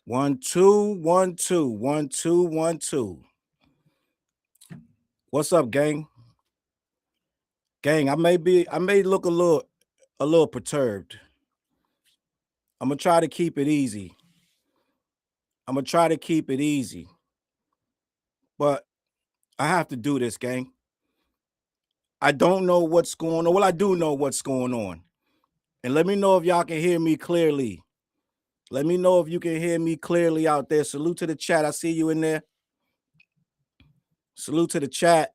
One, two, one, two, one, two, one, two. What's up, gang? Gang, I may look a little perturbed. I'm gonna try to keep it easy. I'm gonna try to keep it easy. But I have to do this, gang. I don't know what's going on. Well, I do know what's going on. And let me know if y'all can hear me clearly. Let me know if you can hear me clearly out there. Salute to the chat. I see you in there. Salute to the chat.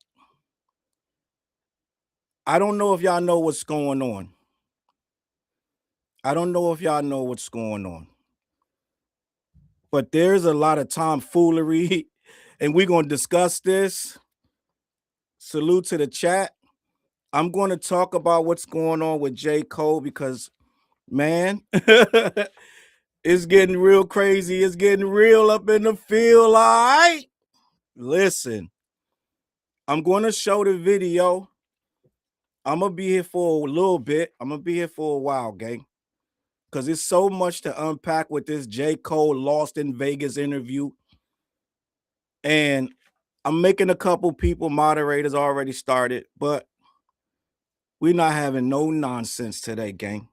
I don't know if y'all know what's going on. I don't know if y'all know what's going on. But there's a lot of tomfoolery, and we're going to discuss this. Salute to the chat. I'm going to talk about what's going on with J. Cole because, man, it's getting real crazy. It's getting real up in the field. All right. Listen, I'm going to show the video. I'm going to be here for a little bit. I'm going to be here for a while, gang, because there's so much to unpack with this J. Cole Lost in Vegas interview. And I'm making a couple people moderators already started, but we're not having no nonsense today, gang.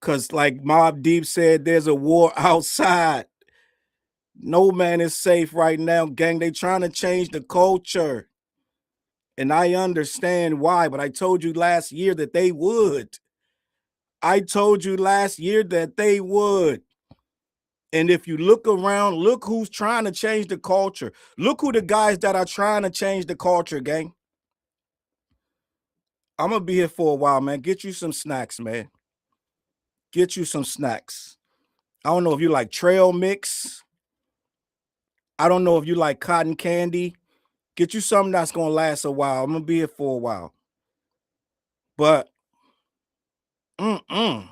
Because like Mobb Deep said, there's a war outside. No man is safe right now, gang. They trying to change the culture. And I understand why, but I told you last year that they would. I told you last year that they would. And if you look around, look who's trying to change the culture. Look who the guys that are trying to change the culture, gang. I'm going to be here for a while, man. Get you some snacks, man. Get you some snacks. I don't know if you like trail mix. I don't know if you like cotton candy. Get you something that's going to last a while. I'm going to be here for a while. But, Funny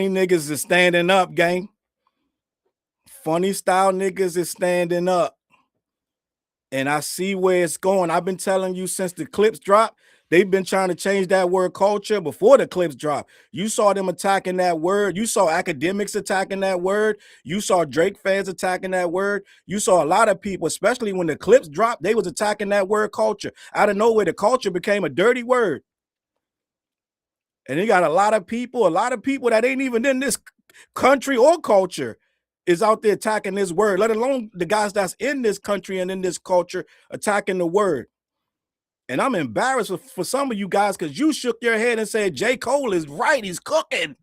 niggas is standing up, gang. Funny style niggas is standing up. And I see where it's going. I've been telling you since the clips dropped. They've been trying to change that word culture before the clips dropped. You saw them attacking that word. You saw academics attacking that word. You saw Drake fans attacking that word. You saw a lot of people, especially when the clips dropped, they was attacking that word culture. Out of nowhere, the culture became a dirty word. And you got a lot of people that ain't even in this country or culture is out there attacking this word, let alone the guys that's in this country and in this culture attacking the word. And I'm embarrassed for some of you guys because you shook your head and said, J. Cole is right. He's cooking.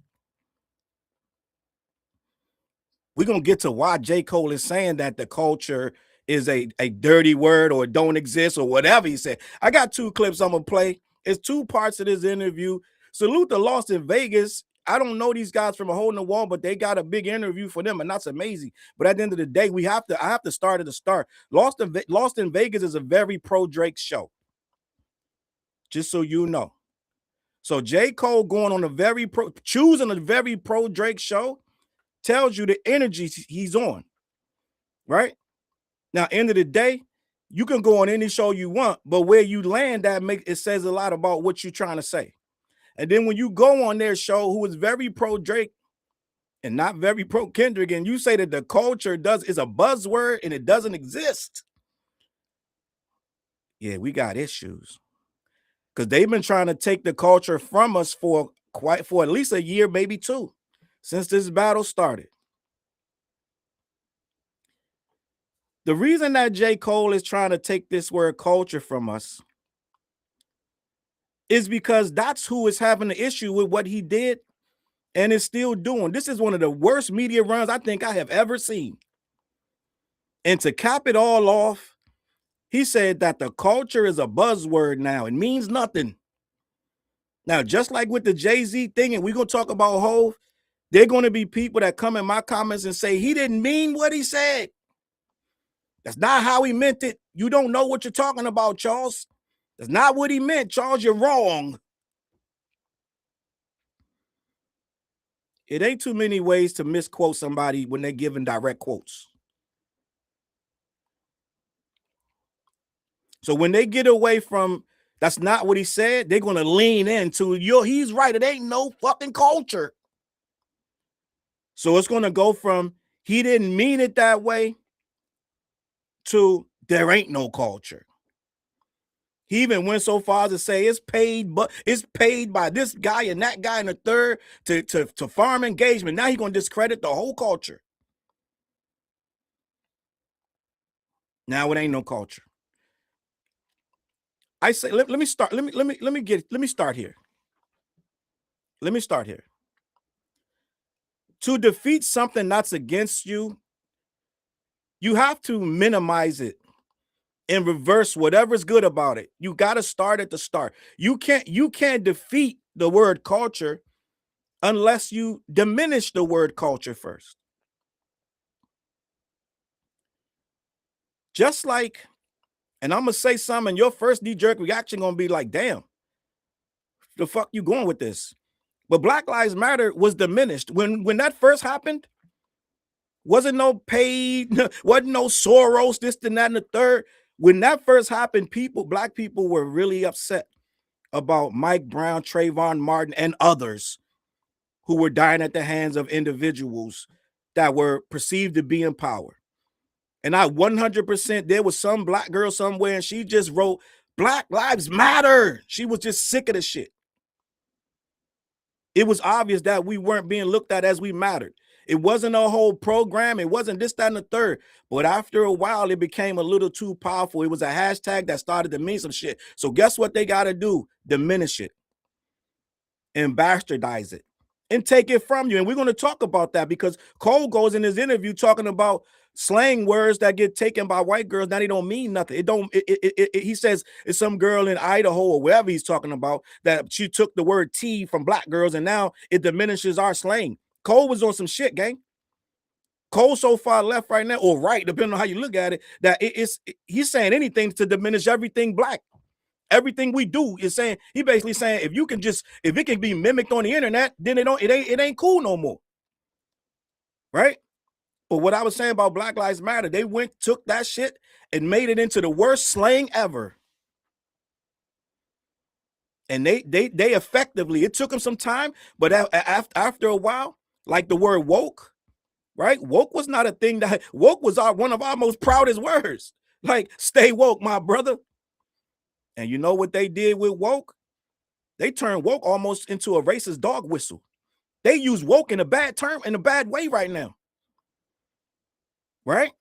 We're going to get to why J. Cole is saying that the culture is a dirty word or don't exist or whatever he said. I got two clips I'm going to play. It's two parts of this interview. Salute the Lost in Vegas. I don't know these guys from a hole in the wall, but they got a big interview for them, and that's amazing. But at the end of the day, I have to start at the start. Lost in Vegas is a very pro-Drake show. Just so you know. So J. Cole going on choosing a very pro-Drake show tells you the energy he's on, right? Now, end of the day, you can go on any show you want, but where you land it says a lot about what you're trying to say. And then when you go on their show, who is very pro-Drake and not very pro-Kendrick, and you say that the culture is a buzzword and it doesn't exist, yeah, we got issues. Because they've been trying to take the culture from us for at least a year, maybe two, since this battle started. The reason that J. Cole is trying to take this word culture from us is because that's who is having the issue with what he did and is still doing. This is one of the worst media runs I think I have ever seen. And to cap it all off, he said that the culture is a buzzword now. It means nothing. Now, just like with the Jay-Z thing, and we're going to talk about Hov, there are going to be people that come in my comments and say, he didn't mean what he said. That's not how he meant it. You don't know what you're talking about, Charles. That's not what he meant, Charles. You're wrong. It ain't too many ways to misquote somebody when they're giving direct quotes. So when they get away from That's not what he said. They're going to lean into, he's right. It ain't no fucking culture. So it's going to go from he didn't mean it that way to there ain't no culture. He even went so far as to say it's paid, but it's paid by this guy and that guy and the third to farm engagement. Now he's going to discredit the whole culture. Now it ain't no culture. I say let me start. Let me start here. Let me start here. To defeat something that's against you, you have to minimize it and reverse whatever's good about it. You got to start at the start. You can't defeat the word culture unless you diminish the word culture first. Just like, and I'm gonna say something, and your first knee-jerk reaction gonna be like, damn, the fuck you going with this? But Black Lives Matter was diminished. When that first happened, wasn't no paid, wasn't no Soros, this and that and the third. When that first happened, black people were really upset about Mike Brown, Trayvon Martin, and others who were dying at the hands of individuals that were perceived to be in power. And I 100%, there was some black girl somewhere and she just wrote, Black Lives Matter. She was just sick of the shit. It was obvious that we weren't being looked at as we mattered. It wasn't a whole program. It wasn't this, that, and the third. But after a while, it became a little too powerful. It was a hashtag that started to mean some shit. So guess what they got to do? Diminish it and bastardize it and take it from you. And we're going to talk about that because Cole goes in his interview talking about slang words that get taken by white girls. Now they don't mean nothing. He says it's some girl in Idaho or wherever he's talking about that she took the word T from black girls and now it diminishes our slang. Cole was on some shit, gang. Cole so far left right now, or right, depending on how you look at it, that he's saying anything to diminish everything black. Everything we do is saying, he basically saying if it can be mimicked on the internet, then it ain't cool no more. Right? But what I was saying about Black Lives Matter, they took that shit and made it into the worst slang ever. And they effectively, it took them some time, but after a while, like the word woke, right? Woke was not a thing woke was one of our most proudest words. Like, stay woke, my brother. And you know what they did with woke? They turned woke almost into a racist dog whistle. They use woke in a bad way right now. Right?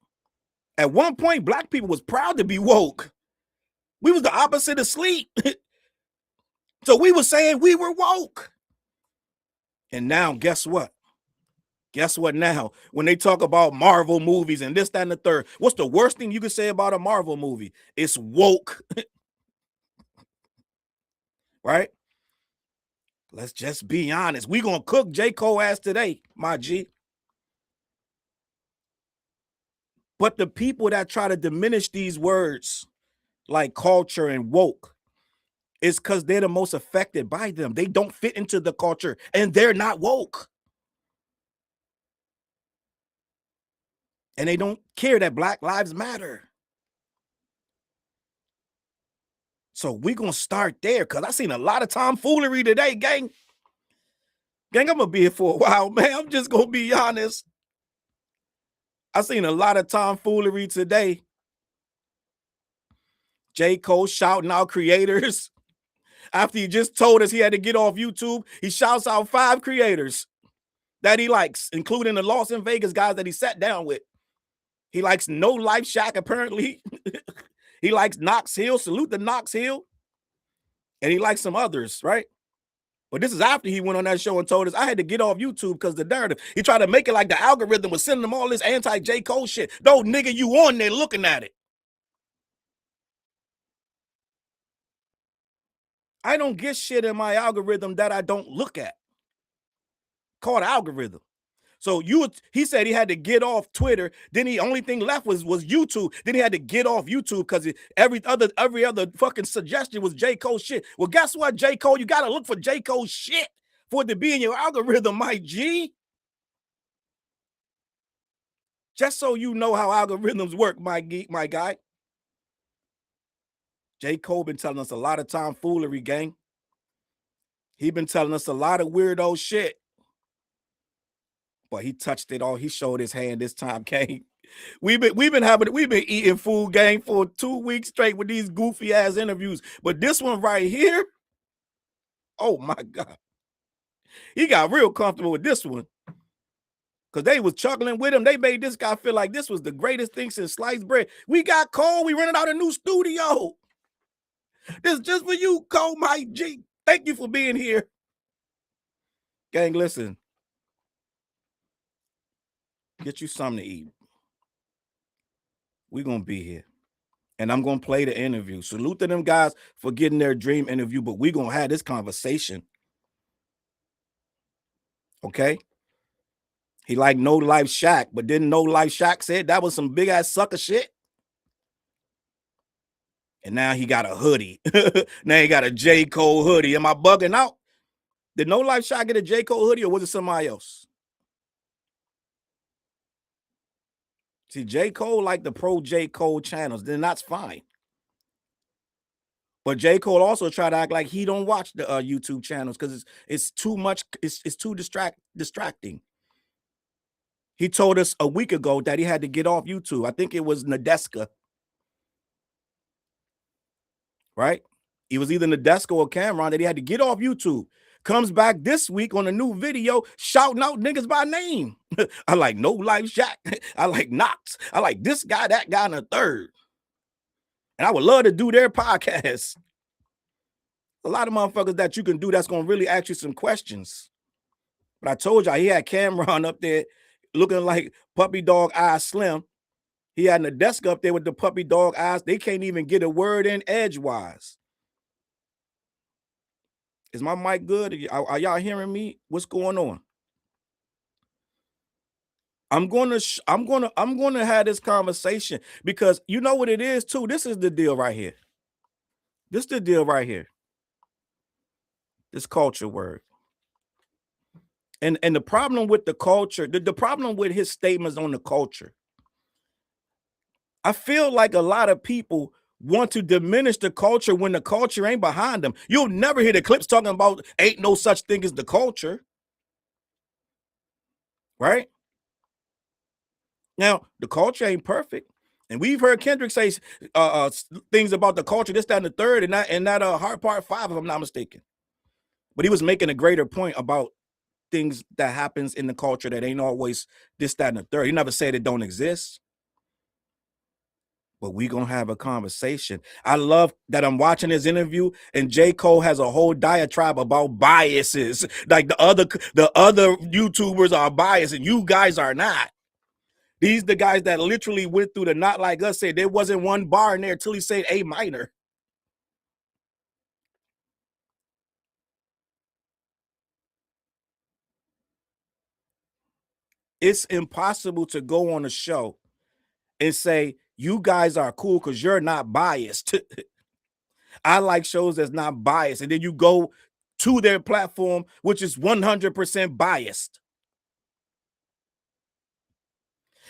At one point, black people was proud to be woke. We was the opposite of sleep. So we were saying we were woke. And now, guess what? Guess what now? When they talk about Marvel movies and this, that, and the third, what's the worst thing you can say about a Marvel movie? It's woke. Right? Let's just be honest. We gonna cook J. Cole ass today, my G. But the people that try to diminish these words like culture and woke, is because they're the most affected by them. They don't fit into the culture and they're not woke. And they don't care that Black Lives Matter. So we're going to start there because I seen a lot of tomfoolery today, gang. Gang, I'm going to be here for a while, man. I'm just going to be honest. I seen a lot of tomfoolery today. J. Cole shouting out creators. After he just told us he had to get off YouTube, he shouts out 5 creators that he likes, including the Las Vegas guys that he sat down with. He likes No Life Shack, apparently. He likes Knox Hill. Salute to Knox Hill. And he likes some others, right? But this is after he went on that show and told us I had to get off YouTube because the narrative. He tried to make it like the algorithm was sending him all this anti-J. Cole shit. No, nigga, you on there looking at it. I don't get shit in my algorithm that I don't look at. Called algorithm. So he said he had to get off Twitter. Then the only thing left was YouTube. Then he had to get off YouTube because every other fucking suggestion was J. Cole shit. Well, guess what, J. Cole? You gotta look for J. Cole shit for it to be in your algorithm, my G. Just so you know how algorithms work, my guy. J. Cole been telling us a lot of tomfoolery, gang. He been telling us a lot of weirdo shit. But he touched it all. He showed his hand this time, gang. We've been eating food, gang, for 2 weeks straight with these goofy ass interviews. But this one right here, oh my God. He got real comfortable with this one. Because they was chuckling with him. They made this guy feel like this was the greatest thing since sliced bread. We got Cole. We rented out a new studio. This is just for you, Cole, my G. Thank you for being here. Gang, listen. Get you something to eat. We're going to be here. And I'm going to play the interview. Salute to them guys for getting their dream interview, but we're going to have this conversation. Okay? He like No Life Shaq, but didn't No Life Shaq said that was some big ass sucker shit? And now he got a hoodie. Now he got a J. Cole hoodie. Am I bugging out? Did No Life Shaq get a J. Cole hoodie or was it somebody else? See, J. Cole like the pro J. Cole channels, then that's fine. But J. Cole also tried to act like he don't watch the YouTube channels because it's too much, it's too distracting. He told us a week ago that he had to get off YouTube. I think it was Nadeska. Right? It was either Nadeska or Cameron that he had to get off YouTube. Comes back this week on a new video shouting out niggas by name. I like No Life Shaq. I like Knox. I like this guy, that guy, and a third. And I would love to do their podcast. A lot of motherfuckers that you can do that's going to really ask you some questions. But I told y'all he had Cameron up there looking like puppy dog eyes Slim. He had Nadeska up there with the puppy dog eyes. They can't even get a word in edgewise. Is my mic good? Are y'all hearing me? What's going on? I'm gonna have this conversation because you know what it is too. This is the deal right here. This is the deal right here. This culture word. And the problem with the culture, the problem with his statements on the culture, I feel like a lot of people want to diminish the culture when the culture ain't behind them. You'll never hear the clips talking about ain't no such thing as the culture. Right? Now, the culture ain't perfect. And we've heard Kendrick say things about the culture, this, that, and the third, and that Heart Part 5, if I'm not mistaken. But he was making a greater point about things that happens in the culture that ain't always this, that, and the third. He never said it don't exist. But we gonna have a conversation. I love that I'm watching his interview and J. Cole has a whole diatribe about biases. Like the other YouTubers are biased and you guys are not. These the guys that literally went through the Not Like Us, said there wasn't one bar in there till he said A minor. It's impossible to go on a show and say, you guys are cool because you're not biased. I like shows that's not biased. And then you go to their platform, which is 100% biased.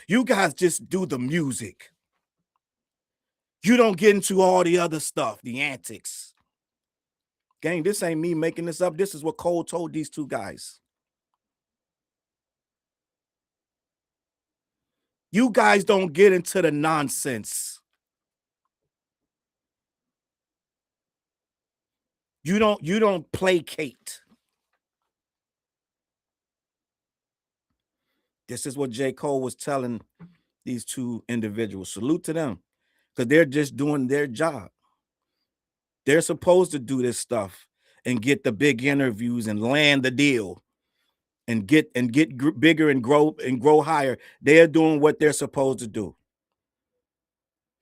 You guys just do the music. You don't get into all the other stuff, the antics. Gang, this ain't me making this up. This is what Cole told these two guys. You guys don't get into the nonsense. You don't placate. This is what J. Cole was telling these two individuals. Salute to them, because they're just doing their job. They're supposed to do this stuff and get the big interviews and land the deal and get bigger and grow higher. They're doing what they're supposed to do.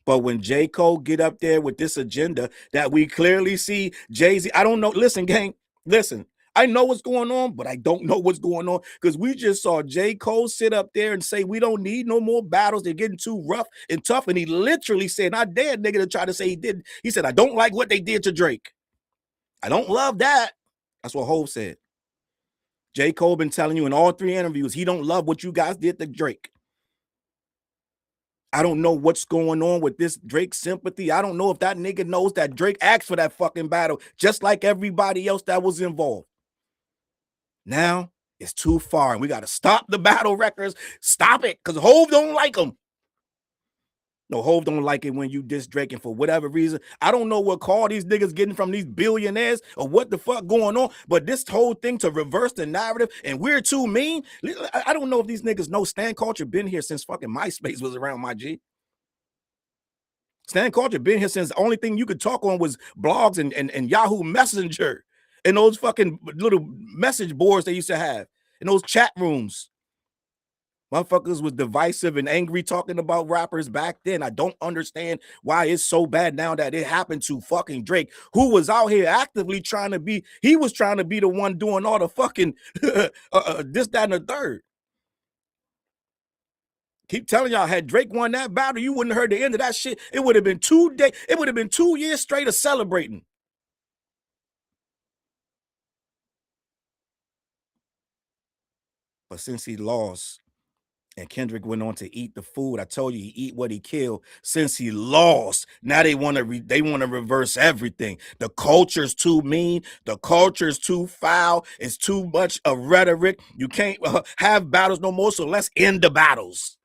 But when J. Cole get up there with this agenda that we clearly see Jay-Z, I don't know. Listen, gang, listen. I know what's going on, but I don't know what's going on because we just saw J. Cole sit up there and say, we don't need no more battles. They're getting too rough and tough. And he literally said, I dare nigga to try to say he didn't. He said, I don't like what they did to Drake. I don't love that. That's what Hov said. J. Cole been telling you in all 3 interviews, he don't love what you guys did to Drake. I don't know what's going on with this Drake sympathy. I don't know if that nigga knows that Drake asked for that fucking battle, just like everybody else that was involved. Now it's too far, and we got to stop the battle records. Stop it, because Hove don't like them. No, Hove don't like it when you diss Drake, and for whatever reason, I don't know what call these niggas getting from these billionaires or what the fuck going on, but this whole thing to reverse the narrative and we're too mean. I don't know if these niggas know Stan Culture been here since fucking MySpace was around, my G. Stan Culture been here since the only thing you could talk on was blogs and Yahoo Messenger and those fucking little message boards they used to have in those chat rooms. Motherfuckers was divisive and angry talking about rappers back then. I don't understand why it's so bad now that it happened to fucking Drake, who was out here actively trying to be, he was trying to be the one doing all the fucking this, that, and the third. Keep telling y'all, had Drake won that battle, you wouldn't have heard the end of that shit. It would have been 2 days. It would have been 2 years straight of celebrating. But since he lost, and Kendrick went on to eat the food. I told you he eat what he killed. Since he lost, now they want to reverse everything. The culture's too mean. The culture's too foul. It's too much of rhetoric. You can't have battles no more. So let's end the battles.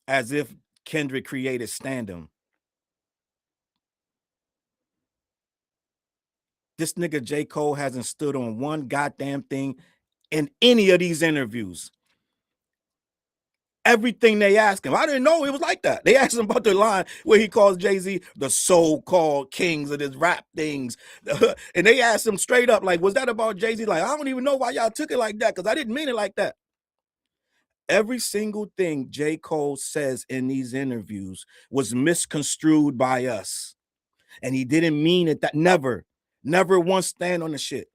As if Kendrick created Stand-Em. This nigga J. Cole hasn't stood on one goddamn thing in any of these interviews. Everything they ask him, I didn't know it was like that. They asked him about the line where he calls Jay-Z the so-called kings of his rap things. And they asked him straight up, like, was that about Jay-Z? Like, I don't even know why y'all took it like that, because I didn't mean it like that. Every single thing J. Cole says in these interviews was misconstrued by us. And he didn't mean it. That never once stand on the shit.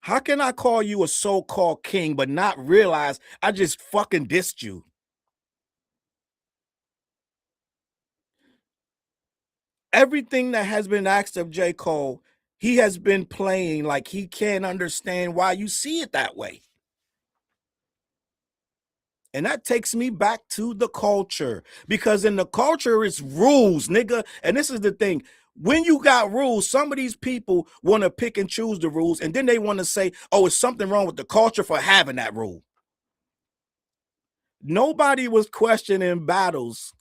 How can I call you a so-called king but not realize I just fucking dissed you? Everything that has been asked of J. Cole, he has been playing like he can't understand why you see it that way. And that takes me back to the culture, because in the culture, it's rules, nigga. And this is the thing. When you got rules, some of these people want to pick and choose the rules, and then they want to say, oh, it's something wrong with the culture for having that rule. Nobody was questioning battles.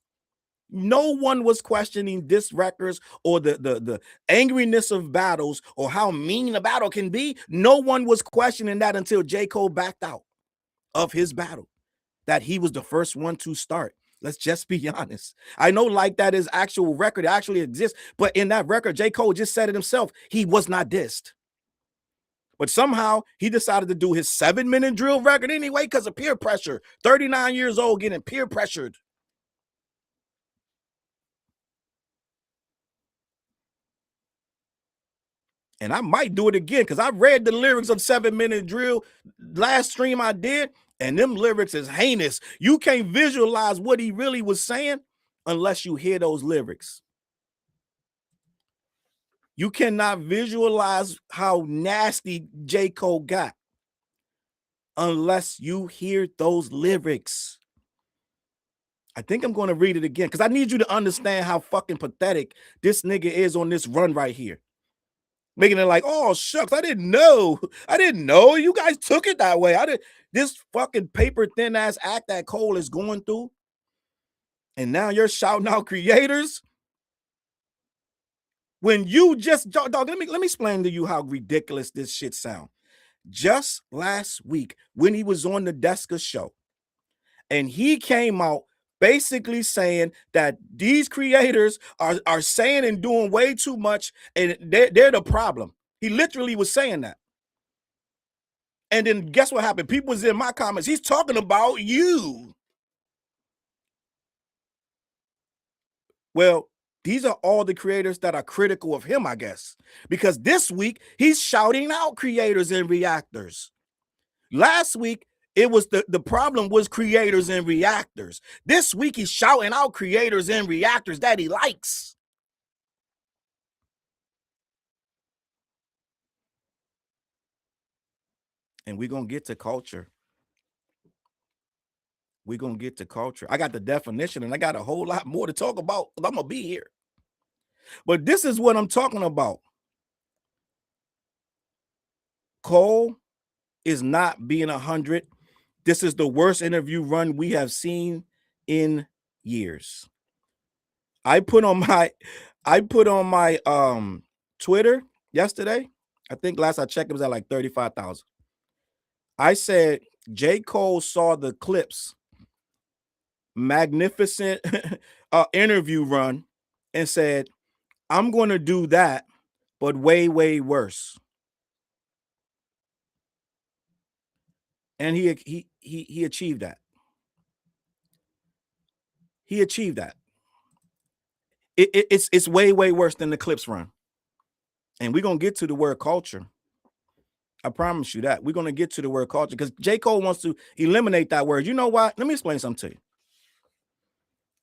No one was questioning diss records or the angriness of battles or how mean a battle can be. No one was questioning that until J. Cole backed out of his battle, that he was the first one to start. Let's just be honest. I know like that is actual record, it actually exists, but in that record, J. Cole just said it himself. He was not dissed. But somehow he decided to do his 7-minute drill record anyway because of peer pressure. 39 years old, getting peer pressured. And I might do it again because I read the lyrics of 7-minute drill last stream I did, and them lyrics is heinous. You can't visualize what he really was saying unless you hear those lyrics. You cannot visualize how nasty J. Cole got unless you hear those lyrics. I think I'm going to read it again because I need you to understand how fucking pathetic this nigga is on this run right here. Making it like, oh, shucks, I didn't know. I didn't know. You guys took it that way. This fucking paper thin ass act that Cole is going through. And now you're shouting out creators. When you just, dog, let me explain to you how ridiculous this shit sound. Just last week, when he was on the Deska show, and he came out basically saying that these creators are saying and doing way too much, and they're the problem. He literally was saying that. And then guess what happened? People was in my comments. He's talking about you. Well, these are all the creators that are critical of him, I guess, because this week he's shouting out creators and reactors. Last week, it was the problem was creators and reactors. This week, he's shouting out creators and reactors that he likes. And we're going to get to culture. We're going to get to culture. I got the definition and I got a whole lot more to talk about because I'm going to be here. But this is what I'm talking about. Cole is not being 100. This is the worst interview run we have seen in years. I put on my Twitter yesterday. I think last I checked it was at like 35,000. I said J. Cole saw the Clips magnificent interview run and said, I'm going to do that, but way, way worse. And he achieved that. He achieved that. It's way, way worse than the Clips run. And we're going to get to the word culture. I promise you that. We're going to get to the word culture because J. Cole wants to eliminate that word. You know what? Let me explain something to you.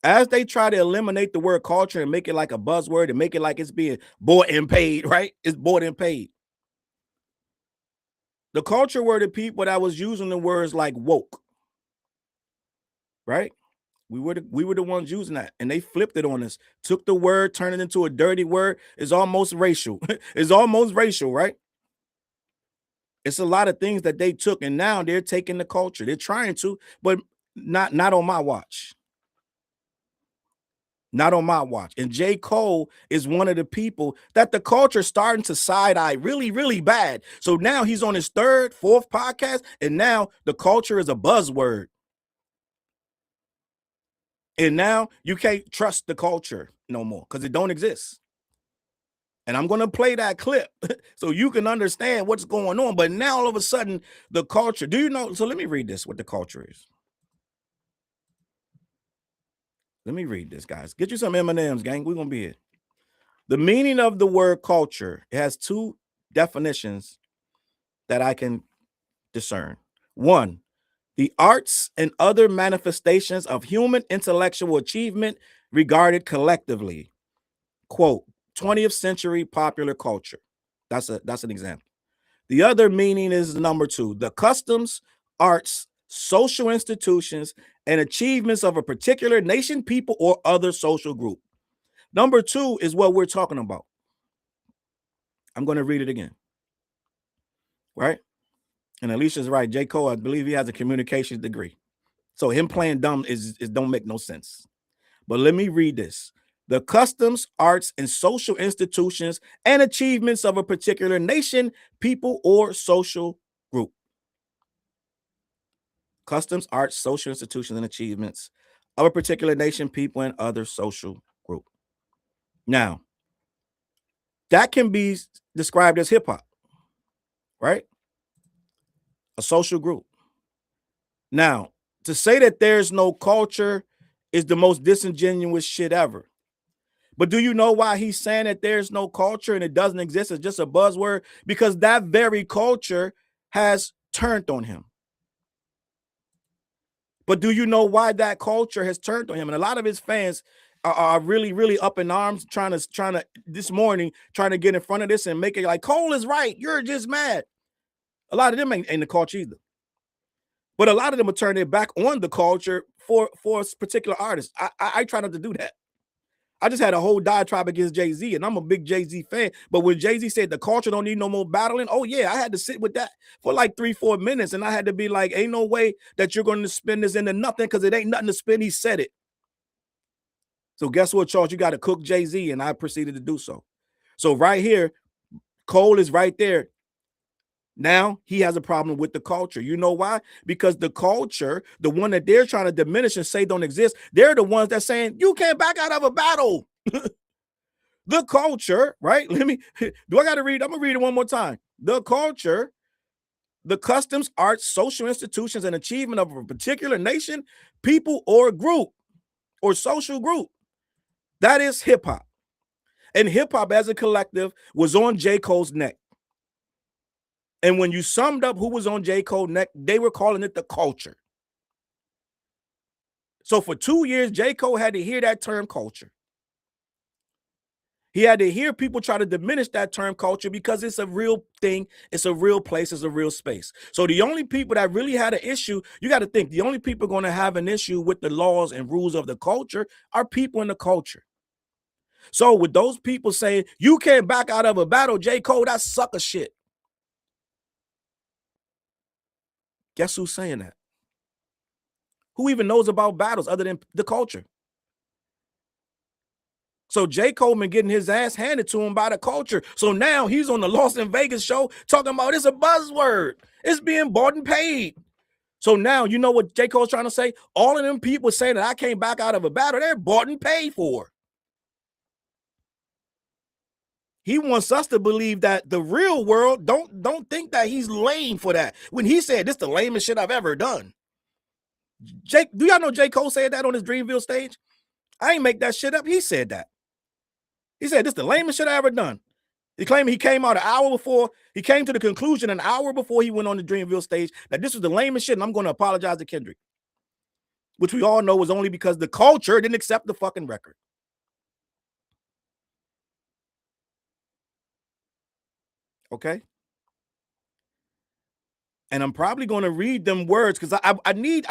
As they try to eliminate the word culture and make it like a buzzword and make it like it's being bought and paid, right? It's bought and paid. The culture were the people that was using the words like woke, right? We were the ones using that, and they flipped it on us. Took the word, turned it into a dirty word. It's almost racial. It's almost racial, right? It's a lot of things that they took, and now they're taking the culture. They're trying to, but not on my watch. Not on my watch. And J. Cole is one of the people that the culture is starting to side-eye really, really bad. So now he's on his third, fourth podcast, and now the culture is a buzzword. And now you can't trust the culture no more because it don't exist. And I'm going to play that clip so you can understand what's going on. But now all of a sudden, the culture, do you know? So let me read this, what the culture is. Let me read this, guys. Get you some M&Ms, gang. We're going to be here. The meaning of the word culture, it has two definitions that I can discern. One, the arts and other manifestations of human intellectual achievement regarded collectively. Quote, 20th century popular culture. That's an example. The other meaning is number two, the customs, arts, social institutions, and achievements of a particular nation, people, or other social group. Number two is what we're talking about. I'm going to read it again. Right? And Alicia's right. J. Cole, I believe he has a communications degree. So him playing dumb is don't make no sense. But let me read this. The customs, arts, and social institutions and achievements of a particular nation, people, or social group. Customs, arts, social institutions, and achievements of a particular nation, people, and other social group. Now, that can be described as hip hop, right? A social group. Now, to say that there's no culture is the most disingenuous shit ever. But do you know why he's saying that there's no culture and it doesn't exist? It's just a buzzword because that very culture has turned on him. But do you know why that culture has turned on him? And a lot of his fans are really, really up in arms, trying to this morning, trying to get in front of this and make it like Cole is right. You're just mad. A lot of them ain't the culture either. But a lot of them will turn their back on the culture for a particular artist. I try not to do that. I just had a whole diatribe against Jay-Z, and I'm a big Jay-Z fan. But when Jay-Z said the culture don't need no more battling, oh yeah, I had to sit with that for like 3-4 minutes, and I had to be like, ain't no way that you're going to spin this into nothing because it ain't nothing to spin. He said it. So guess what, Charles? You got to cook Jay-Z, and I proceeded to do so. So right here, Cole is right there. Now he has a problem with the culture. You know why? Because the culture, the one that they're trying to diminish and say don't exist, they're the ones that's saying you can't back out of a battle. The culture, right? Do I got to read? I'm going to read it one more time. The culture, the customs, arts, social institutions, and achievement of a particular nation, people, or group, or social group. That is hip hop. And hip hop as a collective was on J. Cole's neck. And when you summed up who was on J. Cole's neck, they were calling it the culture. So for 2 years, J. Cole had to hear that term culture. He had to hear people try to diminish that term culture because it's a real thing. It's a real place. It's a real space. So the only people that really had an issue, you got to think, the only people going to have an issue with the laws and rules of the culture are people in the culture. So with those people saying, you can't back out of a battle, J. Cole, that's sucker shit. Guess who's saying that? Who even knows about battles other than the culture? So J. Cole been getting his ass handed to him by the culture. So now he's on the Lost in Vegas show talking about it's a buzzword. It's being bought and paid. So now you know what J. Cole's trying to say? All of them people saying that I came back out of a battle, they're bought and paid for. He wants us to believe that the real world don't think that he's lame for that. When he said this the lamest shit I've ever done. Do y'all know J. Cole said that on his Dreamville stage? I ain't make that shit up. He said that. He said, this is the lamest shit I ever done. He claimed he came out an hour before. He came to the conclusion an hour before he went on the Dreamville stage that this was the lamest shit and I'm going to apologize to Kendrick. Which we all know was only because the culture didn't accept the fucking record. Okay? And I'm probably going to read them words because I need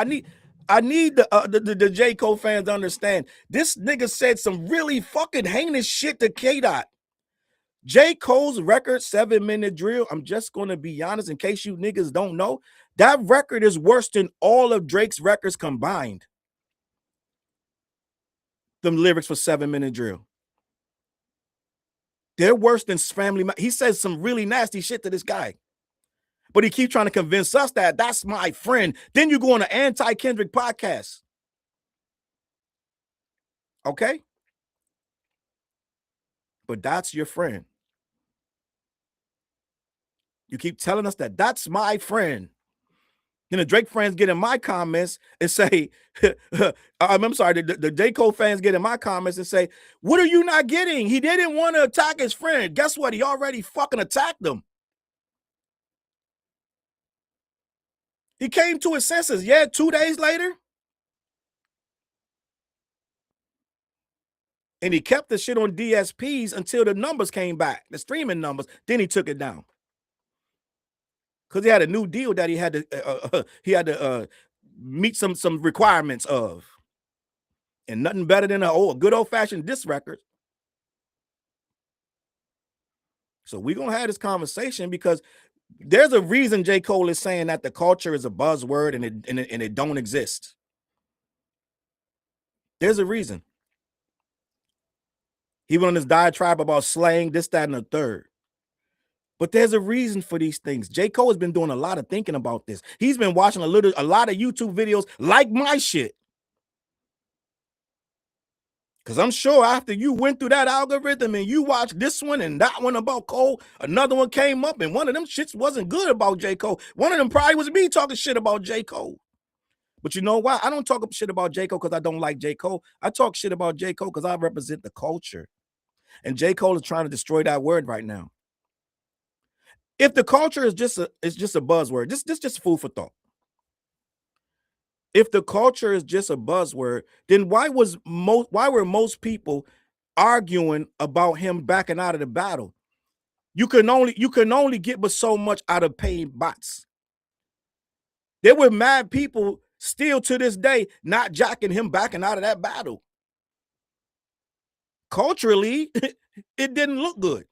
the J. Cole fans to understand. This nigga said some really fucking heinous shit to K-Dot. J. Cole's record, 7 Minute Drill, I'm just going to be honest in case you niggas don't know, that record is worse than all of Drake's records combined. Them lyrics for 7 Minute Drill. They're worse than Family. He says some really nasty shit to this guy. But he keeps trying to convince us that that's my friend. Then you go on an anti-Kendrick podcast. Okay? But that's your friend. You keep telling us that that's my friend. Then the Drake fans get in my comments and say, I'm sorry, the J. Cole fans get in my comments and say, what are you not getting? He didn't want to attack his friend. Guess what? He already fucking attacked him. He came to his senses. Yeah, 2 days later. And he kept the shit on DSPs until the numbers came back, the streaming numbers. Then he took it down. Because he had a new deal that he had to meet some requirements of. And nothing better than a good old-fashioned diss record. So we're going to have this conversation because there's a reason J. Cole is saying that the culture is a buzzword and it don't exist. There's a reason. He went on this diatribe about slang, this, that, and the third. But there's a reason for these things. J. Cole has been doing a lot of thinking about this. He's been watching a lot of YouTube videos like my shit. Because I'm sure after you went through that algorithm and you watched this one and that one about Cole, another one came up and one of them shits wasn't good about J. Cole. One of them probably was me talking shit about J. Cole. But you know why? I don't talk shit about J. Cole because I don't like J. Cole. I talk shit about J. Cole because I represent the culture. And J. Cole is trying to destroy that word right now. If the culture is just a buzzword, this just food for thought. If the culture is just a buzzword, then why were most people arguing about him backing out of the battle? You can only get but so much out of paying bots. There were mad people still to this day not jacking him backing out of that battle. Culturally, it didn't look good.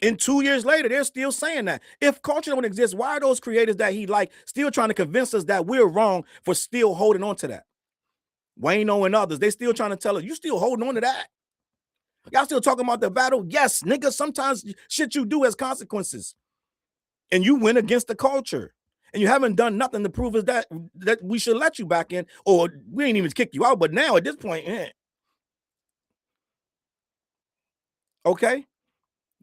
And 2 years later, they're still saying that. If culture don't exist, why are those creators that he like still trying to convince us that we're wrong for still holding on to that? Wayno and others, they still trying to tell us, you still holding on to that? Y'all still talking about the battle? Yes, nigga, sometimes shit you do has consequences. And you went against the culture. And you haven't done nothing to prove us that we should let you back in, or we ain't even kick you out. But now at this point, okay?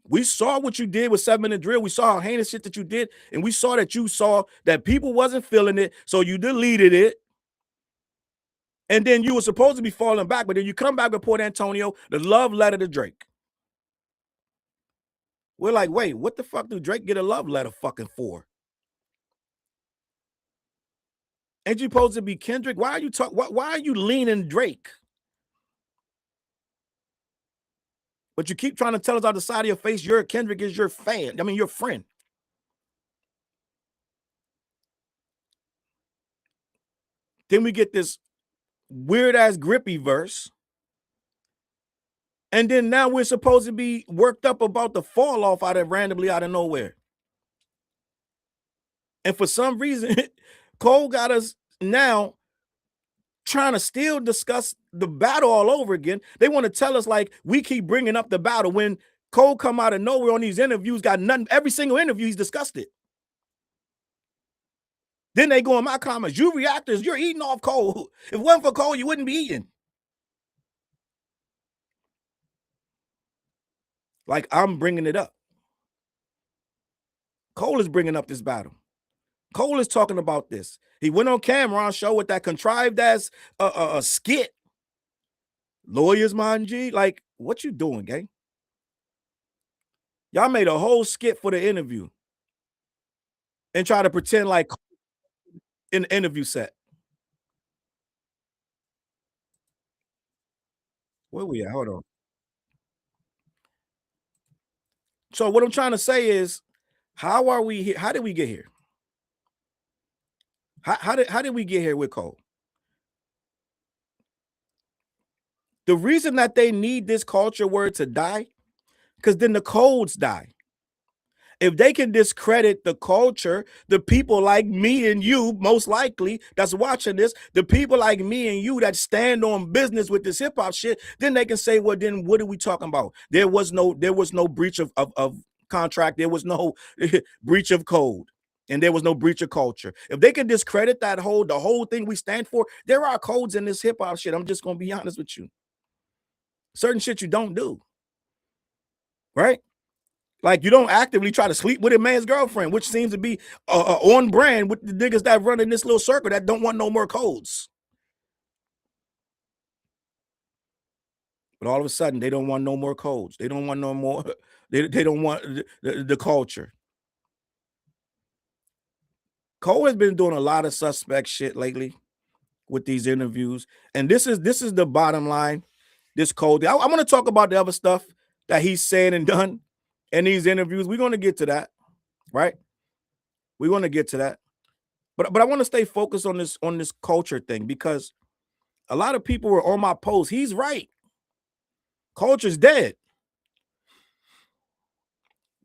We saw what you did with 7 Minute Drill. We saw how heinous shit that you did. And we saw that people wasn't feeling it. So you deleted it. And then you were supposed to be falling back. But then you come back with Port Antonio, the love letter to Drake. We're like, wait, what the fuck do Drake get a love letter fucking for? Ain't you supposed to be Kendrick? Why are you leaning Drake? But you keep trying to tell us out the side of your face, Kendrick is your fan. I mean, your friend. Then we get this weird ass grippy verse. And then now we're supposed to be worked up about the fall off randomly out of nowhere. And for some reason, Cole got us now trying to still discuss the battle all over again. They want to tell us like we keep bringing up the battle when Cole come out of nowhere on these interviews, got nothing. Every single interview he's discussed it. Then they go in my comments, you reactors, you're eating off Cole. If it wasn't for Cole, you wouldn't be eating. Like I'm bringing it up. Cole is bringing up this battle. Cole is talking about this. He went on camera on show with that contrived ass skit. Lawyers, man, G. Like, what you doing, gang? Y'all made a whole skit for the interview and try to pretend like in the interview set. Where we at? Hold on. So what I'm trying to say is, how are we here? How did we get here? How did we get here with Cole? The reason that they need this culture word to die, because then the codes die. If they can discredit the culture, the people like me and you, most likely, that's watching this, the people like me and you that stand on business with this hip-hop shit, then they can say, well, then what are we talking about? There was no breach of contract, there was no breach of code, and there was no breach of culture. If they can discredit the whole thing we stand for, there are codes in this hip-hop shit. I'm just gonna be honest with you. Certain shit you don't do, right? Like you don't actively try to sleep with a man's girlfriend, which seems to be on brand with the niggas that run in this little circle that don't want no more codes. But all of a sudden, they don't want no more codes. They don't want no more. They don't want the culture. Cole has been doing a lot of suspect shit lately with these interviews, and this is the bottom line. This Cole, I want to talk about the other stuff that he's saying and done in these interviews. We're going to get to that, right? We're going to get to that. But I want to stay focused on this culture thing because a lot of people were on my post. He's right. Culture's dead.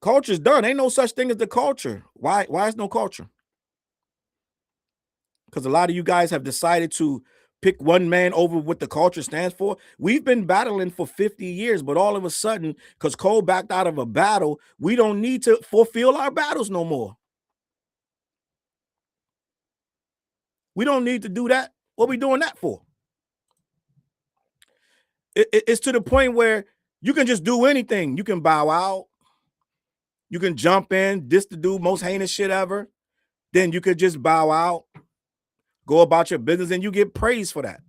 Culture's done. Ain't no such thing as the culture. Why is no culture? Because a lot of you guys have decided to pick one man over what the culture stands for. We've been battling for 50 years, but all of a sudden, because Cole backed out of a battle, we don't need to fulfill our battles no more. We don't need to do that. What are we doing that for? It's to the point where you can just do anything. You can bow out. You can jump in, this to do most heinous shit ever. Then you could just bow out, go about your business, and you get praised for that.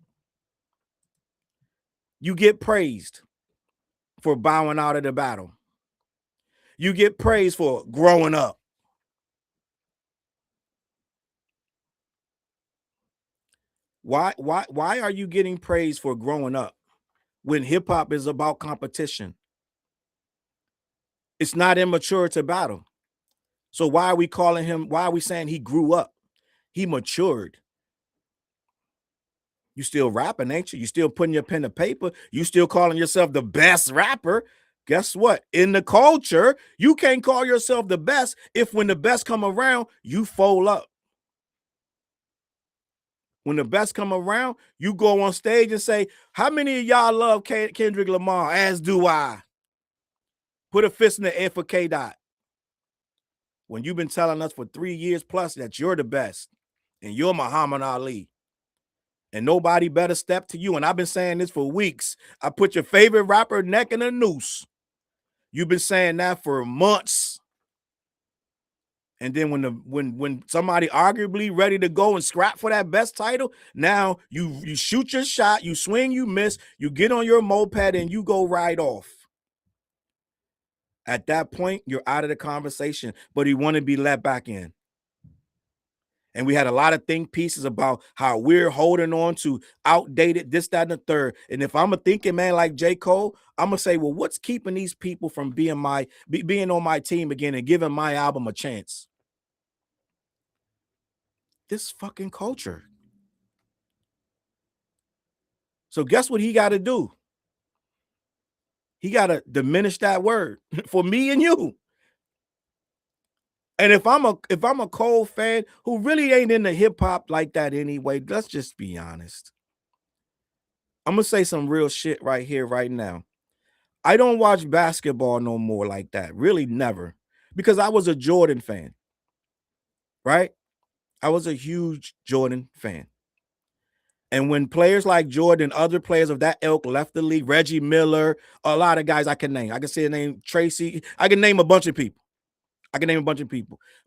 You get praised for bowing out of the battle. You get praised for growing up. Why are you getting praised for growing up when hip hop is about competition? It's not immature to battle. So why are we calling him? Why are we saying he grew up? He matured. You still rapping, ain't you? You still putting your pen to paper. You still calling yourself the best rapper. Guess what? In the culture, you can't call yourself the best if when the best come around, you fold up. When the best come around, you go on stage and say, how many of y'all love Kendrick Lamar? As do I. Put a fist in the air for K-Dot. When you've been telling us for 3 years plus that you're the best and you're Muhammad Ali and nobody better step to you. And I've been saying this for weeks. I put your favorite rapper neck in a noose. You've been saying that for months. And then when somebody arguably ready to go and scrap for that best title, now you shoot your shot, you swing, you miss, you get on your moped and you go right off. At that point, you're out of the conversation, but you want to be let back in. And we had a lot of think pieces about how we're holding on to outdated this, that, and the third. And if I'm a thinking man like J. Cole, I'm gonna say, well, what's keeping these people from being on my team again and giving my album a chance? This fucking culture. So guess what he got to do? He got to diminish that word for me and you. And if I'm a Cole fan who really ain't into hip hop like that anyway, let's just be honest. I'm gonna say some real shit right here, right now. I don't watch basketball no more like that. Really, never. Because I was a Jordan fan, right? I was a huge Jordan fan. And when players like Jordan, other players of that ilk left the league, Reggie Miller, a lot of guys I can name. I can say the name Tracy. I can name a bunch of people.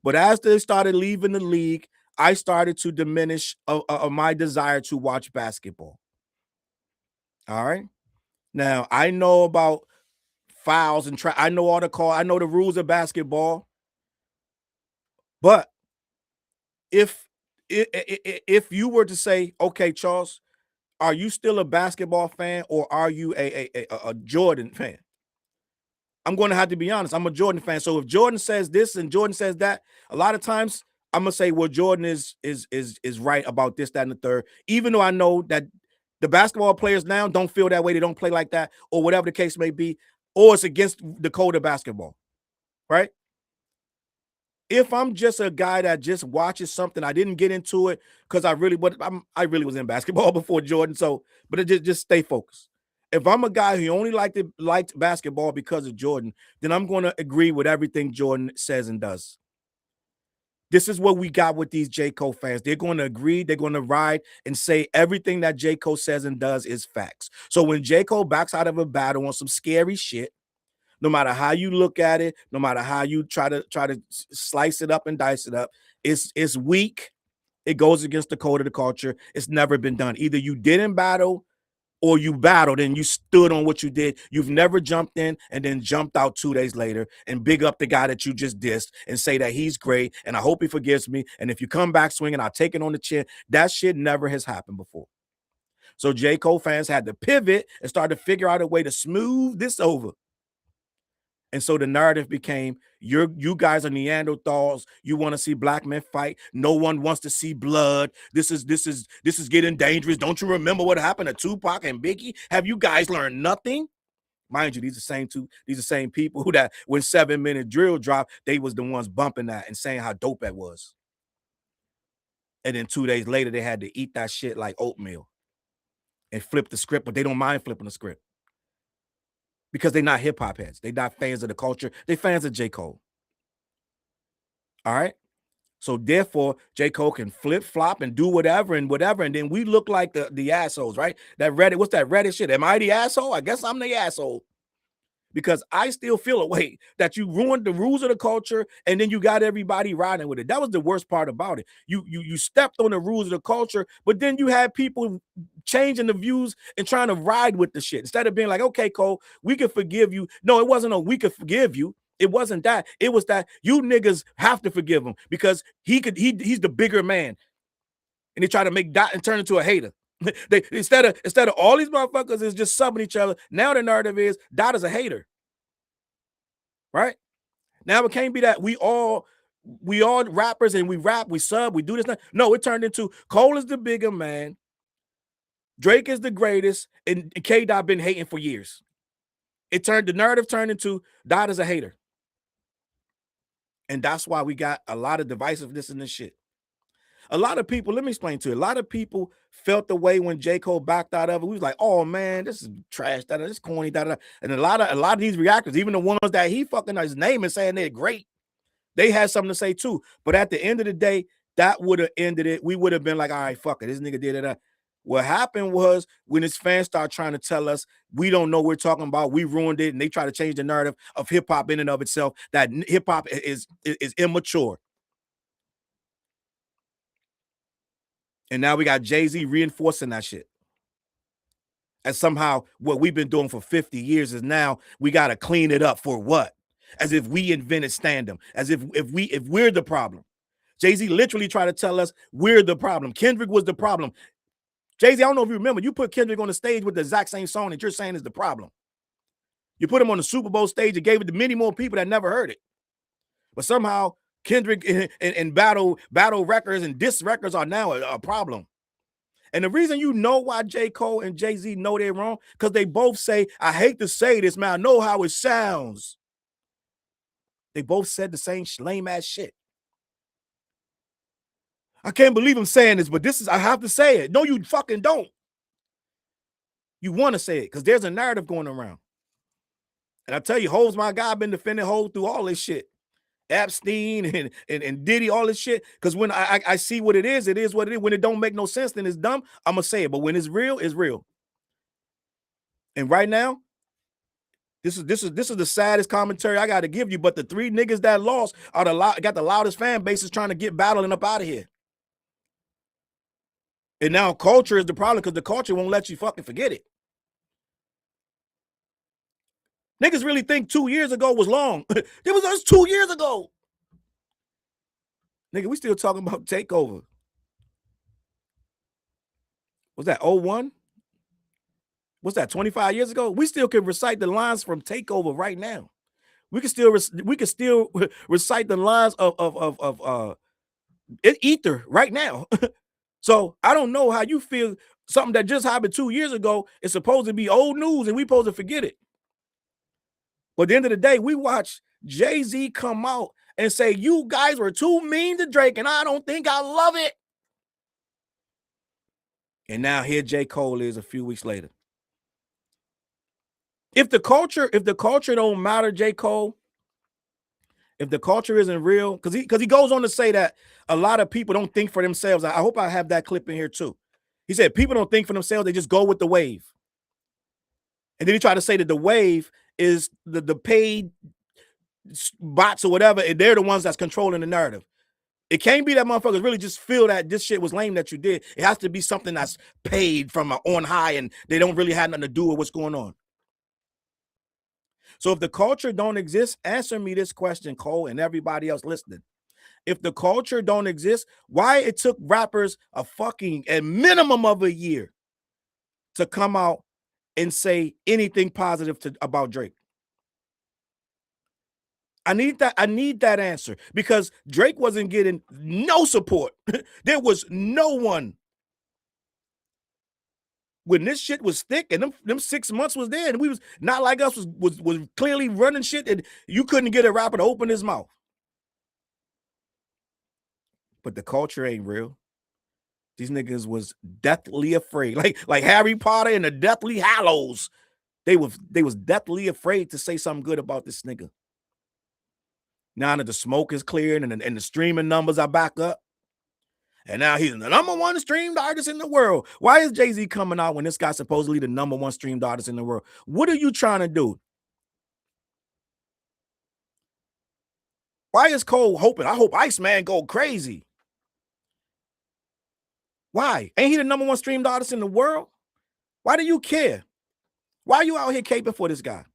But as they started leaving the league, I started to diminish my desire to watch basketball. All right. Now, I know about fouls and I know all the call. I know the rules of basketball. But if you were to say, okay, Charles, are you still a basketball fan or are you a Jordan fan? I'm going to have to be honest. I'm a Jordan fan. So if Jordan says this and Jordan says that, a lot of times I'm gonna say, well, Jordan is right about this, that, and the third. Even though I know that the basketball players now don't feel that way, they don't play like that, or whatever the case may be, or it's against the code of basketball, right? If I'm just a guy that just watches something, I didn't get into it because I really was in basketball before Jordan. So, but it just stay focused. If I'm a guy who only liked basketball because of Jordan, then I'm going to agree with everything Jordan says and does. This is what we got with these J. Cole fans. They're going to agree. They're going to ride and say everything that J. Cole says and does is facts. So when J. Cole backs out of a battle on some scary shit, no matter how you look at it, no matter how you try to slice it up and dice it up, it's weak. It goes against the code of the culture. It's never been done. Either you didn't battle or you battled and you stood on what you did. You've never jumped in and then jumped out 2 days later and big up the guy that you just dissed and say that he's great and I hope he forgives me. And if you come back swinging, I'll take it on the chin. That shit never has happened before. So J. Cole fans had to pivot and start to figure out a way to smooth this over. And so the narrative became, you guys are Neanderthals. You want to see black men fight. No one wants to see blood. This is getting dangerous. Don't you remember what happened to Tupac and Biggie? Have you guys learned nothing? Mind you, these are the same people who that when 7 Minute Drill dropped, they was the ones bumping that and saying how dope that was. And then 2 days later, they had to eat that shit like oatmeal and flip the script, but they don't mind flipping the script. Because they're not hip hop heads. They're not fans of the culture. They're fans of J. Cole. All right. So therefore, J. Cole can flip flop and do whatever. And then we look like the assholes, right? That Reddit, what's that Reddit shit? Am I the asshole? I guess I'm the asshole. Because I still feel a way that you ruined the rules of the culture and then you got everybody riding with it. That was the worst part about it. You stepped on the rules of the culture, but then you had people changing the views and trying to ride with the shit. Instead of being like, okay, Cole, we can forgive you. No, it wasn't we could forgive you. It wasn't that. It was that you niggas have to forgive him because he's the bigger man. And they try to make Dot and turn into a hater. They instead of all these motherfuckers is just subbing each other. Now the narrative is Dot is a hater. Right? Now it can't be that we all rappers and we rap, we sub, we do this. No, it turned into Cole is the bigger man. Drake is the greatest, and K Dot been hating for years. The narrative turned into Dot is a hater. And that's why we got a lot of divisiveness in this shit. A lot of people, let me explain to you. A lot of people felt the way when J. Cole backed out of it. We was like, oh man, this is trash, this is corny, And a lot of these reactors, even the ones that he fucking his name and saying they're great, they had something to say too. But at the end of the day, that would have ended it. We would have been like, all right, fuck it. This nigga did it. What happened was when his fans start trying to tell us we don't know what we're talking about, we ruined it, and they try to change the narrative of hip hop in and of itself, that hip hop is immature. And now we got Jay-Z reinforcing that shit. And somehow what we've been doing for 50 years is now we got to clean it up for what? As if we invented stand-up, as if we're the problem. Jay-Z literally tried to tell us we're the problem. Kendrick was the problem. Jay-Z, I don't know if you remember, you put Kendrick on the stage with the exact same song that you're saying is the problem. You put him on the Super Bowl stage and gave it to many more people that never heard it. But somehow Kendrick and battle records and diss records are now a problem. And the reason you know why J. Cole and Jay-Z know they're wrong, because they both say, I hate to say this, man, I know how it sounds. They both said the same lame ass shit. I can't believe I'm saying this, but I have to say it. No, you fucking don't. You want to say it because there's a narrative going around. And I tell you, Ho's my guy, been defending Ho through all this shit. Epstein and Diddy, all this shit. Because when I see what it is what it is. When it don't make no sense, then it's dumb. I'm going to say it. But when it's real, it's real. And right now, this is the saddest commentary I got to give you. But the three niggas that lost are got the loudest fan bases trying to get battling up out of here. And now culture is the problem because the culture won't let you fucking forget it. Niggas really think 2 years ago was long. It was us 2 years ago. Nigga, we still talking about Takeover. Was that 01? What's that, 25 years ago? We still can recite the lines from Takeover right now. We can still recite the lines of Ether right now. So I don't know how you feel. Something that just happened 2 years ago is supposed to be old news and we supposed to forget it. But at the end of the day, we watch Jay-Z come out and say, you guys were too mean to Drake, and I don't think I love it. And now here J. Cole is a few weeks later. If the culture don't matter, J. Cole, if the culture isn't real, because he goes on to say that a lot of people don't think for themselves. I hope I have that clip in here too. He said people don't think for themselves, they just go with the wave. And then he tried to say that the wave is the paid bots or whatever, and they're the ones that's controlling the narrative. It can't be that motherfuckers really just feel that this shit was lame that you did. It has to be something that's paid from on high, and they don't really have nothing to do with what's going on. So if the culture don't exist, answer me this question, Cole, and everybody else listening. If the culture don't exist, why it took rappers a minimum of a year to come out and say anything positive about Drake? I need that answer because Drake wasn't getting no support. There was no one. When this shit was thick and them 6 months was there and we was not like us was clearly running shit and you couldn't get a rapper to open his mouth. But the culture ain't real. These niggas was deathly afraid. Like Harry Potter and the Deathly Hallows. They was deathly afraid to say something good about this nigga. Now that the smoke is cleared and the streaming numbers are back up. And now he's the #1 streamed artist in the world. Why is Jay-Z coming out when this guy's supposedly the #1 streamed artist in the world? What are you trying to do? Why is Cole hoping? I hope Iceman go crazy. Why? Ain't he the #1 streamed artist in the world? Why do you care? Why are you out here caping for this guy?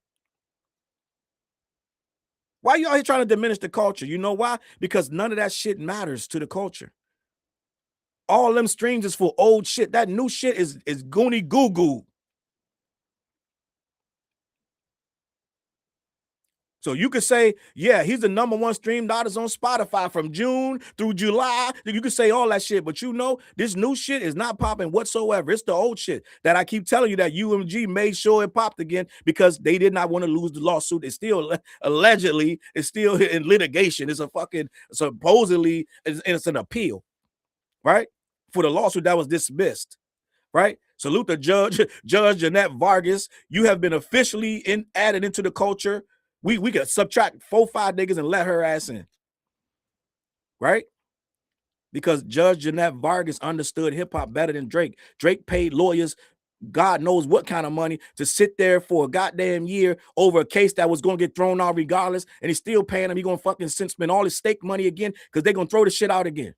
Why are you out here trying to diminish the culture? You know why? Because none of that shit matters to the culture. All them streams is for old shit. That new shit is goony goo goo. So you could say, yeah, he's the #1 streamed artist on Spotify from June through July. You could say all that shit, but you know, this new shit is not popping whatsoever. It's the old shit that I keep telling you that UMG made sure it popped again because they did not want to lose the lawsuit. It's still allegedly, it's still in litigation. It's supposedly, it's an appeal, right? For the lawsuit that was dismissed, right? Salute the Judge Jeanette Vargas. You have been officially added into the culture. We could subtract 4-5 niggas and let her ass in, right? Because Judge Jeanette Vargas understood hip-hop better than Drake. Drake paid lawyers God knows what kind of money to sit there for a goddamn year over a case that was going to get thrown out regardless, and he's still paying them. He's going to fucking spend all his stake money again because they're going to throw the shit out again.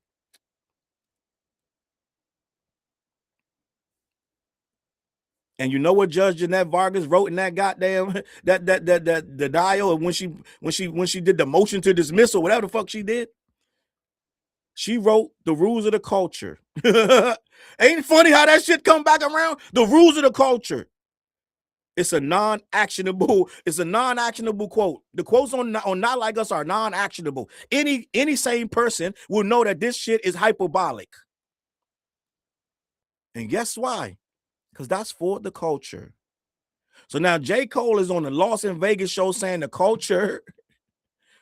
And you know what Judge Jeanette Vargas wrote in that goddamn the dial when she did the motion to dismiss or whatever the fuck she did? She wrote The Rules of the Culture. Ain't it funny how that shit come back around? The Rules of the Culture. It's a non-actionable quote. The quotes on Not Like Us are non-actionable. Any sane person will know that this shit is hyperbolic. And guess why? Because that's for the culture. So now J. Cole is on the Lost in Vegas show saying the culture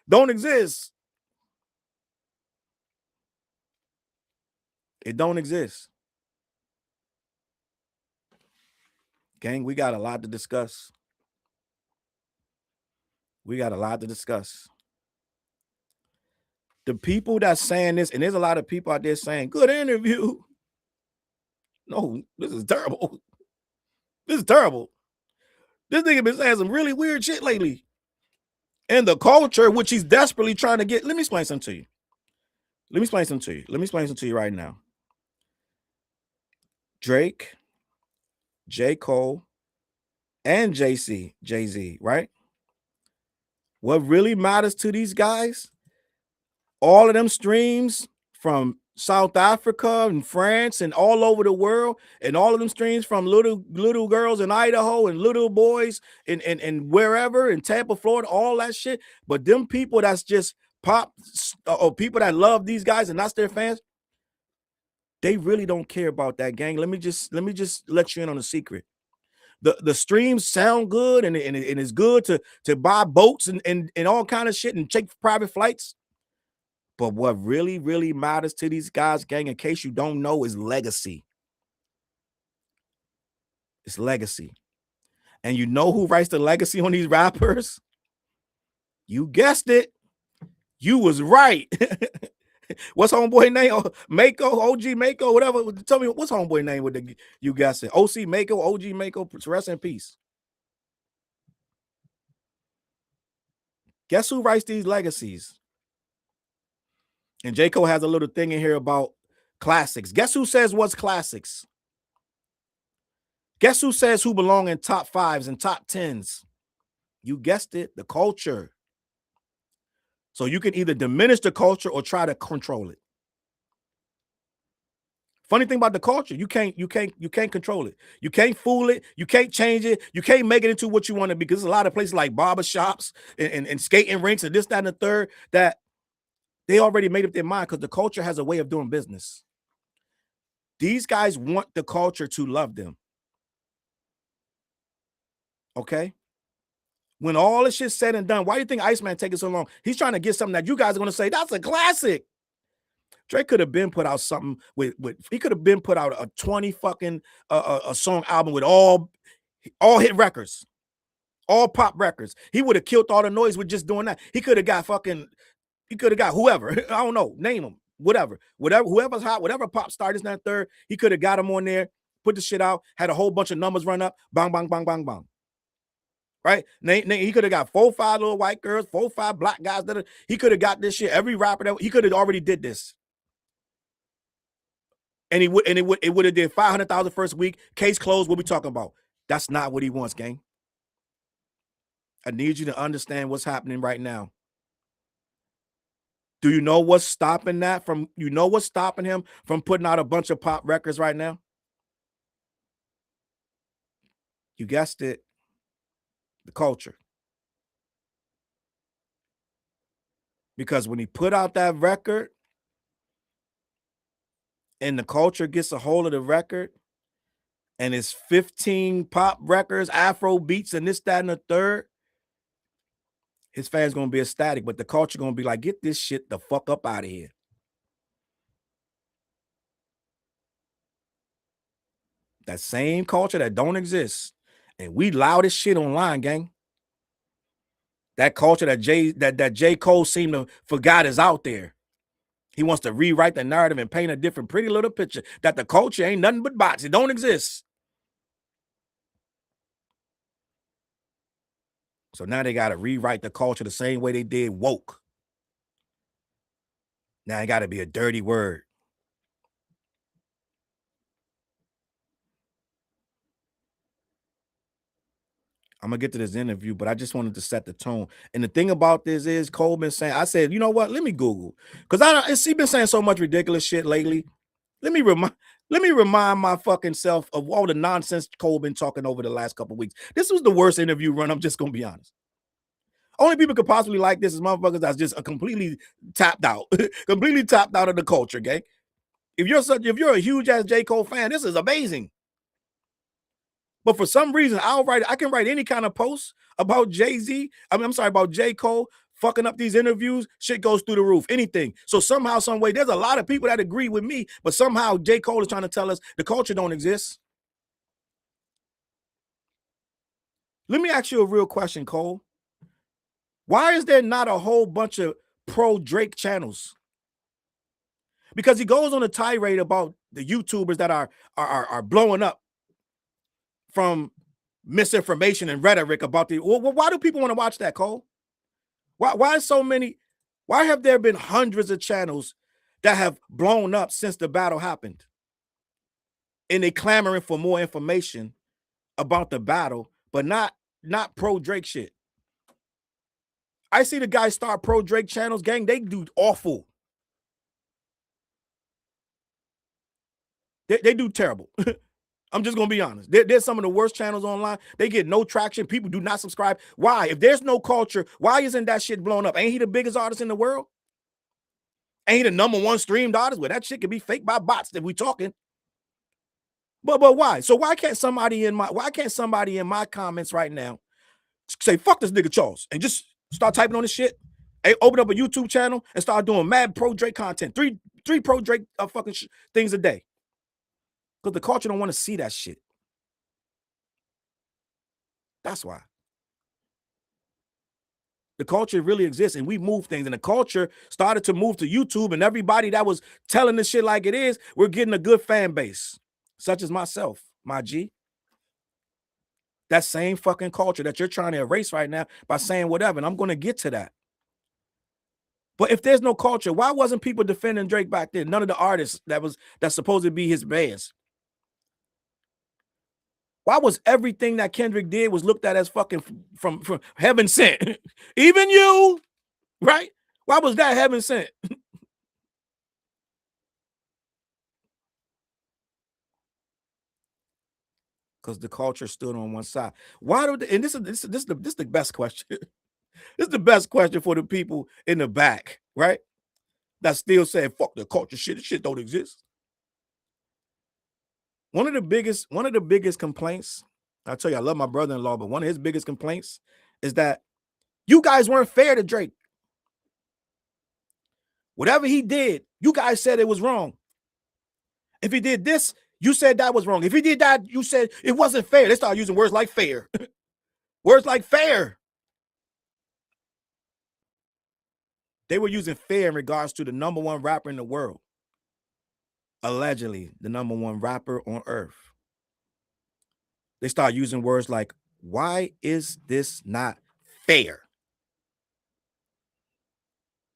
don't exist. It don't exist. Gang, we got a lot to discuss. The people that's saying this, and there's a lot of people out there saying, good interview. No, this is terrible. This nigga been saying some really weird shit lately. And the culture, which he's desperately trying to get. Let me explain something to you. Let me explain something to you right now. Drake, J. Cole, and Jay-Z, right? What really matters to these guys, all of them streams from South Africa and France and all over the world, and all of them streams from little girls in Idaho and little boys and wherever in Tampa, Florida, all that shit. But them people that's just pop or people that love these guys and that's their fans, they really don't care about that, gang. Let me just let you in on a secret. The streams sound good and it's good to buy boats and all kind of shit and take private flights. But what really, really matters to these guys, gang, in case you don't know, is legacy. It's legacy. And you know who writes the legacy on these rappers? You guessed it. You was right. What's homeboy name? Mako, OG Mako, whatever. Tell me what's homeboy name with the you guessed it. OC Mako, OG Mako, rest in peace. Guess who writes these legacies? And J. Cole has a little thing in here about classics. Guess who says what's classics? Guess who says who belong in top fives and top tens? You guessed it, the culture. So you can either diminish the culture or try to control it. Funny thing about the culture, you can't control it. You can't fool it. You can't change it. You can't make it into what you want to be, because there's a lot of places like barbershops and skating rinks and this, that, and the third that they already made up their mind because the culture has a way of doing business. These guys want the culture to love them. Okay? When all this shit's said and done, why do you think Iceman taking so long? He's trying to get something that you guys are going to say, that's a classic. Drake could have been put out something with he could have been put out a 20 fucking a song album with all hit records, all pop records. He would have killed all the noise with just doing that. He could have got whoever. I don't know, name them, whatever, whoever's hot, whatever pop star is that third. He could have got him on there, put the shit out, had a whole bunch of numbers run up, bang, bang, bang, bang, bang. Right? He could have got 4 5 little white girls, 4 5 black guys. He could have got this shit. Every rapper that he could have already did this. And it would have did 500,000 first week. Case closed. What we talking about? That's not what he wants, gang. I need you to understand what's happening right now. Do you know what's stopping that from? You know what's stopping him from putting out a bunch of pop records right now? You guessed it. The culture. Because when he put out that record and the culture gets a hold of the record and it's 15 pop records, Afro beats, and this, that, and the third, his fans going to be ecstatic, but the culture going to be like, get this shit the fuck up out of here. That same culture that don't exist. And we loud as shit online, gang. That culture that J. Cole seemed to forgot is out there. He wants to rewrite the narrative and paint a different pretty little picture that the culture ain't nothing but bots. It don't exist. So now they got to rewrite the culture the same way they did woke. Now it got to be a dirty word. I'm gonna get to this interview, but I just wanted to set the tone. And the thing about this is Cole been saying, I said, you know what? Let me Google. Because he been saying so much ridiculous shit lately. Let me remind my fucking self of all the nonsense Cole been talking over the last couple of weeks. This was the worst interview run. I'm just gonna be honest. Only people could possibly like this is motherfuckers that's just completely tapped out, completely tapped out of the culture, gang. If you're a huge ass J. Cole fan, this is amazing. But for some reason, I can write any kind of post about Jay-Z. I'm sorry, about J. Cole fucking up these interviews. Shit goes through the roof, anything. So somehow, some way, there's a lot of people that agree with me, but somehow J. Cole is trying to tell us the culture don't exist. Let me ask you a real question, Cole. Why is there not a whole bunch of pro Drake channels? Because he goes on a tirade about the YouTubers that are blowing up from misinformation and rhetoric about why do people want to watch that, Cole? Why so many? Why have there been hundreds of channels that have blown up since the battle happened? And they clamoring for more information about the battle, but not pro Drake shit. I see the guys start pro Drake channels, gang. They do awful. They do terrible. I'm just gonna be honest. There's some of the worst channels online. They get no traction. People do not subscribe. Why? If there's no culture, why isn't that shit blown up? Ain't he the biggest artist in the world? Ain't he the #1 streamed artist? Well, that shit could be fake by bots that we talking. But why? So why can't somebody in my comments right now say fuck this nigga Charles and just start typing on this shit? Hey, open up a YouTube channel and start doing mad pro Drake content. Three pro Drake fucking things a day. Because the culture don't want to see that shit. That's why. The culture really exists, and we move things. And the culture started to move to YouTube, and everybody that was telling this shit like it is, we're getting a good fan base, such as myself, my G. That same fucking culture that you're trying to erase right now by saying whatever, and I'm going to get to that. But if there's no culture, why wasn't people defending Drake back then? None of the artists that's supposed to be his bands. Why was everything that Kendrick did was looked at as fucking from heaven sent? Even you, right? Why was that heaven sent? Because the culture stood on one side. Why do and this is the best question. This is the best question for the people in the back, right? That still saying fuck the culture shit. This shit don't exist. One of the biggest complaints, I tell you, I love my brother-in-law, but one of his biggest complaints is that you guys weren't fair to Drake. Whatever he did, you guys said it was wrong. If he did this, you said that was wrong. If he did that, you said it wasn't fair. They started using words like fair. Words like fair. They were using fair in regards to the #1 rapper in the world. Allegedly, the #1 rapper on earth. They start using words like, why is this not fair?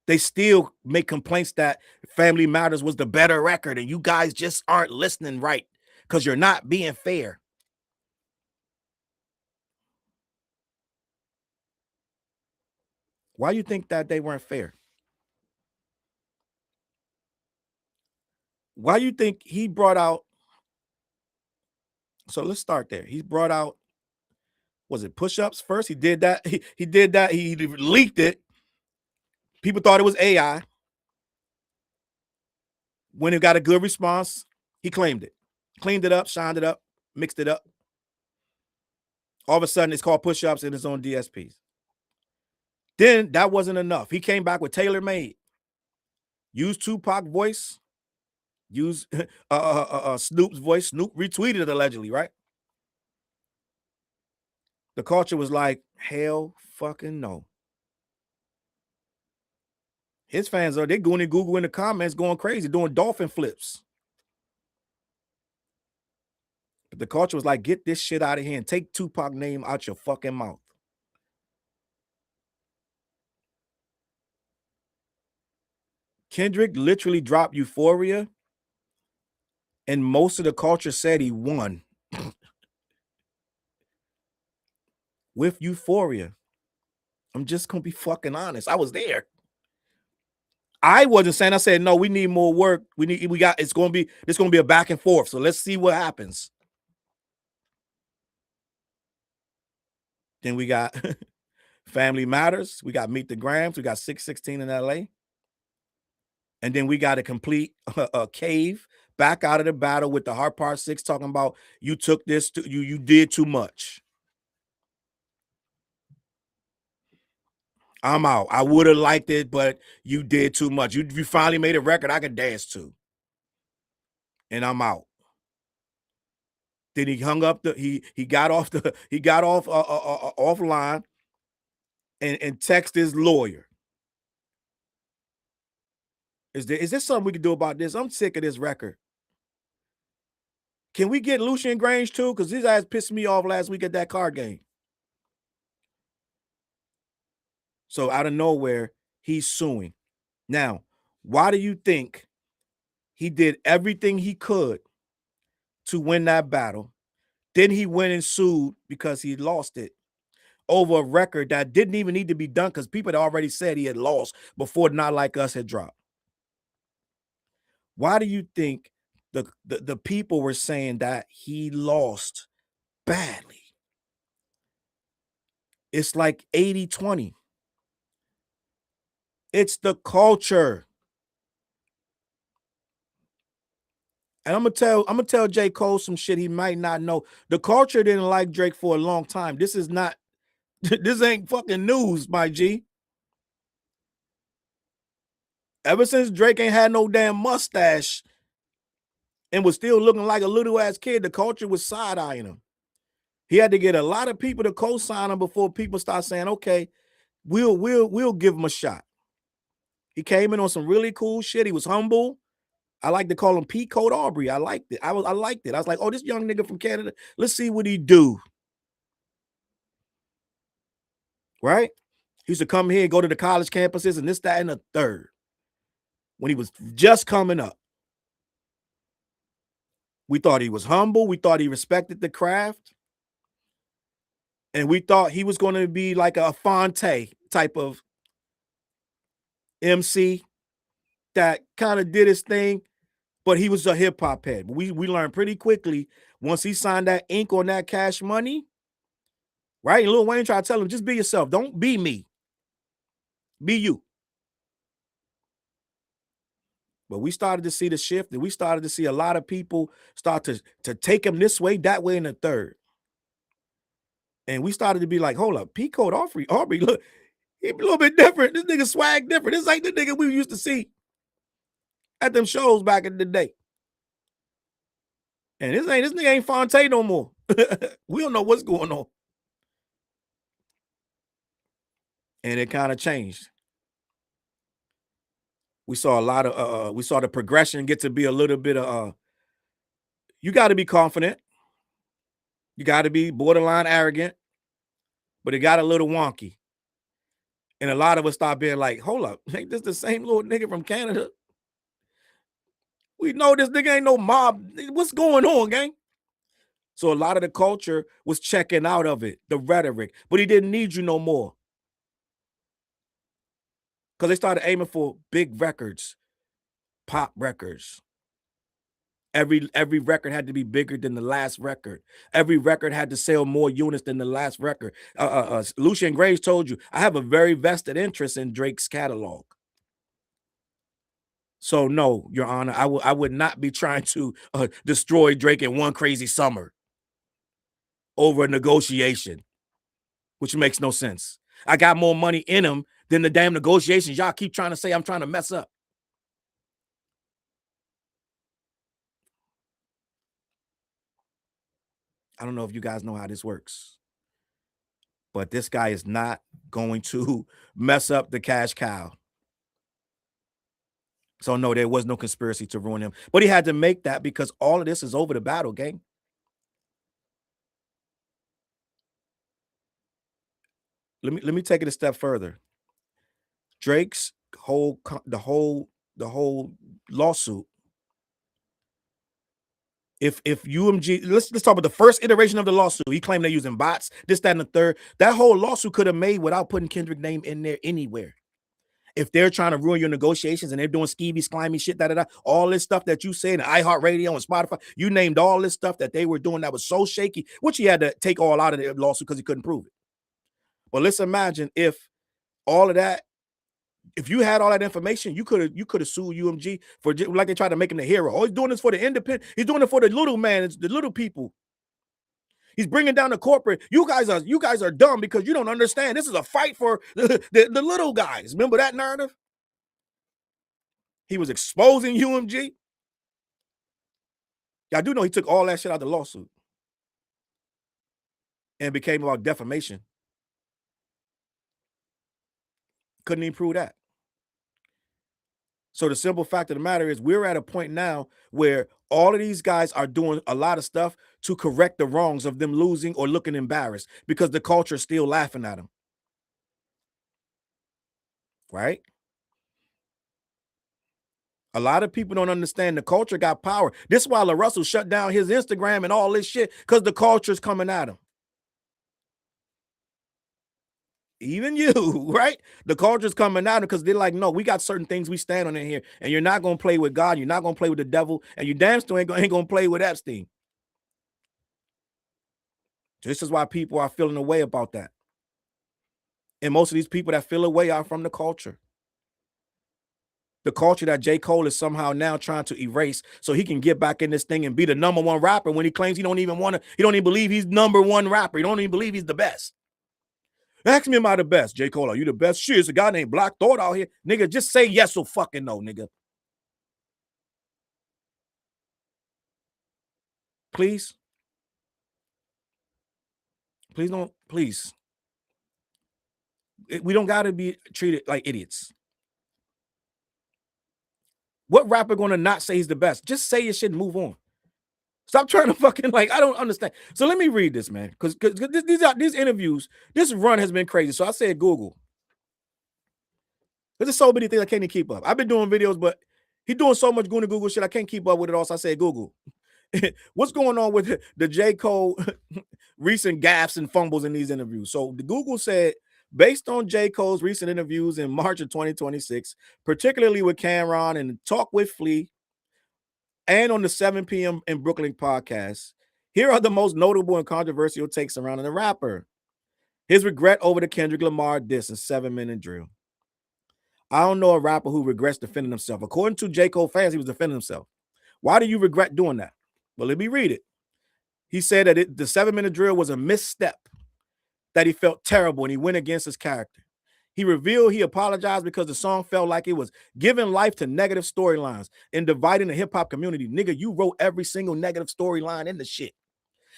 They still make complaints that Family Matters was the better record and you guys just aren't listening right because you're not being fair. Why do you think that they weren't fair? Why do you think he brought out? So let's start there. He brought out, was it push-ups first? He did that. He did that. He leaked it. People thought it was AI. When it got a good response, he claimed it. Cleaned it up, shined it up, mixed it up. All of a sudden, it's called push-ups and it's on DSPs. Then that wasn't enough. He came back with Tailor Made. Used Tupac voice. Used Snoop's voice. Snoop retweeted it allegedly, right? The culture was like, hell fucking no. His fans they going to Google in the comments going crazy, doing dolphin flips. But the culture was like, get this shit out of here and take Tupac name out your fucking mouth. Kendrick literally dropped Euphoria, and most of the culture said he won. with Euphoria. I'm just gonna be fucking honest. I was there. I wasn't saying, I said, no, we need more work. It's gonna be a back and forth. So let's see what happens. Then we got Family Matters. We got Meet the Grams. We got 616 in LA. And then we got a complete cave back out of the battle with the Heart Part 6 talking about you took this to you did too much. I'm out. I would have liked it, but you did too much. You finally made a record I could dance to. And I'm out. Then he hung up he got off offline and text his lawyer. Is there something we can do about this? I'm sick of this record. Can we get Lucian Grange too? Because his ass pissed me off last week at that card game. So out of nowhere, he's suing. Now, why do you think he did everything he could to win that battle? Then he went and sued because he lost it over a record that didn't even need to be done because people had already said he had lost before Not Like Us had dropped. Why do you think the people were saying that he lost badly? It's like 80-20. It's the culture. And I'm gonna tell J. Cole some shit he might not know. The culture didn't like Drake for a long time. This is not, this ain't fucking news, my G. Ever since Drake ain't had no damn mustache and was still looking like a little ass kid, the culture was side-eyeing him. He had to get a lot of people to co-sign him before people start saying, okay, we'll give him a shot. He came in on some really cool shit. He was humble. I like to call him P. Code Aubrey. I liked it. I liked it. I was like, oh, this young nigga from Canada, let's see what he do. Right? He used to come here and go to the college campuses and this, that, and the third. When he was just coming up. We thought he was humble. We thought he respected the craft. And we thought he was going to be like a Fonte type of MC that kind of did his thing, but he was a hip hop head. We learned pretty quickly once he signed that ink on that Cash Money, right? And Lil Wayne tried to tell him, just be yourself. Don't be me. Be you. But we started to see the shift, and we started to see a lot of people start to take him this way, that way, in the third. And we started to be like, hold up, P. Code Aubrey, look, he a little bit different. This nigga swag different. This ain't the nigga we used to see at them shows back in the day. And this nigga ain't Fonte no more. We don't know what's going on. And it kind of changed. We saw a lot of we saw the progression get to be a little bit of you got to be confident. You got to be borderline arrogant, but it got a little wonky. And a lot of us start being like, hold up, ain't this the same little nigga from Canada? We know this nigga ain't no mob. What's going on, gang? So a lot of the culture was checking out of it, the rhetoric, but he didn't need you no more. Because they started aiming for big records, pop records. Every record had to be bigger than the last record. Every record had to sell more units than the last record. Lucian Graves told you, I have a very vested interest in Drake's catalog. So no, Your Honor, I would not be trying to destroy Drake in one crazy summer over a negotiation, which makes no sense. I got more money in him than the damn negotiations y'all keep trying to say I'm trying to mess up. I don't know if you guys know how this works, but this guy is not going to mess up the cash cow. So no, there was no conspiracy to ruin him, but he had to make that because all of this is over the battle, gang. Let me take it a step further. Drake's the whole lawsuit If UMG, let's talk about the first iteration of the lawsuit. He claimed they're using bots, this, that, and the third. That whole lawsuit could have made without putting Kendrick name in there anywhere. If they're trying to ruin your negotiations and they're doing skeevy, slimy shit, all this stuff that you said, and iHeartRadio and Spotify, you named all this stuff that they were doing that was so shaky, which he had to take all out of the lawsuit because he couldn't prove it. But let's imagine if all of that, if you had all that information, you could have sued UMG for, like, they tried to make him the hero. Oh, he's doing this for the independent. He's doing it for the little man. It's the little people. He's bringing down the corporate. You guys are dumb because you don't understand. This is a fight for the little guys. Remember that narrative? He was exposing UMG. I do know he took all that shit out of the lawsuit and became about defamation. Couldn't even prove that. So the simple fact of the matter is we're at a point now where all of these guys are doing a lot of stuff to correct the wrongs of them losing or looking embarrassed because the culture is still laughing at them. Right? A lot of people don't understand the culture got power. This is why LaRussell shut down his Instagram and all this shit, because the culture is coming at him. Even you, right? The culture's coming at him because they're like, no, we got certain things we stand on in here, and you're not going to play with God. You're not going to play with the devil, and you damn still ain't going to play with Epstein. This is why people are feeling away about that. And most of these people that feel away are from the culture. The culture that J. Cole is somehow now trying to erase so he can get back in this thing and be the #1 rapper when he claims he don't even believe he's #1 rapper. He don't even believe he's the best. Ask me, am I the best? J. Cole, are you the best? Shit, it's a guy named Black Thought out here. Nigga, just say yes or fucking no, nigga. Please? Please don't, please. We don't got to be treated like idiots. What rapper gonna not say he's the best? Just say your shit and move on. Stop trying to fucking, like, I don't understand. So let me read this, man, because these interviews, this run has been crazy. So I said Google. There's so many things I can't even keep up. I've been doing videos, but he's doing so much Google shit, I can't keep up with it all. So I said Google. What's going on with the J. Cole recent gaffes and fumbles in these interviews? So the Google said, based on J. Cole's recent interviews in March of 2026, particularly with Cameron and Talk with Flea, and on the 7 p.m. in Brooklyn podcast, here are the most notable and controversial takes surrounding the rapper. His regret over the Kendrick Lamar diss and 7 Minute Drill. I don't know a rapper who regrets defending himself. According to J. Cole fans, he was defending himself. Why do you regret doing that? Well, let me read it. He said that the 7 Minute Drill was a misstep, that he felt terrible and he went against his character. He revealed he apologized because the song felt like it was giving life to negative storylines and dividing the hip-hop community. Nigga, you wrote every single negative storyline in the shit.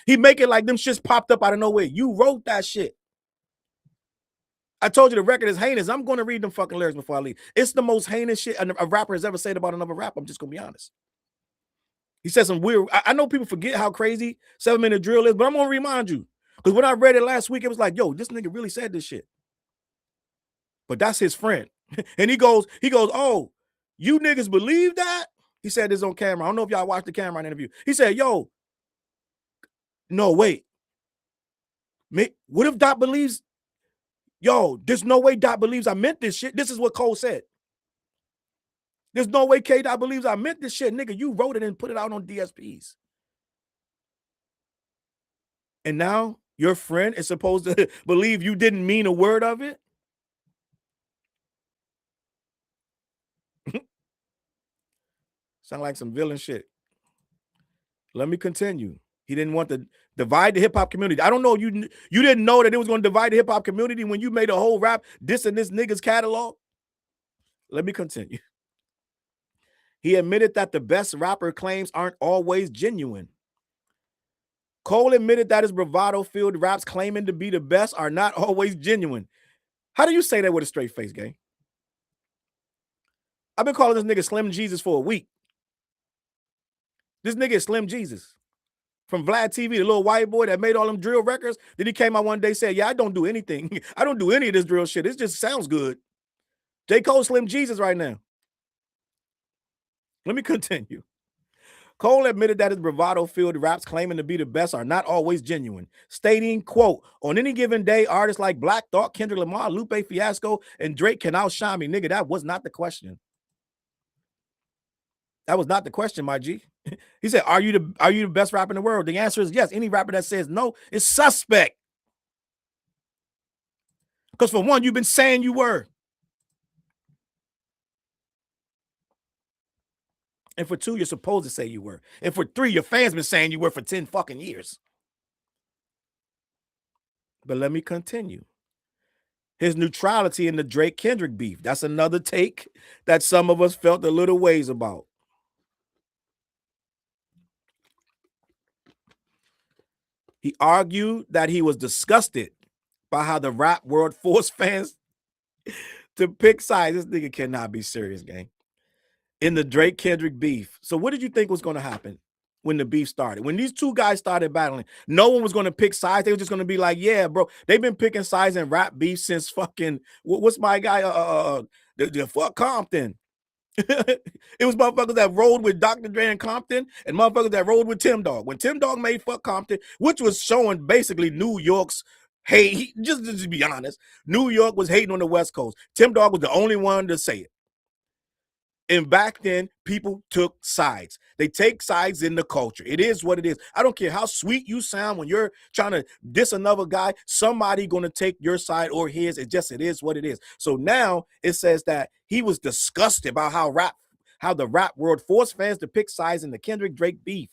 He make it like them shits popped up out of nowhere. You wrote that shit. I told you the record is heinous. I'm going to read them fucking lyrics before I leave. It's the most heinous shit a rapper has ever said about another rapper. I'm just going to be honest. He said some weird, I know people forget how crazy 7 Minute Drill is, but I'm going to remind you. Because when I read it last week, it was like, yo, this nigga really said this shit. But that's his friend. And he goes, oh, you niggas believe that? He said this on camera. I don't know if y'all watched the Cameron interview. He said, yo, no, wait. What if Dot believes? Yo, there's no way Dot believes I meant this shit. This is what Cole said. There's no way K Dot believes I meant this shit. Nigga, you wrote it and put it out on DSPs. And now your friend is supposed to believe you didn't mean a word of it? Sound like some villain shit. Let me continue. He didn't want to divide the hip-hop community. I don't know, you didn't know that it was going to divide the hip-hop community when you made a whole rap dissing this nigga's catalog? Let me continue. He admitted that the best rapper claims aren't always genuine. Cole admitted that his bravado-filled raps claiming to be the best are not always genuine. How do you say that with a straight face, gang? I've been calling this nigga Slim Jesus for a week. This nigga is Slim Jesus from Vlad TV, the little white boy that made all them drill records. Then he came out one day and said, yeah, I don't do anything. I don't do any of this drill shit. It just sounds good. J. Cole Slim Jesus right now. Let me continue. Cole admitted that his bravado-filled raps claiming to be the best are not always genuine, stating, quote, on any given day, artists like Black Thought, Kendrick Lamar, Lupe Fiasco, and Drake can outshine me. Nigga, that was not the question. That was not the question, my G. He said, are you the best rapper in the world? The answer is yes. Any rapper that says no is suspect. Because for one, you've been saying you were. And for two, you're supposed to say you were. And for three, your fans been saying you were for 10 fucking years. But let me continue. His neutrality in the Drake-Kendrick beef. That's another take that some of us felt a little ways about. He argued that he was disgusted by how the rap world forced fans to pick sides. This nigga cannot be serious, gang. In the Drake-Kendrick beef. So what did you think was going to happen when the beef started? When these two guys started battling, no one was going to pick sides. They were just going to be like, yeah, bro, they've been picking sides in rap beef since fucking, what's my guy? The fuck Compton. It was motherfuckers that rolled with Dr. Dre and Compton and motherfuckers that rolled with Tim Dog. When Tim Dog made Fuck Compton, which was showing basically New York's hate, just to be honest, New York was hating on the West Coast. Tim Dog was the only one to say it. And back then, people took sides. They take sides in the culture. It is what it is. I don't care how sweet you sound when you're trying to diss another guy. Somebody going to take your side or his. It is what it is. So now it says that he was disgusted about how the rap world forced fans to pick sides in the Kendrick Drake beef.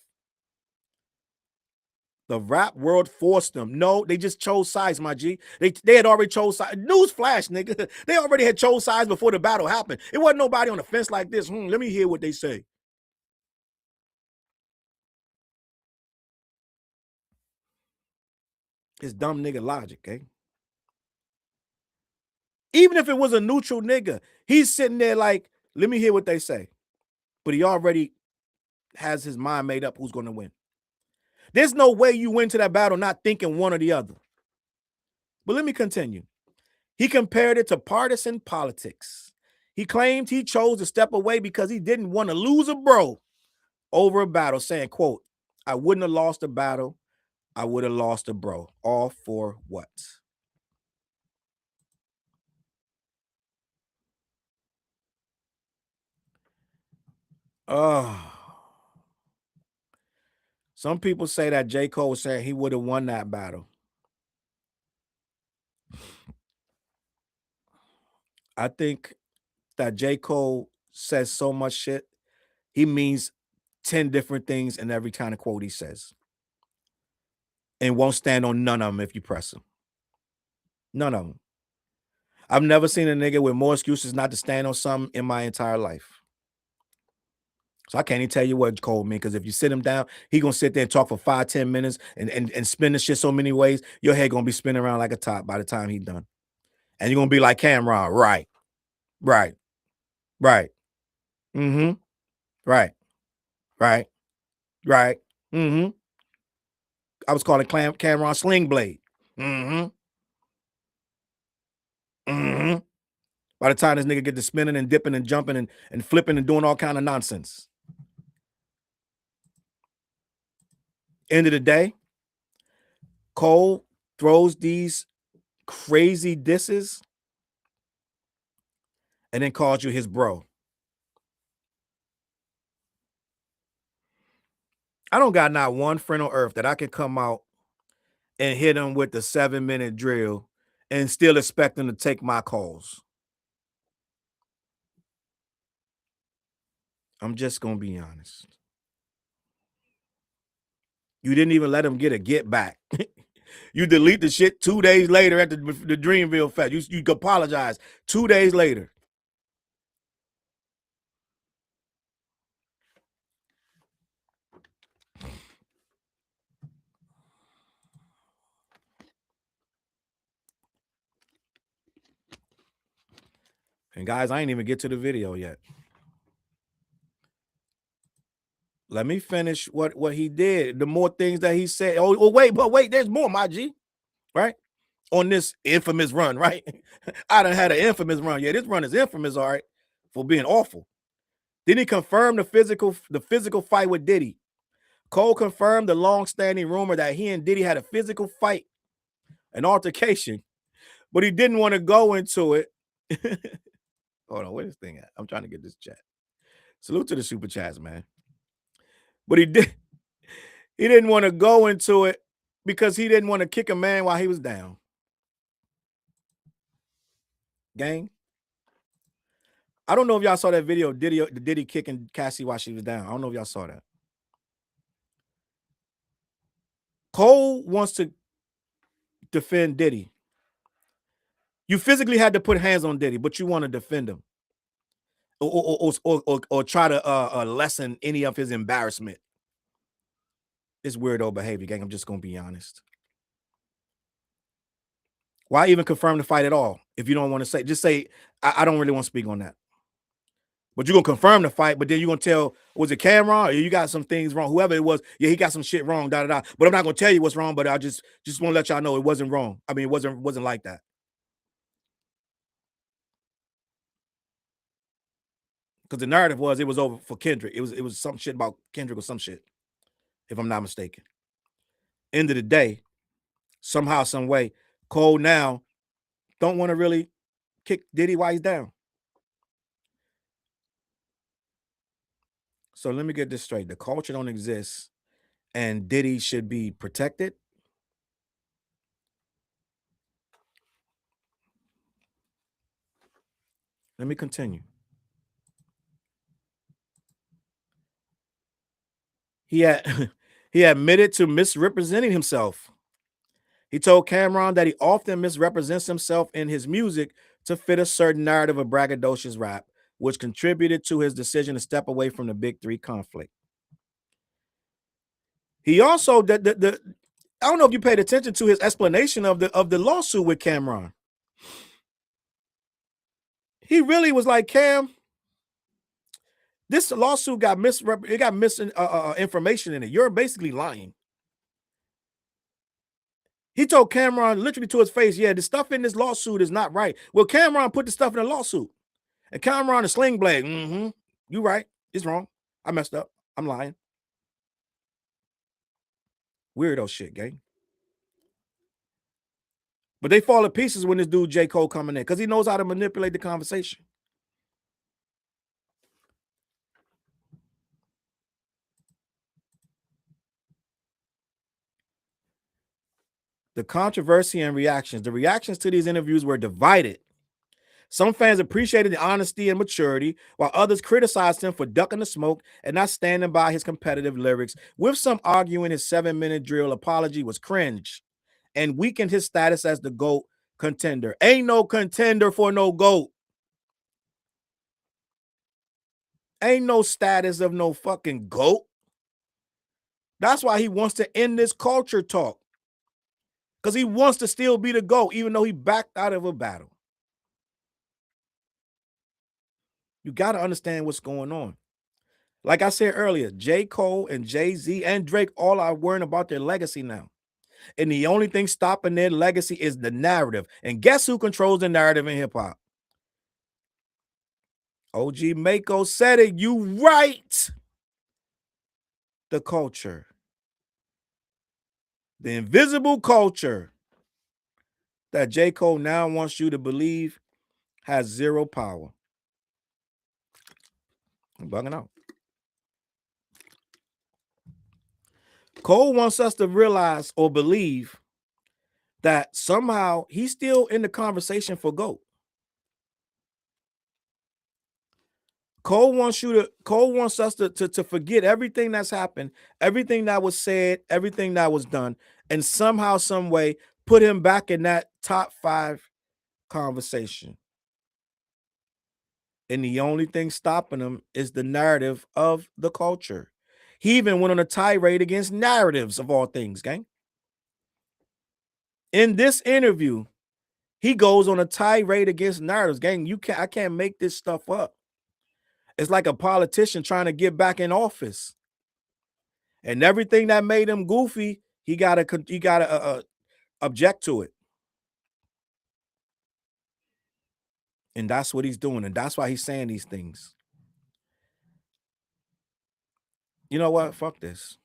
The rap world forced them. No, they just chose sides, my G. They had already chose sides. Newsflash, nigga. They already had chose sides before the battle happened. It wasn't nobody on the fence like this. Let me hear what they say. It's dumb nigga logic, eh? Even if it was a neutral nigga, he's sitting there like, let me hear what they say. But he already has his mind made up who's going to win. There's no way you win to that battle not thinking one or the other. But let me continue. He compared it to partisan politics. He claimed he chose to step away because he didn't want to lose a bro over a battle, saying, quote, I wouldn't have lost a battle. I would have lost a bro. All for what? Some people say that J. Cole was saying he would have won that battle. I think that J. Cole says so much shit. He means 10 different things in every kind of quote he says. And won't stand on none of them if you press him. None of them. I've never seen a nigga with more excuses not to stand on something in my entire life. So I can't even tell you what Cole means, because if you sit him down, he gonna sit there and talk for 5-10 minutes and spin the shit so many ways, your head gonna be spinning around like a top by the time he done. And you're gonna be like Cameron, right, right, right, mm-hmm, right, right, right, mm-hmm. I was calling Cameron Sling Blade. Mm-hmm. Mm-hmm. By the time this nigga get to spinning and dipping and jumping and flipping and doing all kind of nonsense. End of the day, Cole throws these crazy disses and then calls you his bro. I don't got not one friend on earth that I can come out and hit him with the 7-minute drill and still expect him to take my calls. I'm just gonna be honest. You didn't even let him get a get back. You delete the shit 2 days later at the Dreamville Fest. You apologize 2 days later. And guys, I ain't even get to the video yet. Let me finish what he did. The more things that he said. Oh, wait, there's more, my G. Right? On this infamous run, right? I done had an infamous run. Yeah, this run is infamous, all right, for being awful. Then he confirmed the physical fight with Diddy. Cole confirmed the long-standing rumor that he and Diddy had a physical fight, an altercation, but he didn't want to go into it. Hold on, where's this thing at? I'm trying to get this chat. Salute to the super chats, man. But he didn't want to go into it because he didn't want to kick a man while he was down. Gang. I don't know if y'all saw that video, Diddy kicking Cassie while she was down. I don't know if y'all saw that. Cole wants to defend Diddy. You physically had to put hands on Diddy, but you want to defend him or try to lessen any of his embarrassment. It's weirdo behavior, gang. I'm just going to be honest. Why even confirm the fight at all? If you don't want to say, just say, I don't really want to speak on that. But you're going to confirm the fight, but then you're going to tell, was it Cameron or you got some things wrong? Whoever it was, yeah, he got some shit wrong, da-da-da. But I'm not going to tell you what's wrong, but I just want to let y'all know it wasn't wrong. I mean, it wasn't like that. Because the narrative was it was over for Kendrick. It was some shit about Kendrick or some shit, if I'm not mistaken. End of the day, somehow, some way, Cole now don't want to really kick Diddy while he's down. So let me get this straight. The culture don't exist and Diddy should be protected. Let me continue. He admitted to misrepresenting himself. He told Cameron that he often misrepresents himself in his music to fit a certain narrative of braggadocious rap, which contributed to his decision to step away from the Big Three conflict. He also I don't know if you paid attention to his explanation of the lawsuit with Cameron. He really was like, Cam, this lawsuit got misinformation in it. You're basically lying. He told Cameron literally to his face, yeah, the stuff in this lawsuit is not right. Well, Cameron put the stuff in the lawsuit. And Cameron is sling blade. You right. It's wrong. I messed up. I'm lying. Weirdo shit, gang. But they fall to pieces when this dude J. Cole coming in because he knows how to manipulate the conversation. The controversy and reactions. The reactions to these interviews were divided. Some fans appreciated the honesty and maturity, while others criticized him for ducking the smoke and not standing by his competitive lyrics, with some arguing his 7-minute drill apology was cringe and weakened his status as the GOAT contender. Ain't no contender for no GOAT. Ain't no status of no fucking GOAT. That's why he wants to end this culture talk. Because he wants to still be the GOAT, even though he backed out of a battle. You got to understand what's going on. Like I said earlier, J. Cole and Jay-Z and Drake all are worrying about their legacy now. And the only thing stopping their legacy is the narrative. And guess who controls the narrative in hip-hop? OG Mako said it. You right. The culture. The invisible culture that J. Cole now wants you to believe has zero power. I'm bugging out. Cole wants us to realize or believe that somehow he's still in the conversation for GOAT. Cole wants us to forget everything that's happened, everything that was said, everything that was done, and somehow, some way, put him back in that top 5 conversation. And the only thing stopping him is the narrative of the culture. He even went on a tirade against narratives of all things, gang. In this interview, he goes on a tirade against narratives, gang. I can't make this stuff up. It's like a politician trying to get back in office. And everything that made him goofy, he gotta object to it. And that's what he's doing. And that's why he's saying these things. You know what? Fuck this.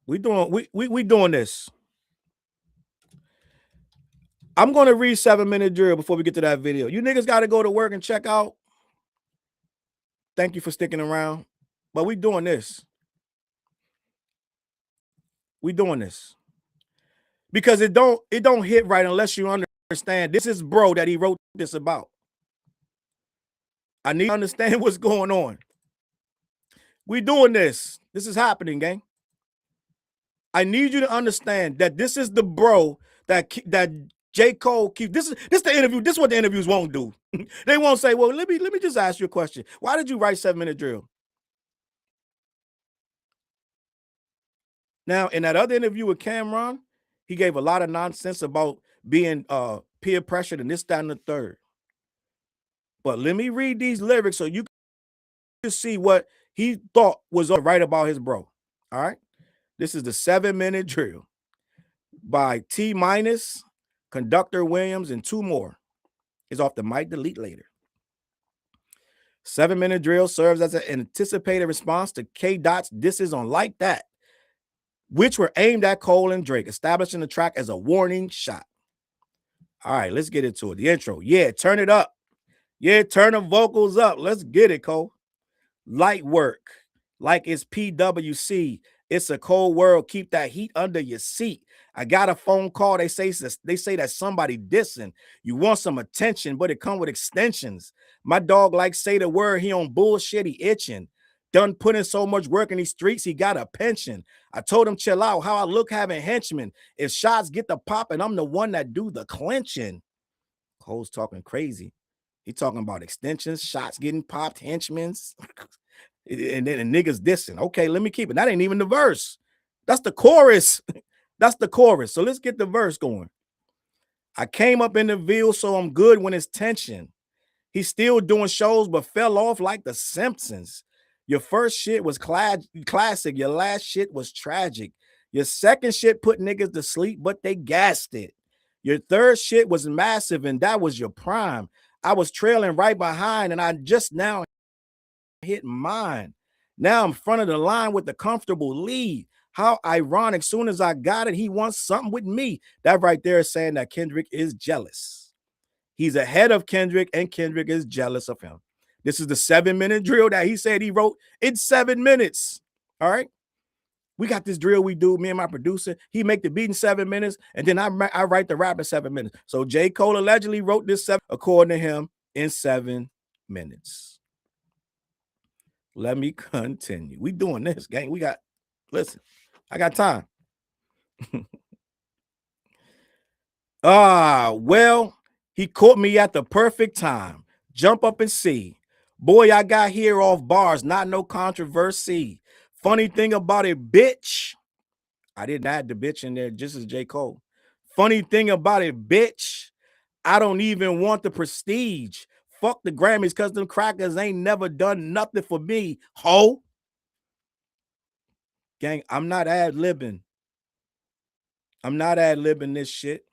We doing this. I'm gonna read 7-minute drill before we get to that video. You niggas gotta go to work and check out. Thank you for sticking around. But we doing this. We doing this. Because it don't hit right unless you understand this is bro that he wrote this about. I need to understand what's going on. We doing this. This is happening, gang. I need you to understand that this is the bro that J. Cole keeps. This is the interview. This is what the interviews won't do. They won't say, well, let me just ask you a question. Why did you write 7-minute drill? Now, in that other interview with Cameron, he gave a lot of nonsense about being peer pressured and this, that, and the third. But let me read these lyrics so you can see what he thought was right about his bro. All right. This is the 7-minute drill by T Minus, Conductor Williams, and 2 more. Is off the mic, delete later. 7-minute drill serves as an anticipated response to K. Dot's disses on Like That, which were aimed at Cole and Drake, establishing the track as a warning shot. All right, let's get into it. The intro. Yeah, turn it up. Yeah, turn the vocals up. Let's get it, Cole. Light work, like it's PWC. It's a cold world. Keep that heat under your seat. I got a phone call. They say that somebody dissing. You want some attention, but it come with extensions. My dog like say the word. He on bullshit. He itching. Done putting so much work in these streets. He got a pension. I told him chill out. How I look having henchmen. If shots get the pop, and I'm the one that do the clenching. Cole's talking crazy. He talking about extensions, shots getting popped, henchmen. And then the niggas dissing. Okay, let me keep it. That ain't even the verse. That's the chorus. That's the chorus. So let's get the verse going. I came up in the Ville, so I'm good when it's tension. He's still doing shows, but fell off like the Simpsons. Your first shit was classic. Your last shit was tragic. Your second shit put niggas to sleep, but they gassed it. Your third shit was massive, and that was your prime. I was trailing right behind, and I just now hit mine. Now I'm front of the line with the comfortable lead. How ironic. Soon as I got it, he wants something with me. That right there is saying that Kendrick is jealous. He's ahead of Kendrick, and Kendrick is jealous of him. This is the 7-minute drill that he said he wrote in 7 minutes. All right. We got this drill we do, me and my producer. He make the beat in 7 minutes, and then I write the rap in 7 minutes. So J. Cole allegedly wrote this, according to him, in 7 minutes. Let me continue. We doing this, gang. We got, listen, I got time. Well, he caught me at the perfect time. Jump up and see. Boy, I got here off bars, not no controversy. Funny thing about it, bitch. I didn't add the bitch in there just as J. Cole. Funny thing about it, bitch. I don't even want the prestige. Fuck the Grammys, because them crackers ain't never done nothing for me, ho. Gang, I'm not ad-libbing. I'm not ad-libbing this shit.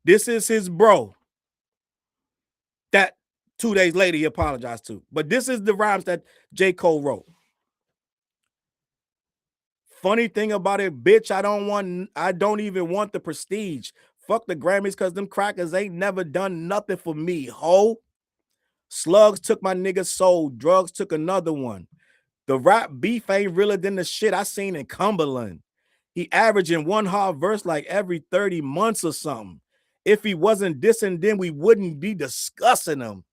This is his bro that 2 days later he apologized to. But this is the rhymes that J. Cole wrote. Funny thing about it, bitch, I don't even want the prestige. Fuck the Grammys, because them crackers ain't never done nothing for me, ho. Slugs took my nigga's soul. Drugs took another one. The rap beef ain't realer than the shit I seen in Cumberland. He averaging one hard verse like every 30 months or something. If he wasn't dissing, then we wouldn't be discussing him.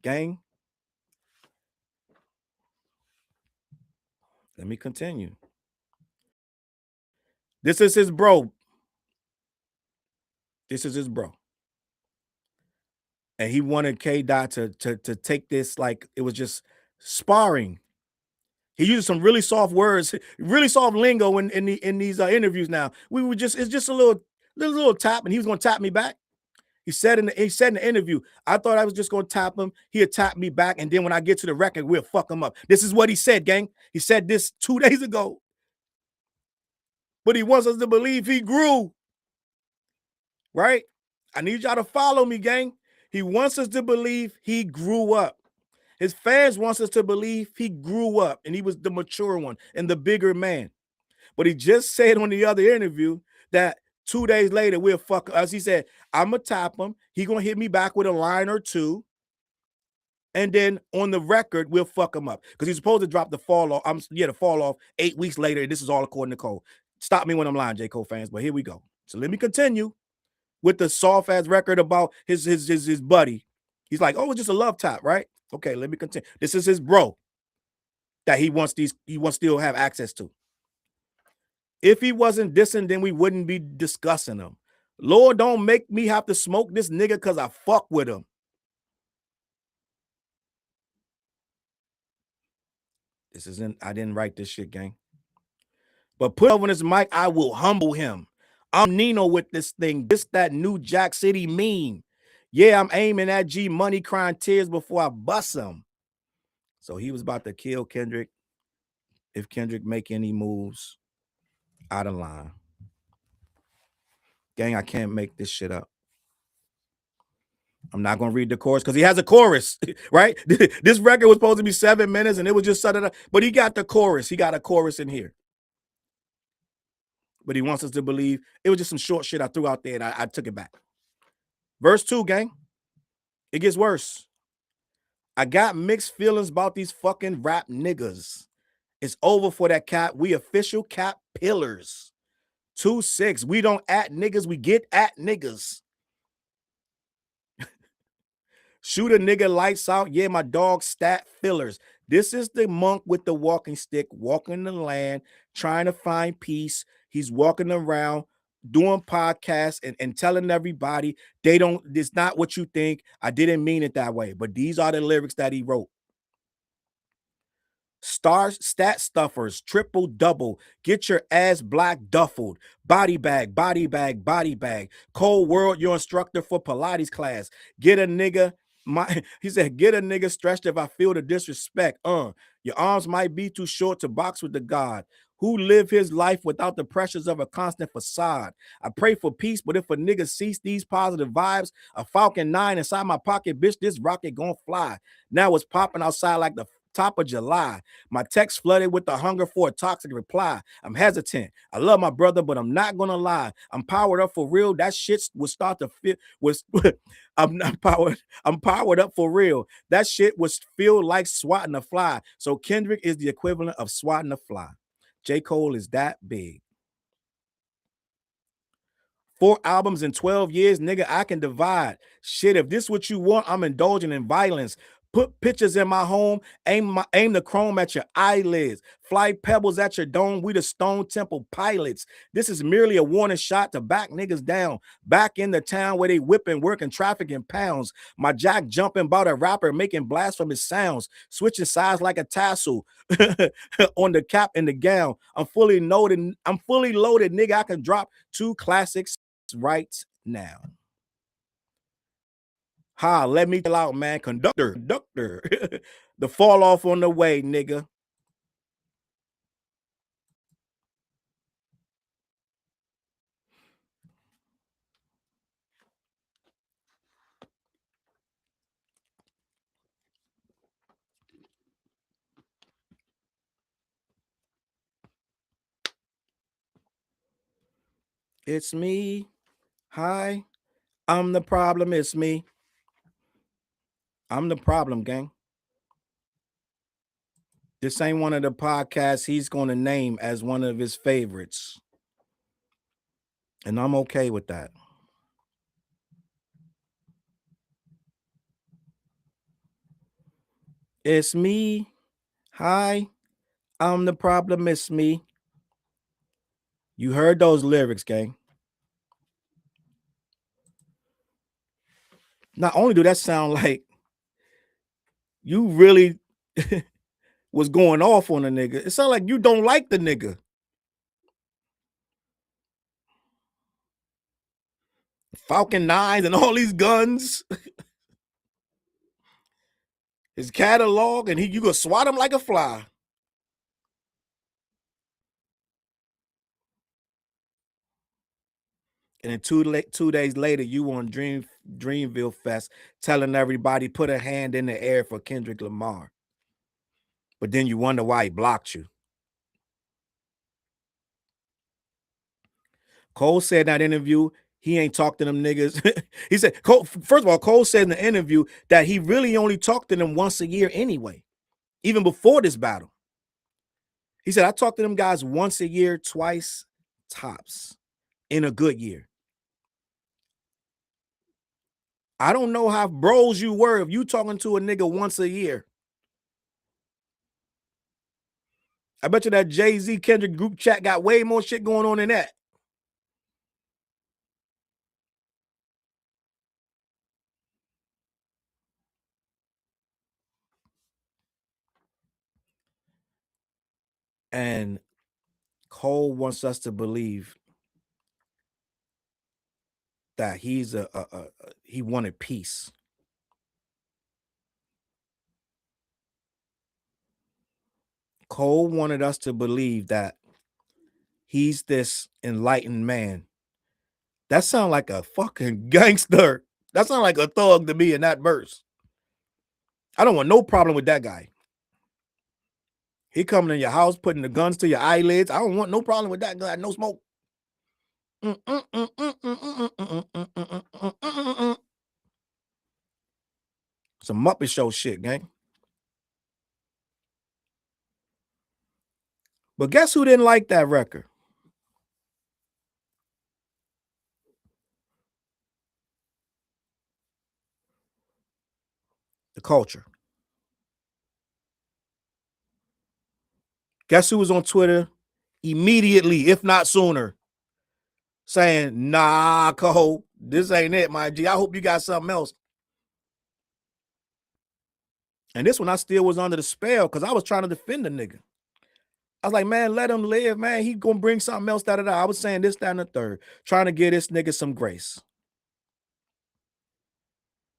Gang. Let me continue. This is his bro. This is his bro. And he wanted K. Dot to take this like it was just sparring. He uses some really soft words, really soft lingo in these interviews. Now it's just a little tap, and he was going to tap me back. He said in the interview, I thought I was just going to tap him. He'd tap me back, and then when I get to the record, we'll fuck him up. This is what he said, gang. He said this 2 days ago. But he wants us to believe he grew. Right? I need y'all to follow me, gang. He wants us to believe he grew up. His fans wants us to believe he grew up and he was the mature one and the bigger man. But he just said on the other interview that 2 days later we'll fuck us. He said, I'm gonna tap him. He gonna hit me back with a line or two. And then on the record, we'll fuck him up. Because he's supposed to drop the fall off. The fall off 8 weeks later. And this is all according to Cole. Stop me when I'm lying, J. Cole fans, but here we go. So let me continue with the soft ass record about his buddy. He's like, oh, it's just a love tap, right? Okay, let me continue. This is his bro that he wants still have access to. If he wasn't dissing, then we wouldn't be discussing him. Lord, don't make me have to smoke this nigga because I fuck with him. This isn't, I didn't write this shit, gang. But put over this mic, I will humble him. I'm Nino with this thing. This that new Jack City meme. Yeah, I'm aiming at G Money crying tears before I bust him. So he was about to kill Kendrick if Kendrick make any moves out of line. Gang, I can't make this shit up. I'm not going to read the chorus because he has a chorus, right? This record was supposed to be 7 minutes and it was just but he got the chorus. He got a chorus in here. But he wants us to believe it was just some short shit I threw out there and I took it back. Verse 2, gang. It gets worse. I got mixed feelings about these fucking rap niggas. It's over for that cap. We official cap pillars. 2-6. We don't at niggas. We get at niggas. Shoot a nigga lights out. Yeah, my dog stat fillers. This is the monk with the walking stick, walking the land, trying to find peace. He's walking around doing podcasts and telling everybody it's not what you think. I didn't mean it that way. But these are the lyrics that he wrote. Stat stuffers, triple double, get your ass black duffled, body bag, body bag, body bag. Cold world, your instructor for Pilates class. Get a nigga, he said, get a nigga stretched if I feel the disrespect. Your arms might be too short to box with the God who live his life without the pressures of a constant facade. I pray for peace, but if a nigga sees these positive vibes, a Falcon 9 inside my pocket, bitch, this rocket gonna fly. Now it's popping outside like the top of July. My text flooded with the hunger for a toxic reply. I'm hesitant. I love my brother, but I'm not gonna lie. I'm powered up for real. That shit would start to feel I'm not powered. I'm powered up for real. That shit was feel like swatting a fly. So Kendrick is the equivalent of swatting a fly. J. Cole is that big. 4 albums in 12 years, nigga, I can divide. Shit, if this what you want, I'm indulging in violence. Put pictures in my home, aim the chrome at your eyelids, fly pebbles at your dome. We the Stone Temple pilots. This is merely a warning shot to back niggas down. Back in the town where they whipping, working traffic in pounds. My jack jumping about a rapper, making blasphemous sounds, switching sides like a tassel on the cap and the gown. I'm fully loaded, nigga. I can drop 2 classics right now. Ha, let me chill out, man. Conductor. The fall off on the way, nigga. It's me. Hi. I'm the problem. It's me. I'm the problem, gang. This ain't one of the podcasts he's going to name as one of his favorites. And I'm okay with that. It's me. Hi. I'm the problem. It's me. You heard those lyrics, gang. Not only do that sound like you really was going off on a nigga, it sounds like you don't like the nigga. Falcon 9s and all these guns. His catalog, and you gonna swat him like a fly. And then 2 days later, you on Dream Dreamville Fest telling everybody put a hand in the air for Kendrick Lamar. But then you wonder why he blocked you. Cole said in that interview he ain't talked to them niggas. He said, first of all, Cole said in the interview that he really only talked to them once a year anyway, even before this battle. He said, I talk to them guys once a year, twice tops in a good year. I don't know how bros you were if you talking to a nigga once a year. I bet you that Jay-Z Kendrick group chat got way more shit going on than that. And Cole wants us to believe that he's he wanted peace. Cole wanted us to believe that he's this enlightened man. That sounds like a fucking gangster. That sounds like a thug to me in that verse. I don't want no problem with that guy. He coming in your house, putting the guns to your eyelids. I don't want no problem with that guy. No smoke. Some Muppet Show shit, gang. But guess who didn't like that record? The Culture. Guess who was on Twitter immediately, if not sooner, saying, nah, Cole, this ain't it, my G. I hope you got something else. And this one, I still was under the spell because I was trying to defend the nigga. I was like, man, let him live, man. He gonna bring something else, da. I was saying this, that, and the third, trying to give this nigga some grace.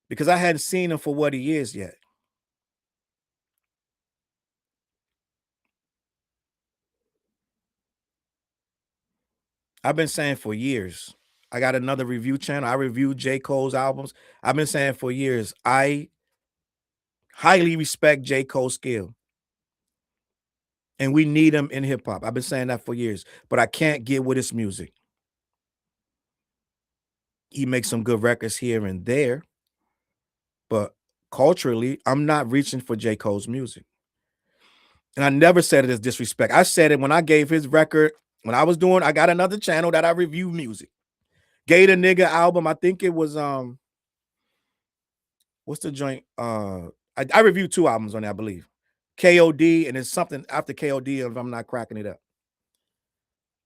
Because I hadn't seen him for what he is yet. I've been saying for years, I got another review channel. I review J. Cole's albums. I've been saying for years, I highly respect J. Cole's skill. And we need him in hip hop. I've been saying that for years, but I can't get with his music. He makes some good records here and there, but culturally, I'm not reaching for J. Cole's music. And I never said it as disrespect. I said it when I gave his record, when I was doing, I got another channel that I review music. Gave the nigga album, I think it was, what's the joint? I reviewed 2 albums on that, I believe. KOD, and it's something after KOD if I'm not cracking it up.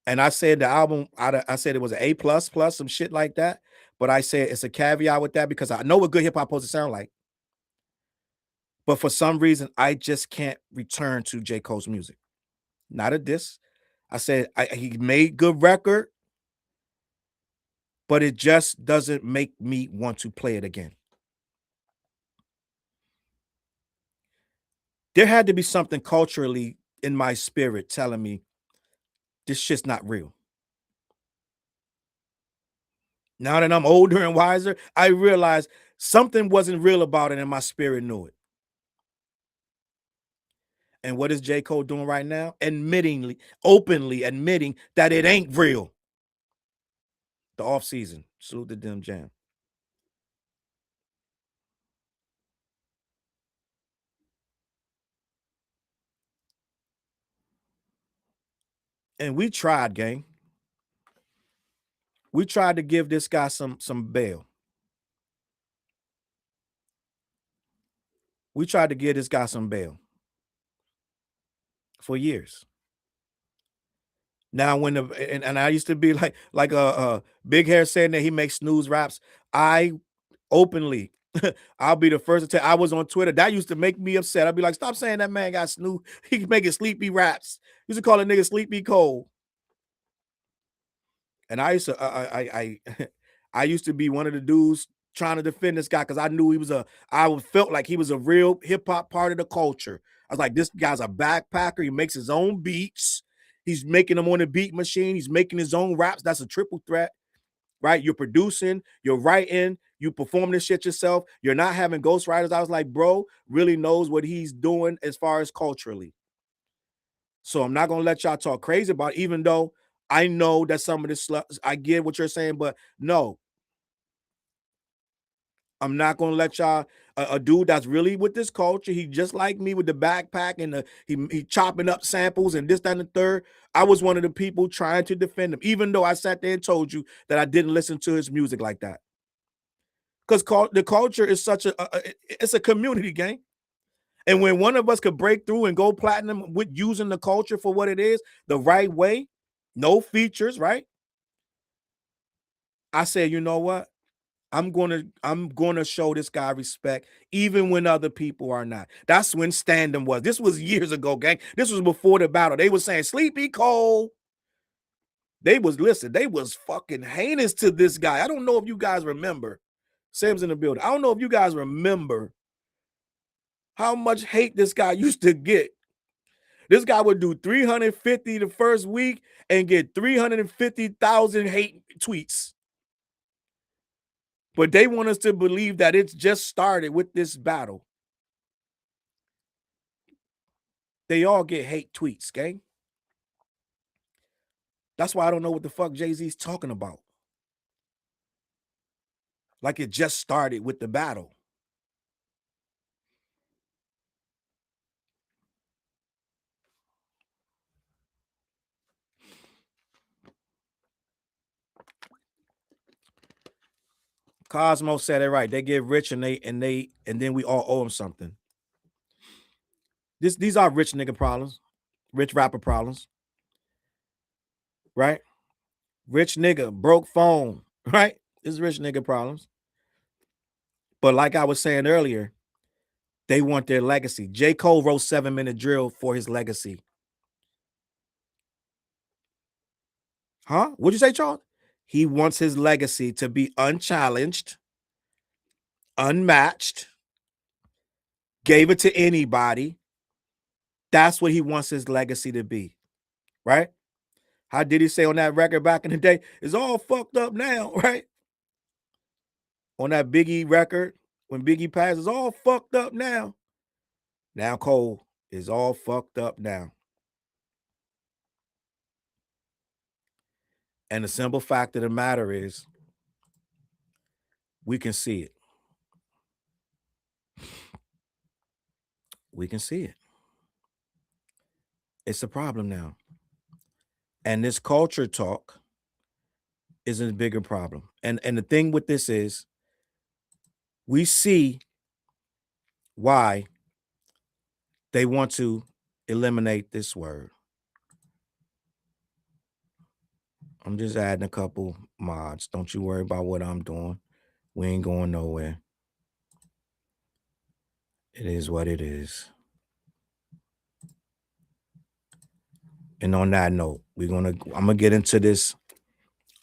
And I said the album, I said it was an A++, some shit like that. But I said it's a caveat with that because I know what good hip hop supposed to sound like. But for some reason, I just can't return to J. Cole's music. Not a diss. I said he made good record, but it just doesn't make me want to play it again. There had to be something culturally in my spirit telling me this shit's not real. Now that I'm older and wiser, I realize something wasn't real about it and my spirit knew it. And what is J. Cole doing right now? Openly admitting that it ain't real. The off season. Salute the Dim Jam. And we tried, gang. We tried to give this guy some bail. We tried to give this guy some bail for years. Now, when and I used to be like Big Hair saying that he makes snooze raps. I openly, I'll be the first to tell. I was on Twitter. That used to make me upset. I'd be like, stop saying that man got snooze. He making sleepy raps. Used to call a nigga Sleepy Cole. And I used to, I used to be one of the dudes trying to defend this guy because I knew I felt like he was a real hip hop part of the culture. I was like, this guy's a backpacker. He makes his own beats. He's making them on the beat machine. He's making his own raps. That's a triple threat, right? You're producing, you're writing, You perform this shit yourself. You're not having ghostwriters. I was like, bro, really knows what he's doing as far as culturally. So I'm not gonna let y'all talk crazy about it, even though I know that some of this, I get what you're saying, but no, I'm not gonna let y'all a dude that's really with this culture. He just like me with the backpack and he chopping up samples and this, that, and the third. I was one of the people trying to defend him, even though I sat there and told you that I didn't listen to his music like that. Because the culture is such it's a community game. And when one of us could break through and go platinum with using the culture for what it is, the right way, no features, right? I said, you know what? I'm gonna show this guy respect, even when other people are not. That's when Stand-Em was. This was years ago, gang. This was before the battle. They were saying Sleepy Cole. They was fucking heinous to this guy. I don't know if you guys remember. Sam's in the building. I don't know if you guys remember how much hate this guy used to get. This guy would do 350 the first week and get 350,000 hate tweets. But they want us to believe that it's just started with this battle. They all get hate tweets, gang. That's why I don't know what the fuck Jay-Z's talking about. Like it just started with the battle. Cosmo said it right. They get rich and then we all owe them something. These are rich nigga problems, rich rapper problems, right? Rich nigga, broke phone, right? This is rich nigga problems. But like I was saying earlier, they want their legacy. J. Cole wrote 7 Minute Drill for his legacy. Huh? What'd you say, Charles? He wants his legacy to be unchallenged, unmatched, gave it to anybody. That's what he wants his legacy to be, right? How did he say on that record back in the day? It's all fucked up now, right? On that Biggie record, when Biggie passed, it's all fucked up now. Now Cole is all fucked up now. And the simple fact of the matter is, we can see it. We can see it. It's a problem now. And this culture talk is a bigger problem. And the thing with this is, we see why they want to eliminate this word. I'm just adding a couple mods. Don't you worry about what I'm doing. We ain't going nowhere. It is what it is. And on that note, I'm gonna get into this.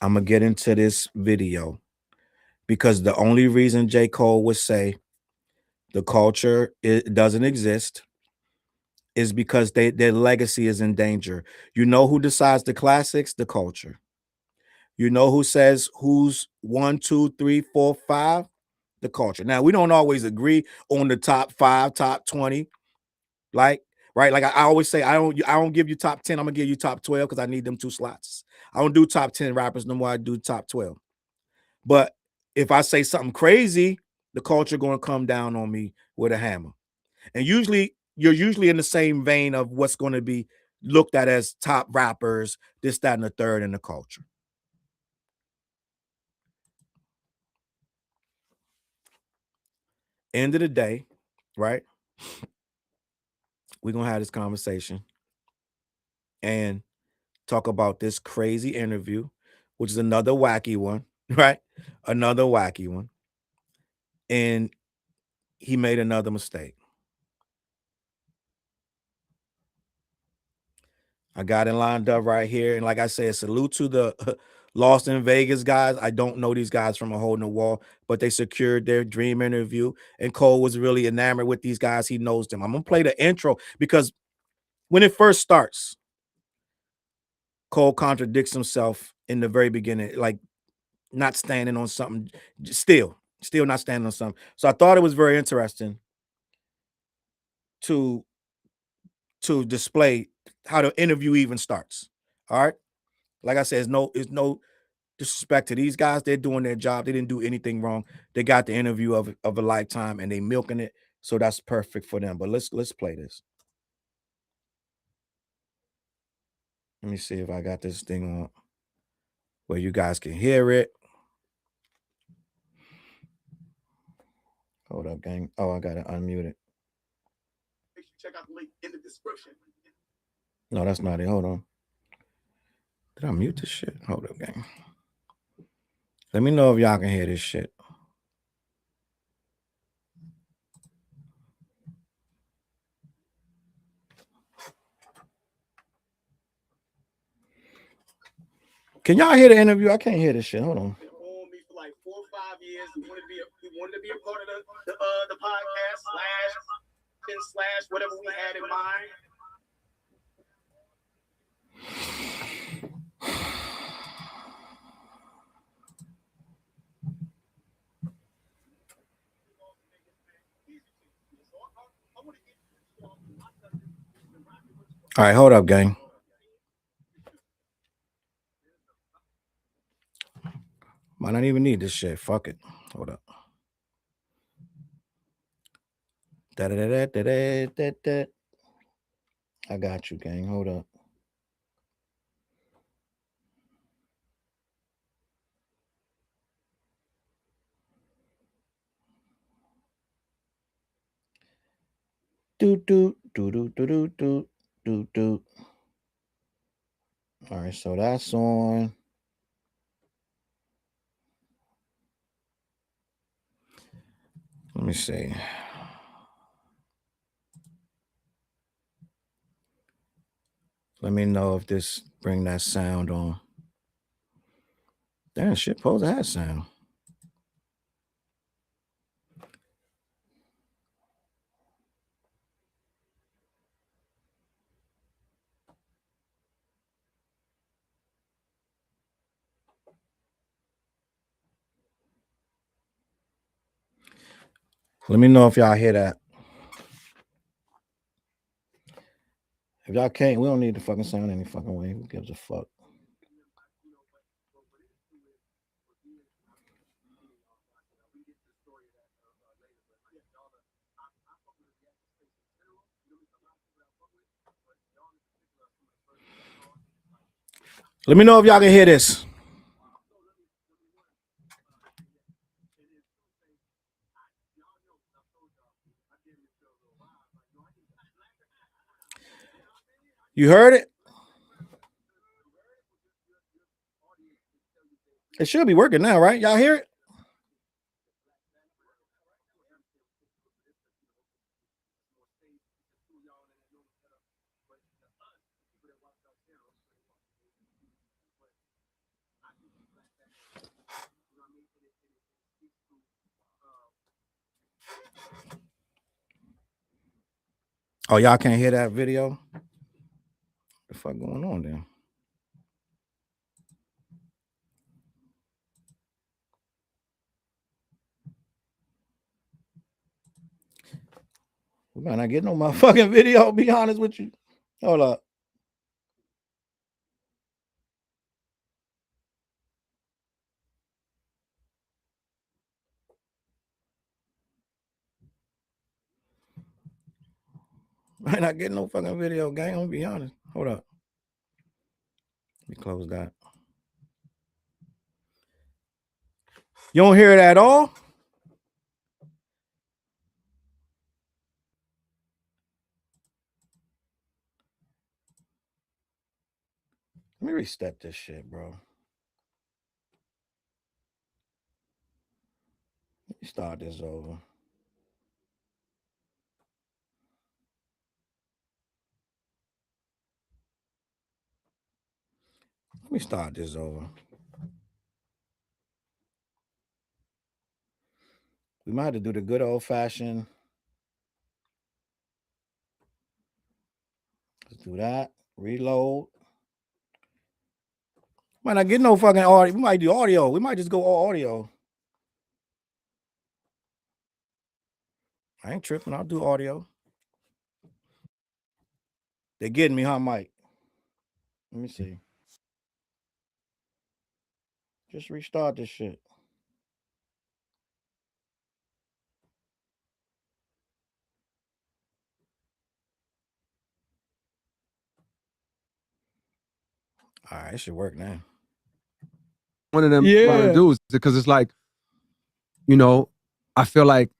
I'm gonna get into this video because the only reason J. Cole would say the culture doesn't exist is because their legacy is in danger. You know who decides the classics? The culture. You know who says who's 1, 2, 3, 4, 5? The culture. Now we don't always agree on the top 5, top 20, like right. Like I always say, I don't give you top 10. I'm gonna give you top 12 because I need them 2 slots. I don't do top 10 rappers no more. I do top 12. But if I say something crazy, the culture gonna come down on me with a hammer. And usually you're usually in the same vein of what's going to be looked at as top rappers, this, that, and the third in the culture. End of the day, right? We're gonna have this conversation and talk about this crazy interview, which is another wacky one, right? Another wacky one. And he made another mistake. I got it lined up right here. And like I said, salute to the Lost in Vegas guys. I don't know these guys from a hole in the wall, but they secured their dream interview. And Cole was really enamored with these guys. He knows them. I'm going to play the intro because when it first starts, Cole contradicts himself in the very beginning, like not standing on something. Still, Still not standing on something. So I thought it was very interesting to display how the interview even starts. All right. Like I said, it's no disrespect to these guys. They're doing their job. They didn't do anything wrong. They got the interview of a lifetime and they milking it. So that's perfect for them. But let's play this. Let me see if I got this thing on where you guys can hear it. Hold up, gang. Oh, I gotta unmute it. Check out the link in the description. No, that's not it. Hold on. Did I mute this shit? Hold up, gang. Let me know if y'all can hear this shit. Can y'all hear the interview? I can't hear this shit. Hold on. Me for like 4 or 5 years. We wanted to be a part of the podcast slash whatever we had in mind. All right, hold up, gang. Might not even need this shit. Fuck it. Hold up. Da-da-da-da-da-da-da. I got you, gang. Hold up. Do. All right, so that's on. Let me see. Let me know if this bring that sound on. Damn, shit, supposed to have sound. Let me know if y'all hear that. If y'all can't, we don't need the fucking sound any fucking way. Who gives a fuck? Let me know if y'all can hear this. You heard it? It should be working now, right? Y'all hear it? Oh, y'all can't hear that video? What the fuck going on there? We might not get no motherfucking video, be honest with you. Hold up. Might not get no fucking video, gang. I'm gonna be honest. Hold up. Let me close that. You don't hear it at all? Let me restart this shit, bro. Let me start this over. Let me start this over. We might have to do the good old fashioned. Let's do that. Reload. Might not get no fucking audio. We might do audio. We might just go all audio. I ain't tripping. I'll do audio. They getting me, huh, Mike? Let me see. Just restart this shit. All right, it should work now. One of them dudes, because it's like, you know, I feel like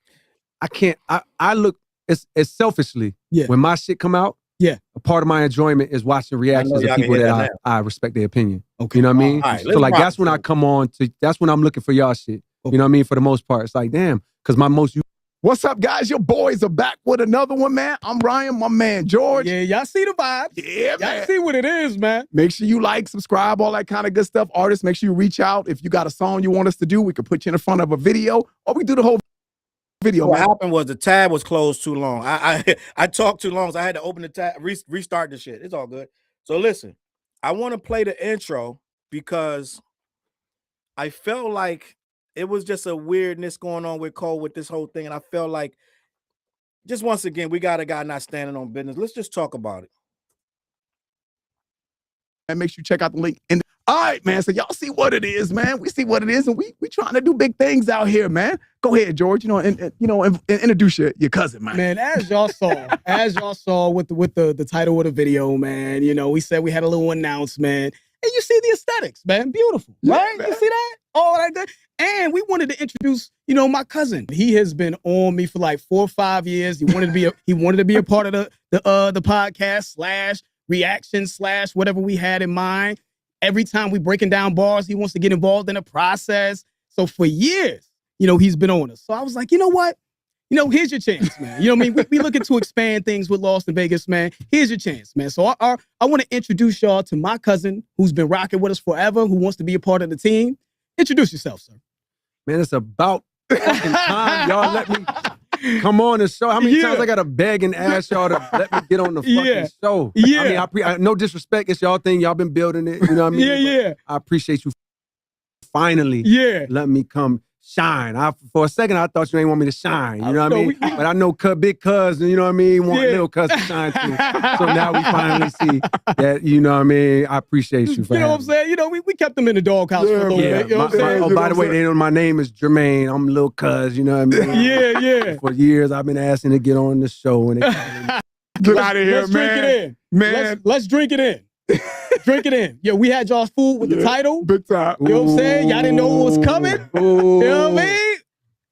I can't. I look. It's selfishly. Yeah. When my shit come out. Yeah. A part of my enjoyment is watching reactions of people that I respect their opinion. Okay. You know what I mean? Right, so like that's when I come on to. That's when I'm looking for y'all shit. Okay. You know what I mean? For the most part, it's like damn, because my most. What's up, guys? Your boys are back with another one, man. I'm Ryan, my man George. Yeah, y'all see the vibes. Yeah, man. Y'all see what it is, man. Make sure you like, subscribe, all that kind of good stuff. Artists, make sure you reach out. If you got a song you want us to do, we could put you in front of a video, or we do the whole video. What happened was the tab was closed too long. I talked too long, so I had to open the tab, restart the shit. It's all good. So listen, I want to play the intro because I felt like it was just a weirdness going on with Cole with this whole thing. And I felt like, just once again, we got a guy not standing on business. Let's just talk about it. And make sure you check out the link. All right, man. So y'all see what it is, man. We see what it is, and we trying to do big things out here, man. Go ahead, George. And introduce your cousin, man. Man, as y'all saw with the title of the video, man. You know, we said we had a little announcement. And you see the aesthetics, man. Beautiful, right? Man. You see that? All like that. And we wanted to introduce, my cousin. He has been on me for like 4 or 5 years. He wanted to be a part of the podcast / reaction / whatever we had in mind. Every time we breaking down bars, he wants to get involved in the process. So for years, he's been on us. So I was like, you know what? Here's your chance, man. You know what I mean? We looking to expand things with Lost in Vegas, man. Here's your chance, man. So I want to introduce y'all to my cousin who's been rocking with us forever, who wants to be a part of the team. Introduce yourself, sir. Man, it's about fucking time y'all let me come on the show. How many times I got to beg and ask y'all to let me get on the fucking show? Yeah. I mean, no disrespect. It's y'all thing. Y'all been building it. You know what I mean? Yeah. I appreciate you finally let me come shine. For a second, I thought you ain't want me to shine. You know what I mean? But I know big cousin, you know what I mean, want little cousin to shine too. So now we finally see that, you know what I mean? I appreciate you for You know what I'm saying? We kept them in the doghouse for a little bit. You know what I'm saying? By the way, they know my name is Jermaine. I'm little cuz, you know what I mean? Yeah. For years, I've been asking to get on the show. And get out of here, let's man. Drink it in. Man. Let's drink it in. Drink it in. Yo, we had y'all's food with the title. Big time. You know what I'm saying? Y'all didn't know what was coming. Ooh. You know what I mean?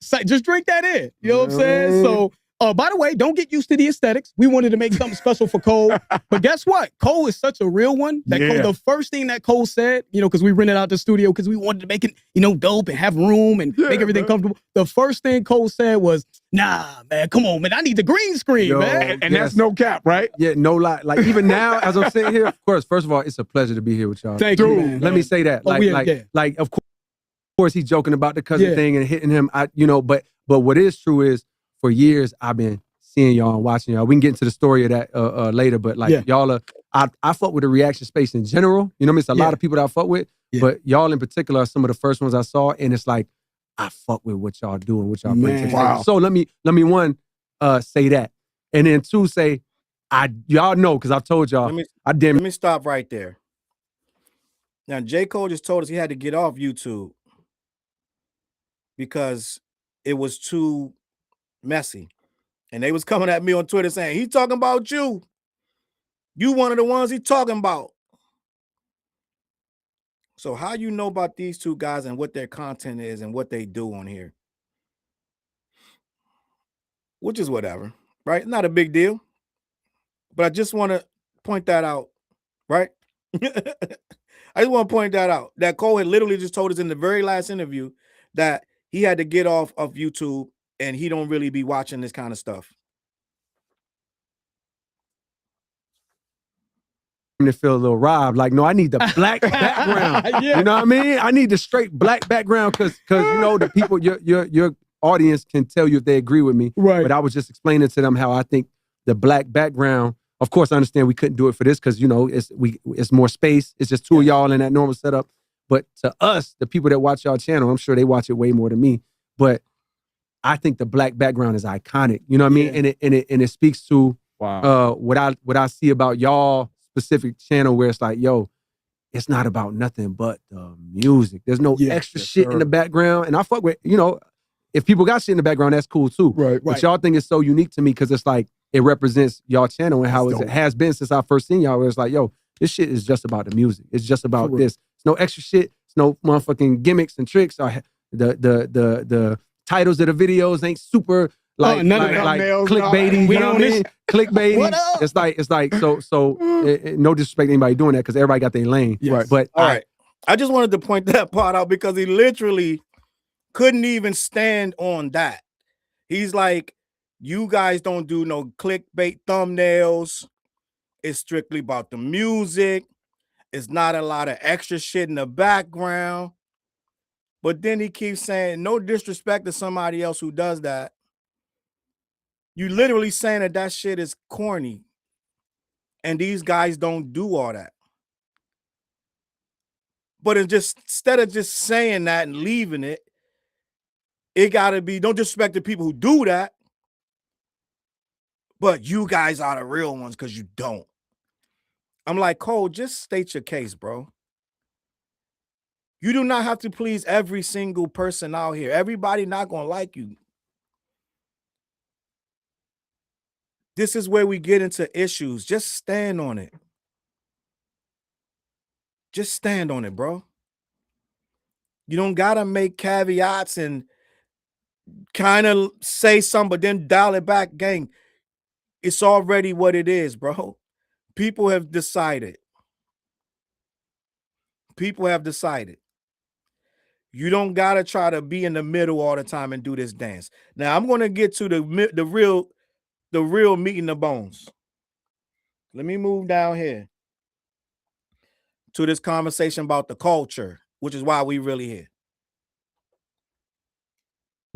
So just drink that in. You know what I'm saying? So, by the way, don't get used to the aesthetics. We wanted to make something special for Cole. But guess what? Cole is such a real one that Cole, the first thing that Cole said, because we rented out the studio because we wanted to make it, dope and have room and make everything comfortable. The first thing Cole said was, nah, man, come on, man. I need the green screen, man. And that's no cap, right? Yeah, no lie. Like even now, as I'm sitting here, of course, first of all, it's a pleasure to be here with y'all. Thank you, man. Let me say that. Like, of course, he's joking about the cousin thing and hitting him. But what is true is, for years I've been seeing y'all and watching y'all. We can get into the story of that later, but y'all are. I fuck with the reaction space in general. You know what I mean? It's a lot of people that I fuck with, but y'all in particular are some of the first ones I saw, and it's like I fuck with what y'all doing, what y'all bring to the table. So let me one say that, and then two say y'all know because I've told y'all. Let me stop right there. Now J. Cole just told us he had to get off YouTube because it was too messy. And they was coming at me on Twitter saying, he talking about you. You one of the ones he talking about. So how you know about these two guys and what their content is and what they do on here? Which is whatever, right? Not a big deal. But I just want to point that out, right? I just want to point that out. That Cole had literally just told us in the very last interview that he had to get off of YouTube and he don't really be watching this kind of stuff. To feel a little robbed. Like, no, I need the black background. You know what I mean? I need the straight black background because the people, your audience can tell you if they agree with me. Right. But I was just explaining to them how I think the black background. Of course, I understand we couldn't do it for this because it's more space. It's just two of y'all in that normal setup. But to us, the people that watch y'all channel, I'm sure they watch it way more than me. But I think the black background is iconic. You know what I mean? Yeah. And it speaks to Wow. what I see about y'all specific channel where it's like, yo, it's not about nothing but the music. There's no Yeah. extra Yes, shit sir. in the background. And I fuck with, you know, if people got shit in the background, that's cool too. Right. But y'all think it's so unique to me because it's like it represents y'all channel and how That's it dope. has been since I first seen y'all. Where it's like, yo, this shit is just about the music. It's just about For real. this. It's no extra shit. It's no motherfucking gimmicks and tricks. Or the titles of the videos ain't super like none of that. like Thumbnails and all clickbaity. that. You We know on what I this- mean? Clickbaity. What up? It's like so. No disrespect to anybody doing that because everybody got their lane. Yes. Right. But All right. I just wanted to point that part out because he literally couldn't even stand on that. He's like, you guys don't do no clickbait thumbnails. It's strictly about the music. It's not a lot of extra shit in the background. But then he keeps saying, no disrespect to somebody else who does that. You literally saying that that shit is corny. And these guys don't do all that. But it's just, instead of just saying that and leaving it, it gotta be, don't disrespect the people who do that. But you guys are the real ones because you don't. I'm like, Cole, just state your case, bro. You do not have to please every single person out here. Everybody not gonna like you. This is where we get into issues. Just stand on it. Just stand on it, bro. You don't gotta make caveats and kind of say something, but then dial it back, gang. It's already what it is, bro. People have decided. People have decided. You don't gotta try to be in the middle all the time and do this dance. Now I'm gonna get to the real meat and the bones. Let me move down here to this conversation about the culture, which is why we really here.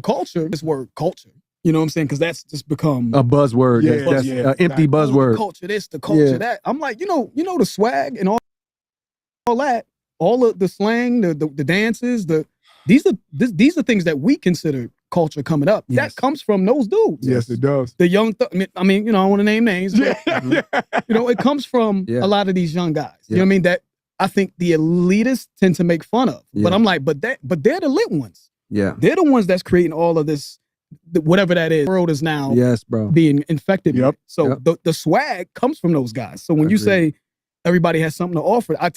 Culture, this word culture. You know what I'm saying? Because that's just become a buzzword. Yeah, that's yeah. empty oh, buzzword. the culture this, the culture Yeah. that. I'm like, you know the swag and all that, all of the slang, the dances, these are things that we consider culture coming up. Yes. That comes from those dudes. Yes, it does. The young, I mean, you know, I don't want to name names. But, you know, it comes from Yeah. a lot of these young guys. You Yeah. know what I mean? That I think the elitists tend to make fun of. Yeah. But I'm like, but they're the lit ones. Yeah. They're the ones that's creating all of this, whatever that is. The world is now Yes, bro. being infected. with Yep. it. So Yep. the swag comes from those guys. So when you Agreed. say everybody has something to offer, I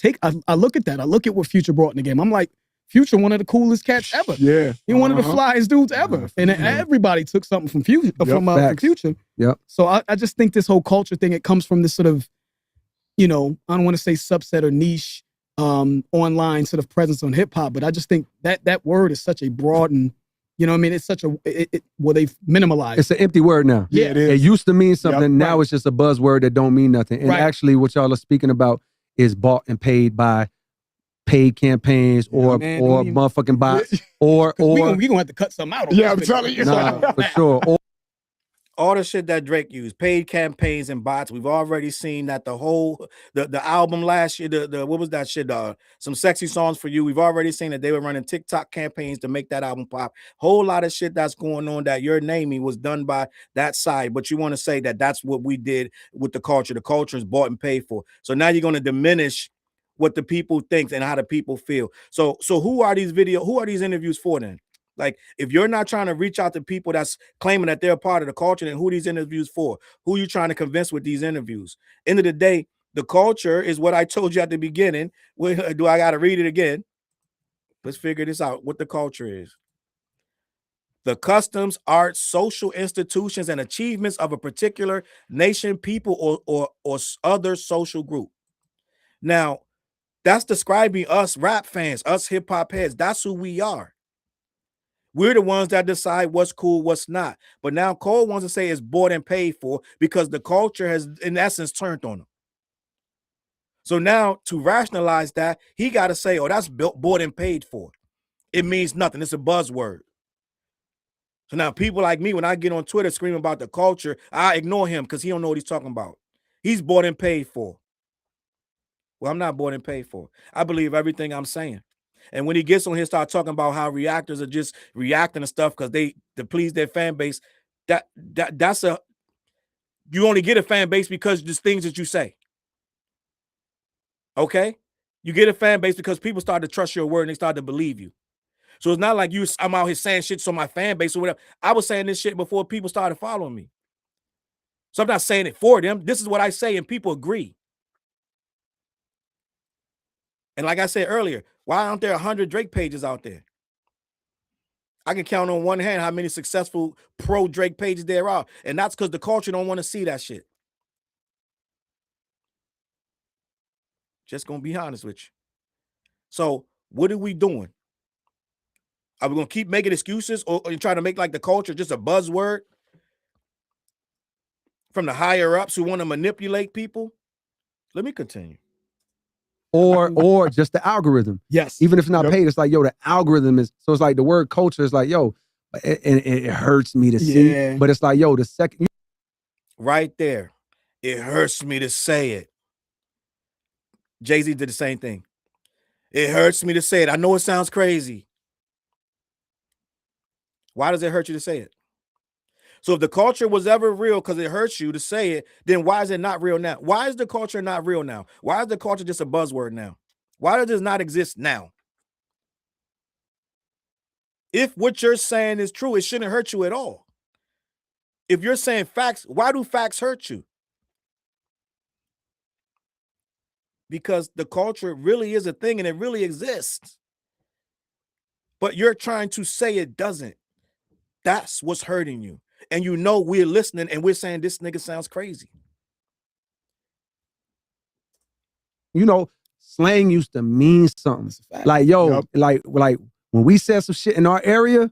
look at that. I look at what Future brought in the game. I'm like, Future, one of the coolest cats ever. Yeah. He one of the Uh-huh. flyest dudes ever. And everybody took something from Future. From Facts. Future. Yep. So I just think this whole culture thing, it comes from this sort of, you know, I don't want to say subset or niche online sort of presence on hip hop, but I just think that word is such a broad and, you know what I mean? It's such a, well, they've minimalized. It's an empty word now. Yeah, it is. It used to mean something. Yep. Now it's just a buzzword that don't mean nothing. And Right. actually, what y'all are speaking about is bought and paid by paid campaigns or man, or don't even- motherfucking bots or we gonna have to cut something out. on Yeah, this I'm video. telling you. nah, for sure. Or, All the shit that Drake used, paid campaigns and bots. We've already seen that the album last year, the what was that shit? Some Sexy Songs for You. We've already seen that they were running TikTok campaigns to make that album pop. Whole lot of shit that's going on that you're naming was done by that side, but you want to say that that's what we did with the culture. The culture is bought and paid for. So now you're going to diminish what the people think and how the people feel. So who are these interviews for then? Like, if you're not trying to reach out to people that's claiming that they're a part of the culture, then who are these interviews for? Who are you trying to convince with these interviews? End of the day, the culture is what I told you at the beginning. Do I got to read it again? Let's figure this out. What the culture is. The customs, arts, social institutions, and achievements of a particular nation, people, or other social group. Now, that's describing us rap fans, us hip hop heads. That's who we are. We're the ones that decide what's cool, what's not. But now Cole wants to say it's bought and paid for because the culture has, in essence, turned on him. So now to rationalize that, he got to say, oh, that's bought and paid for. It means nothing. It's a buzzword. So now people like me, when I get on Twitter screaming about the culture, I ignore him because he don't know what he's talking about. He's bought and paid for. Well, I'm not bought and paid for. I believe everything I'm saying. And when he gets on here, start talking about how reactors are just reacting to stuff because to please their fan base. That's you only get a fan base because there's things that you say. Okay? You get a fan base because people start to trust your word and they start to believe you. So it's not like I'm out here saying shit so my fan base or whatever. I was saying this shit before people started following me. So I'm not saying it for them. This is what I say and people agree. And like I said earlier, why aren't there 100 Drake pages out there? I can count on one hand how many successful pro Drake pages there are. And that's because the culture don't want to see that shit. Just gonna be honest with you. So what are we doing? Are we gonna keep making excuses or try to make like the culture just a buzzword from the higher ups who want to manipulate people? Let me continue. Or just the algorithm. Yes. Even if it's not paid, it's like, yo, the algorithm is, so it's like the word culture is like, yo, and it hurts me to see, but it's like, yo, the second. Right there. It hurts me to say it. Jay-Z did the same thing. It hurts me to say it. I know it sounds crazy. Why does it hurt you to say it? So if the culture was ever real because it hurts you to say it, then why is it not real now? Why is the culture not real now? Why is the culture just a buzzword now? Why does this not exist now? If what you're saying is true, it shouldn't hurt you at all. If you're saying facts, why do facts hurt you? Because the culture really is a thing and it really exists. But you're trying to say it doesn't. That's what's hurting you. And you know we're listening and we're saying this nigga sounds crazy. You know, slang used to mean something. Like, yo, like when we said some shit in our area,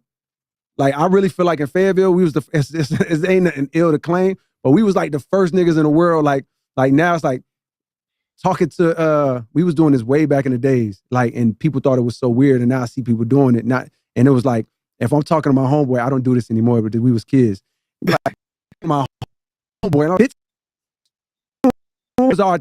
like I really feel like in Fayetteville, we was it ain't nothing ill to claim, but we was like the first niggas in the world. Like now it's like talking to we was doing this way back in the days, like, and people thought it was so weird, and now I see people doing it. And it was like, if I'm talking to my homeboy, I don't do this anymore, but we was kids. Like my homeboy, bitch.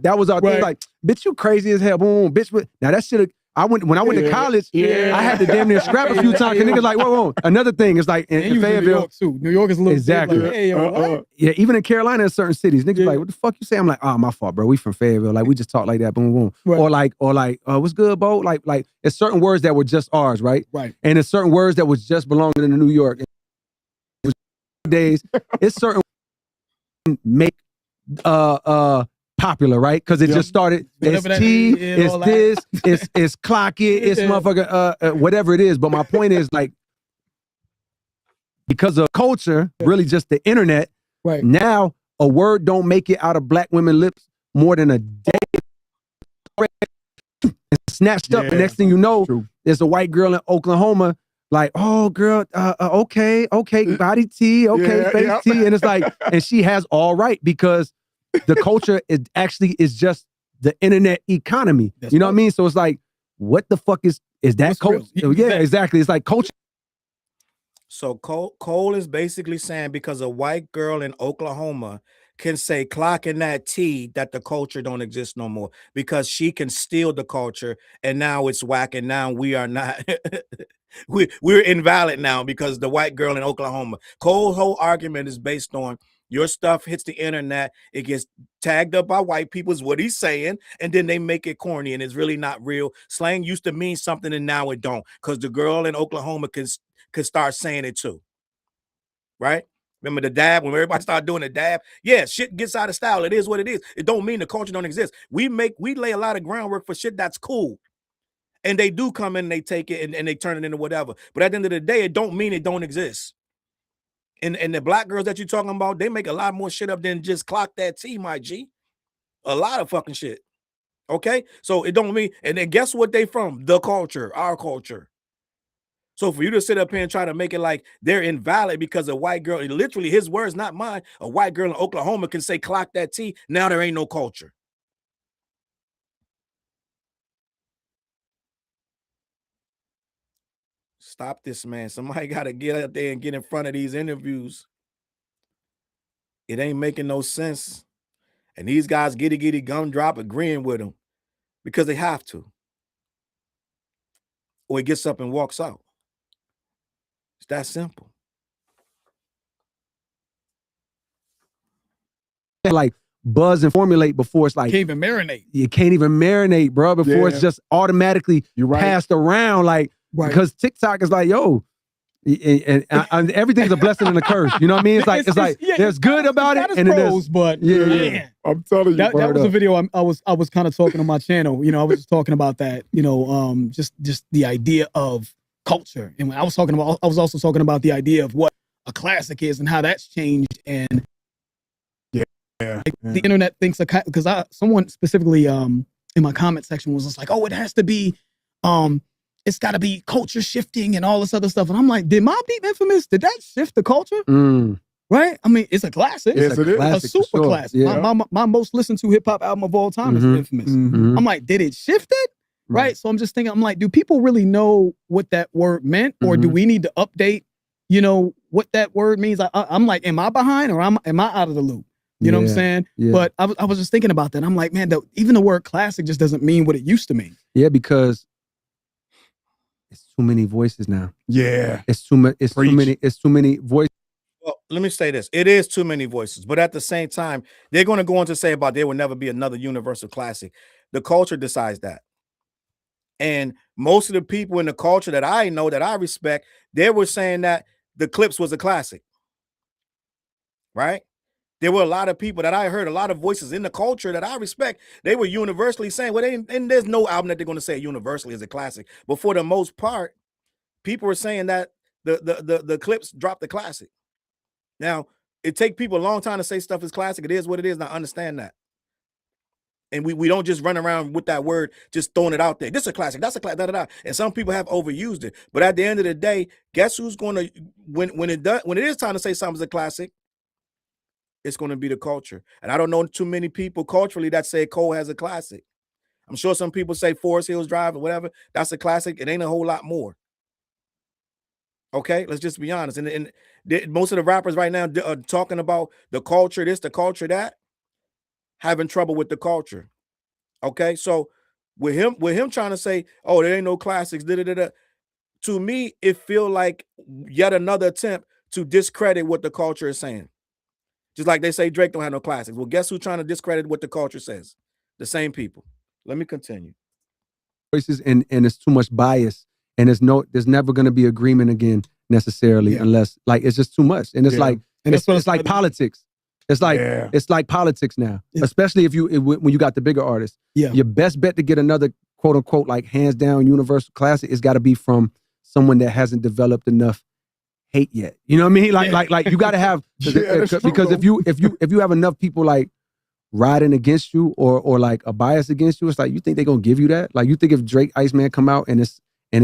That was our thing. Like, bitch, you crazy as hell. Boom, bitch. Now that shit. When I went to college, I had to damn near scrap a few times. Cause niggas like, whoa. Another thing is like in Fayetteville, New York too. New York is a little exactly. Like, hey, yeah, even in Carolina, in certain cities, niggas like, what the fuck you say? I'm like, oh, my fault, bro. We from Fayetteville. Like, we just talk like that. Boom, boom. Or like, what's good, Bo? Like, it's certain words that were just ours, right? Right. And it's certain words that was just belonging in New York. Days, it's certain make popular, right? Because it just started. It's T, it's this, it's clock it, it's motherfucker, whatever it is. But my point is, like, because of culture, really just the internet. Right now, a word don't make it out of black women's lips more than a day. It's snatched up. The next thing you know, there's a white girl in Oklahoma. Like, oh, girl, okay, body T, okay, face T, and it's like, and she has all right because the culture is just the internet economy. You know what I mean? So it's like, what the fuck is that culture? Yeah, exactly. It's like culture. So Cole is basically saying because a white girl in Oklahoma can say clock in that T that the culture don't exist no more because she can steal the culture and now it's whack and now we are not we're invalid now because the white girl in Oklahoma. Cole's whole argument is based on your stuff hits the internet, it gets tagged up by white people is what he's saying, and then they make it corny and it's really not real. Slang used to mean something and now it don't because the girl in Oklahoma can start saying it too. Right? Remember the dab, when everybody started doing the dab? Yeah, shit gets out of style. It is what it is. It don't mean the culture don't exist. We lay a lot of groundwork for shit that's cool. And they do come in and they take it and they turn it into whatever. But at the end of the day, it don't mean it don't exist. And the black girls that you're talking about, they make a lot more shit up than just clock that T, my G. A lot of fucking shit. Okay? So it don't mean, and then guess what they from? The culture, our culture. So for you to sit up here and try to make it like they're invalid because a white girl, literally his words, not mine, a white girl in Oklahoma can say clock that T, now there ain't no culture. Stop this, man. Somebody got to get out there and get in front of these interviews. It ain't making no sense. And these guys giddy gumdrop agreeing with him because they have to. or he gets up and walks out. It's that simple. Like buzz and formulate before it's like Can't even marinate. You can't even marinate, bro, before it's just automatically passed around. Like because TikTok is like, yo, and everything's a blessing and a curse. You know what I mean? It's like there's good about it, and pros, but yeah. I'm telling you, that was a video I was kind of talking on my channel. You know, I was just talking about that. You know, just the idea of culture, and when I was also talking about the idea of what a classic is and how that's changed. And the internet thinks because someone specifically in my comment section was just like, oh, it has to be it's got to be culture shifting and all this other stuff. And I'm like, did Mobb Deep Infamous, did that shift the culture? Right? I mean, it's a classic. Yes, it is. A super classic. Yeah. My most listened to hip hop album of all time is Infamous. I'm like, did it shift it? Right. So I'm just thinking, I'm like, do people really know what that word meant? Or do we need to update, you know, what that word means? I'm like, am I behind or am I out of the loop? You know what I'm saying? Yeah. But I was just thinking about that. I'm like, man, even the word classic just doesn't mean what it used to mean. Yeah, because it's too many voices now. Yeah. It's too much. It's too many voices. Well, let me say this. It is too many voices, but at the same time, they're going to go on to say about there will never be another universal classic. The culture decides that. And most of the people in the culture that I know, that I respect, they were saying that the Clipse was a classic. Right? There were a lot of people that I heard, a lot of voices in the culture that I respect. They were universally saying, well, and there's no album that they're going to say universally is a classic. But for the most part, people were saying that the Clipse dropped the classic. Now, it takes people a long time to say stuff is classic. It is what it is. And I understand that. And we don't just run around with that word, just throwing it out there. This is a classic. That's a classic. Da, da, da. And some people have overused it. But at the end of the day, guess who's going to when it is time to say something's a classic? It's going to be the culture. And I don't know too many people culturally that say Cole has a classic. I'm sure some people say Forest Hills Drive or whatever. That's a classic. It ain't a whole lot more. Okay, let's just be honest. And most of the rappers right now are talking about the culture, this, the culture, that, having trouble with the culture. Okay, so with him trying to say, oh, there ain't no classics, to me, it feel like yet another attempt to discredit what the culture is saying. Just like they say Drake don't have no classics. Well, guess who's trying to discredit what the culture says? The same people. Let me continue. Voices and it's too much bias, and there's never going to be agreement again necessarily unless like it's just too much. And it's like it's like politics. It's like politics now, especially when you got the bigger artists. Yeah, your best bet to get another quote unquote like hands down universal classic is got to be from someone that hasn't developed enough hate yet. You know what I mean? Like you got to have because if you have enough people like riding against you or like a bias against you, it's like you think they're gonna give you that? Like you think if Drake Iceman come out and it's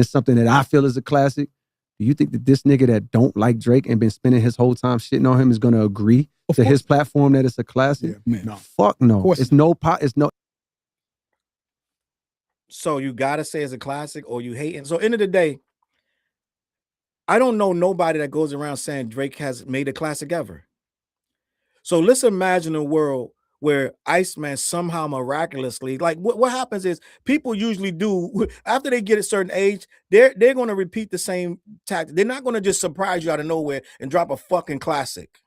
something that I feel is a classic, do you think that this nigga that don't like Drake and been spending his whole time shitting on him is gonna agree to his platform that it's a classic? Yeah, no. Fuck no. It's no. So you gotta say it's a classic or you hate it. So end of the day, I don't know nobody that goes around saying Drake has made a classic ever. So let's imagine a world where Iceman somehow miraculously, like what happens is people usually do after they get a certain age, they're going to repeat the same tactic. They're not going to just surprise you out of nowhere and drop a fucking classic.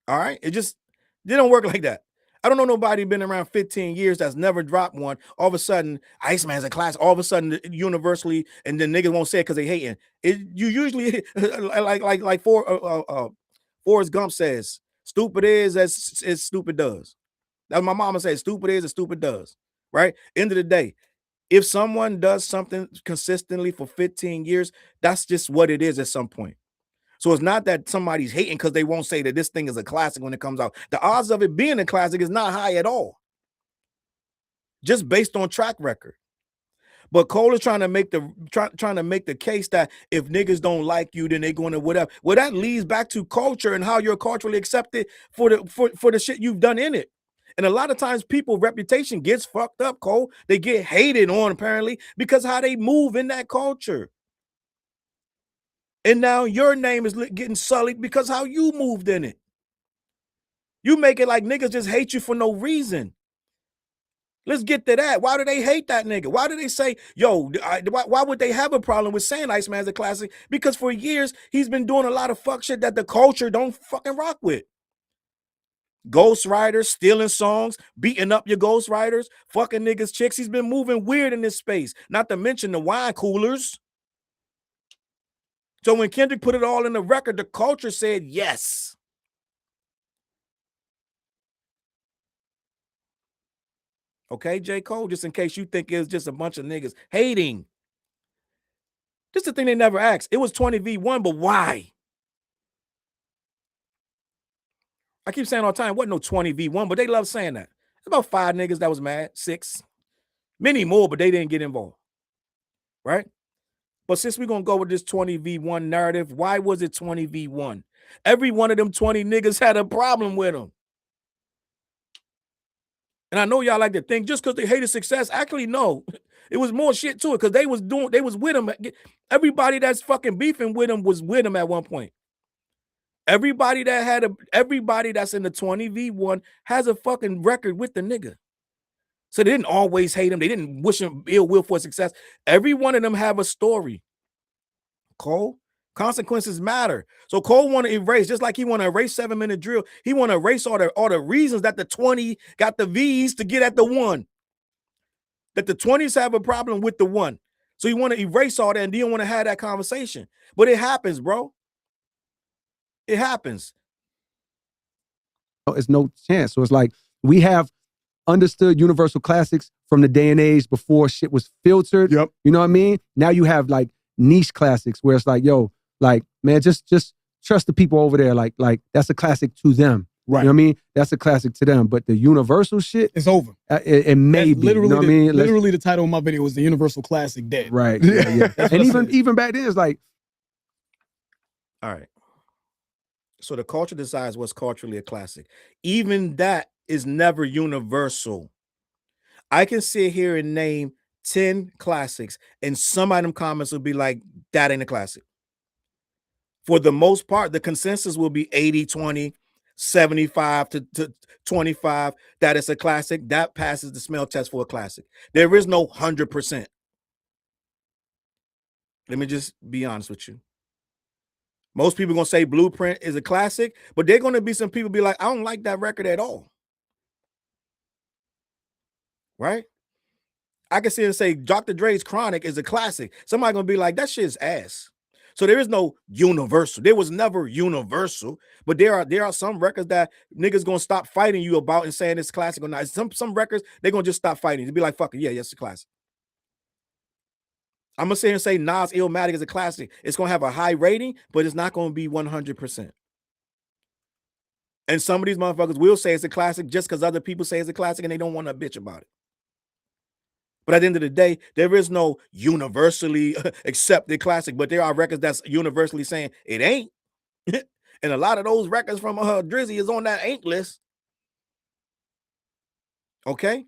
All right, they don't work like that. I don't know nobody been around 15 years that's never dropped one. All of a sudden, Iceman's a classic. All of a sudden, universally, and then niggas won't say it because they hating. You usually like Forrest Gump says, stupid is as stupid does. That's what my mama says, stupid is as stupid does. Right? End of the day, if someone does something consistently for 15 years, that's just what it is at some point. So it's not that somebody's hating because they won't say that this thing is a classic when it comes out. The odds of it being a classic is not high at all, just based on track record. But Cole is trying to make the case that if niggas don't like you, then they're going to whatever. Well, that leads back to culture and how you're culturally accepted for the shit you've done in it. And a lot of times people's reputation gets fucked up, Cole. They get hated on apparently because how they move in that culture. And now your name is getting sullied because how you moved in it. You make it like niggas just hate you for no reason. Let's get to that. Why do they hate that nigga? Why do they say, yo, why would they have a problem with saying Iceman's a classic? Because for years, he's been doing a lot of fuck shit that the culture don't fucking rock with. Ghostwriters, stealing songs, beating up your ghostwriters, fucking niggas, chicks. He's been moving weird in this space, not to mention the wine coolers. So when Kendrick put it all in the record, the culture said yes. Okay, J. Cole, just in case you think it's just a bunch of niggas hating. Just the thing they never asked. It was 20v1, but why? I keep saying all the time, wasn't no 20v1, but they love saying that. About 5 niggas that was mad, 6. Many more, but they didn't get involved. Right? But since we're going to go with this 20v1 narrative, why was it 20v1? Every one of them 20 niggas had a problem with him. And I know y'all like to think just because they hated success. Actually, no. It was more shit to it because they was with him. Everybody that's fucking beefing with him was with him at one point. Everybody that's in the 20v1 has a fucking record with the nigga. So they didn't always hate him. They didn't wish him ill will for success. Every one of them have a story. Cole, consequences matter. So Cole want to erase, just like he want to erase 7 Minute Drill. He want to erase all the reasons that the 20 got the V's to get at the 1. That the 20s have a problem with the 1. So you want to erase all that and didn't want to have that conversation. But it happens, bro. It happens. It's no chance. So it's like we have understood universal classics from the day and age before shit was filtered. Yep. You know what I mean? Now you have like niche classics where it's like, yo, like, man, just trust the people over there. Like that's a classic to them. Right. You know what I mean? That's a classic to them. But the universal shit, it's over. It may be. Literally, you know what I mean? Literally, the title of my video was the Universal Classic Dead. Right. Yeah. And even back then, it's like, all right. So the culture decides what's culturally a classic. Even that is never universal. I can sit here and name 10 classics, and some of them comments will be like, that ain't a classic. For the most part, the consensus will be 80-20, 75 to 25. That is a classic. That passes the smell test for a classic. There is no 100%. Let me just be honest with you. Most people are going to say Blueprint is a classic, but they're going to be some people be like, I don't like that record at all. Right? I can sit and say Dr. Dre's Chronic is a classic. Somebody going to be like, that shit is ass. So there is no universal. There was never universal, but there are some records that niggas going to stop fighting you about and saying it's classic or not. Some records, they're going to just stop fighting. They'll be like, fuck it, yeah, it's a classic. I'm going to sit here and say Nas Illmatic is a classic. It's going to have a high rating, but it's not going to be 100%. And some of these motherfuckers will say it's a classic just because other people say it's a classic and they don't want to bitch about it. But at the end of the day, there is no universally accepted classic, but there are records that's universally saying it ain't. And a lot of those records from Drizzy is on that ain't list. Okay?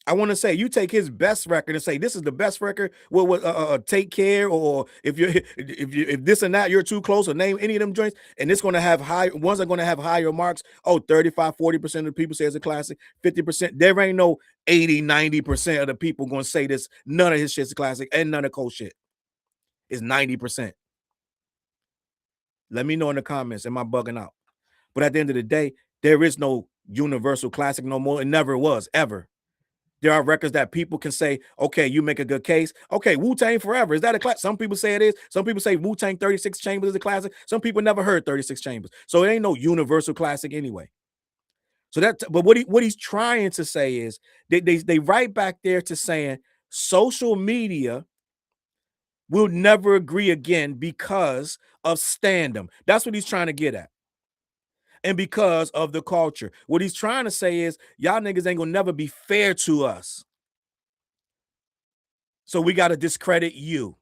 I want to say you take his best record and say this is the best record. Take Care, or if this and that you're too close, or name any of them joints, and it's going to have ones are going to have higher marks. 35-40% of the people say it's a classic. 50%. There ain't no 80-90% of the people going to say this. None of his shit's a classic, and none of Cole shit is 90%. Let me know in the comments. Am I bugging out? But at the end of the day, there is no universal classic no more. It never was ever. There are records that people can say, okay, you make a good case. Okay, Wu-Tang Forever. Is that a classic? Some people say it is. Some people say Wu-Tang 36 Chambers is a classic. Some people never heard 36 Chambers. So it ain't no universal classic anyway. So but what he's trying to say is they right back there to saying social media will never agree again because of standom. That's what he's trying to get at. And because of the culture. What he's trying to say is, y'all niggas ain't gonna never be fair to us. So we got to discredit you.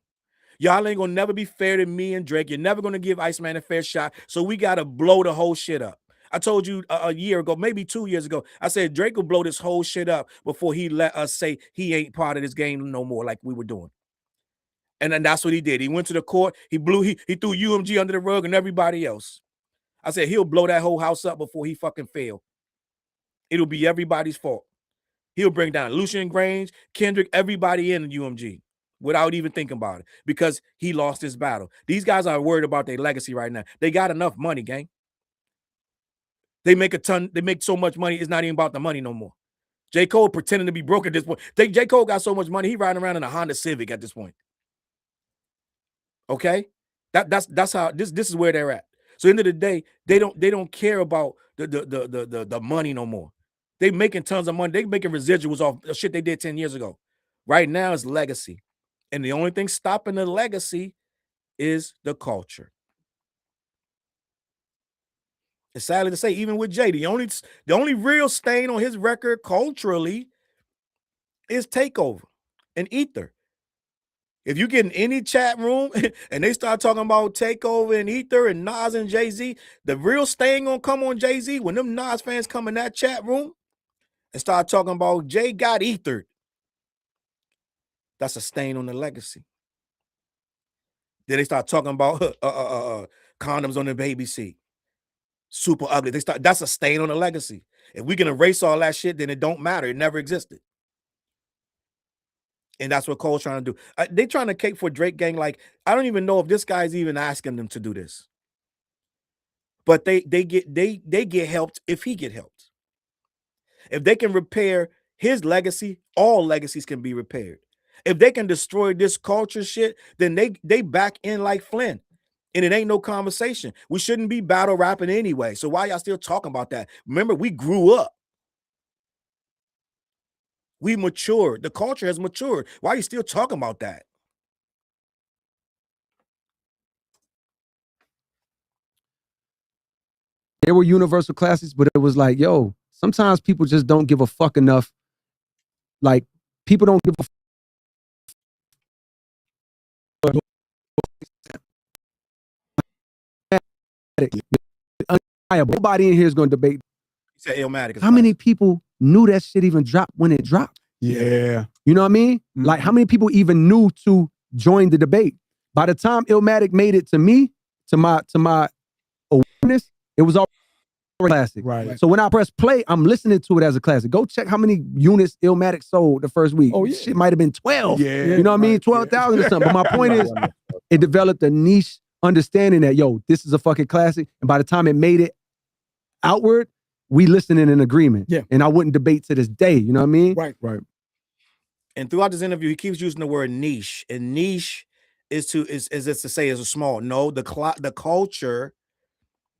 Y'all ain't gonna never be fair to me and Drake. You're never gonna give Iceman a fair shot. So we got to blow the whole shit up. I told you a year ago, maybe 2 years ago, I said Drake will blow this whole shit up before he let us say he ain't part of this game no more like we were doing. And then that's what he did. He went to the court. He threw UMG under the rug and everybody else. I said he'll blow that whole house up before he fucking fail. It'll be everybody's fault. He'll bring down Lucian Grange, Kendrick, everybody in the UMG without even thinking about it because he lost his battle. These guys are worried about their legacy right now. They got enough money, gang. They make a ton. They make so much money. It's not even about the money no more. J. Cole pretending to be broke at this point. J. Cole got so much money. He riding around in a Honda Civic at this point. Okay, that's how this is where they're at. So end of the day, they don't care about the money no more. They making tons of money. They making residuals off the shit they did 10 years ago. Right now it's legacy. And the only thing stopping the legacy is the culture. It's sadly to say, even with Jay, the only real stain on his record culturally is Takeover and Ether. If you get in any chat room and they start talking about Takeover and Ether and Nas and Jay-Z, the real stain gonna come on Jay-Z when them Nas fans come in that chat room and start talking about Jay got ethered. That's a stain on the legacy. Then they start talking about condoms on the baby seat. Super ugly. That's a stain on the legacy. If we can erase all that shit, then it don't matter. It never existed. And that's what Cole's trying to do. They trying to cape for Drake gang. Like, I don't even know if this guy's even asking them to do this. But they get helped if he get helped. If they can repair his legacy, all legacies can be repaired. If they can destroy this culture shit, then they back in like Flynn. And it ain't no conversation. We shouldn't be battle rapping anyway. So why y'all still talking about that? Remember, we grew up. We matured. The culture has matured. Why are you still talking about that? There were universal classics, but it was like, yo, sometimes people just don't give a fuck enough. Like, people don't give a fuck. Nobody in here is going to debate. You said Illmatic. How many people knew that shit even dropped when it dropped? Yeah. You know what I mean? Mm-hmm. Like, how many people even knew to join the debate? By the time Illmatic made it to me, to my awareness, it was already a classic. Right. So when I press play, I'm listening to it as a classic. Go check how many units Illmatic sold the first week. Oh, yeah. Shit might have been 12. Yeah. You know what I mean? 12,000 or something. But my point is, it developed a niche understanding that, yo, this is a fucking classic. And by the time it made it outward, we listening in agreement. Yeah. And I wouldn't debate to this day. You know what I mean? Right. And throughout this interview, he keeps using the word niche. And niche is to say is a small. No, the culture,